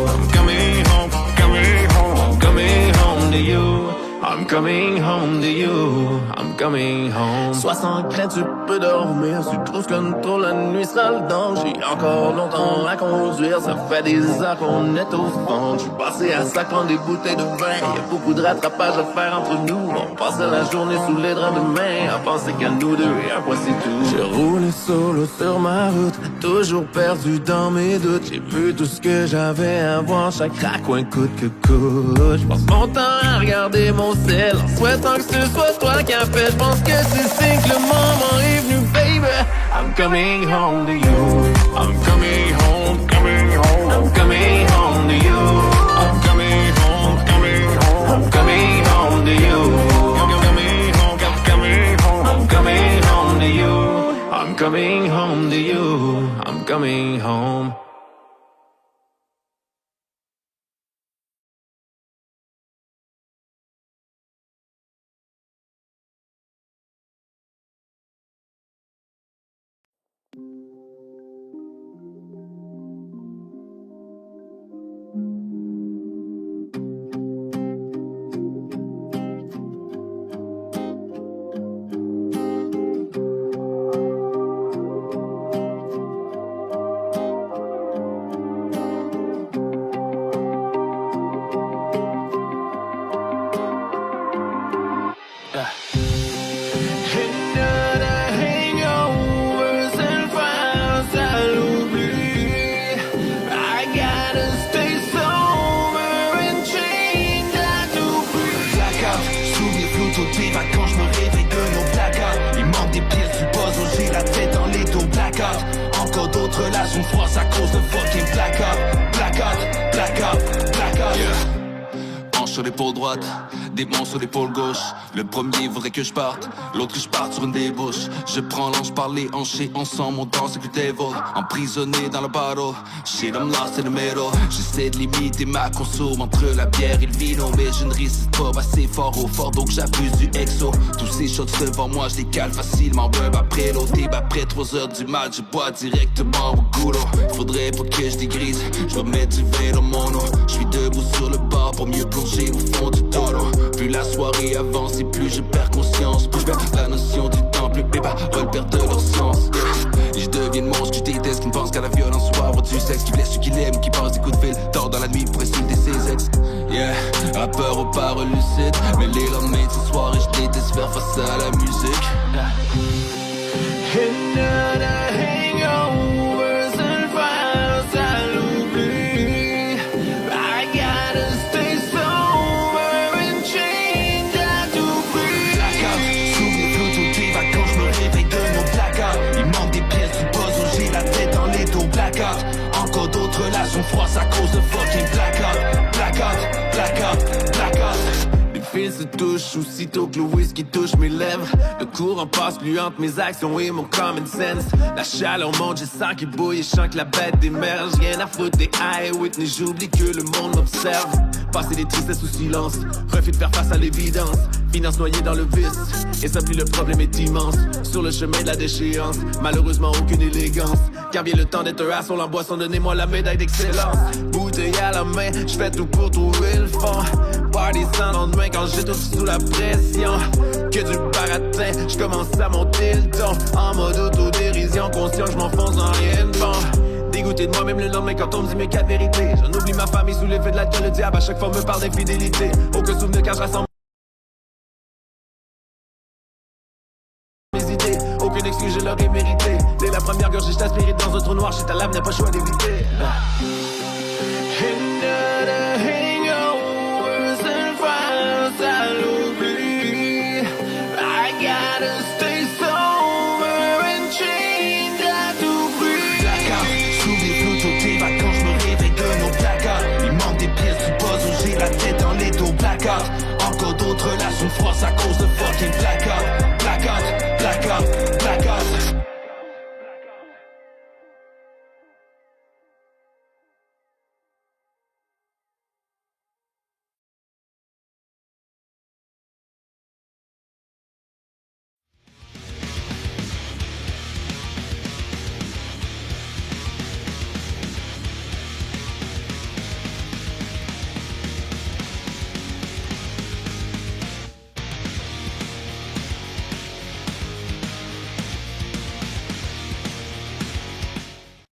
I'm coming home, coming home. I'm coming home to you. I'm coming home to you. I'm coming home. Sois sans crainte, tu peux dormir. Si tu trouves que trop la nuit sera le danger. J'ai encore longtemps à conduire. Ça fait des heures qu'on est au fond. Je suis passé à ça prendre des bouteilles de vin. Y'a beaucoup de rattrapage à faire entre nous. On passe la journée sous les draps de main à penser qu'à nous deux et à quoi c'est tout. J'ai roulé solo sur ma route, toujours perdu dans mes doutes. J'ai vu tout ce que j'avais à voir, chaque raccoin coûte que coûte. J'passe mon temps à regarder mon ciel, en souhaitant que ce soit toi qui appelle. J'pense que c'est signe que le moment est venu, baby. I'm coming home to you. I'm coming home, coming home. I'm coming home to you. I'm coming home, coming home. I'm coming home to you. I'm coming home, coming home. I'm coming home to you. I'm coming home to you. I'm coming home. Encore d'autres relations froisses à cause de fucking blackout. Blackout, blackout, blackout. Yeah. Hanche sur l'épaule droite, des bons sur l'épaule gauche. Le premier voudrait que je parte, l'autre que je parte sur une débauche. Je prends l'ange par les hanchés, ensemble on danse avec le devil. Emprisonné dans le bottle, shit I'm lost in the middle. J'essaie de limiter ma consomme entre la bière et le vino, mais je ne résiste pas assez fort au fort, donc j'abuse du exo. Tous ces shots devant moi, je les cale facilement, web après l'autre. Et après 3h du mat, je bois directement au goulot. Faudrait pas que je dégrise, je dois mettre du vin dans mon eau. Je suis debout sur le bord pour mieux plonger au fond du tonneau. Plus la soirée avance et plus je perds conscience, plus je perds la notion du temps, plus mes paroles perdent de leur sens. Et je deviens le monstre que je déteste, qui ne pense qu'à la violence ou à avoir du sexe, qui blesse ceux qui l'aiment, qui passe des coups de fil tard dans la nuit pour insulter ses ex. Yeah, rappeur aux paroles lucides, mais les lendemains de ce soir et je déteste faire face à la musique. Encore d'autres relations froisses à cause de fucking blackout. Blackout, blackout, blackout. Les fils se touchent aussitôt que le whisky touche mes lèvres. Le courant passe plus entre mes actions et mon common sense. La chaleur monte, j'ai sang qui bouille et je sens que la bête émerge. Rien à foutre des high Whitney, j'oublie que le monde m'observe. Passer des tristesses sous silence, refus de faire face à l'évidence. Finance noyée dans le vice, et ça plus le problème est immense. Sur le chemin de la déchéance, malheureusement aucune élégance. Quand vient le temps d'être un asshole en boisson, donnez-moi la médaille d'excellence. Bouteille à la main, j'fais tout pour trouver le fond. Party sans lendemain quand j'étouffe sous la pression. Que du baratin, j'commence à monter le ton. En mode autodérision, conscient que j'm'enfonce dans rien de bon. Dégoûté de moi-même le lendemain quand on me dit mes quatre vérités. J'en oublie ma famille sous l'effet de l'alcool, le diable à chaque fois me parle d'infidélité. Aucun souvenir quand je rassemble mes idées, aucune excuse je l'aurais mérité. Dès la première gorgée j'étais aspiré dans un trou noir, j'étais à l'âme, n'a pas le choix d'éviter. Encore d'autres relations froisses à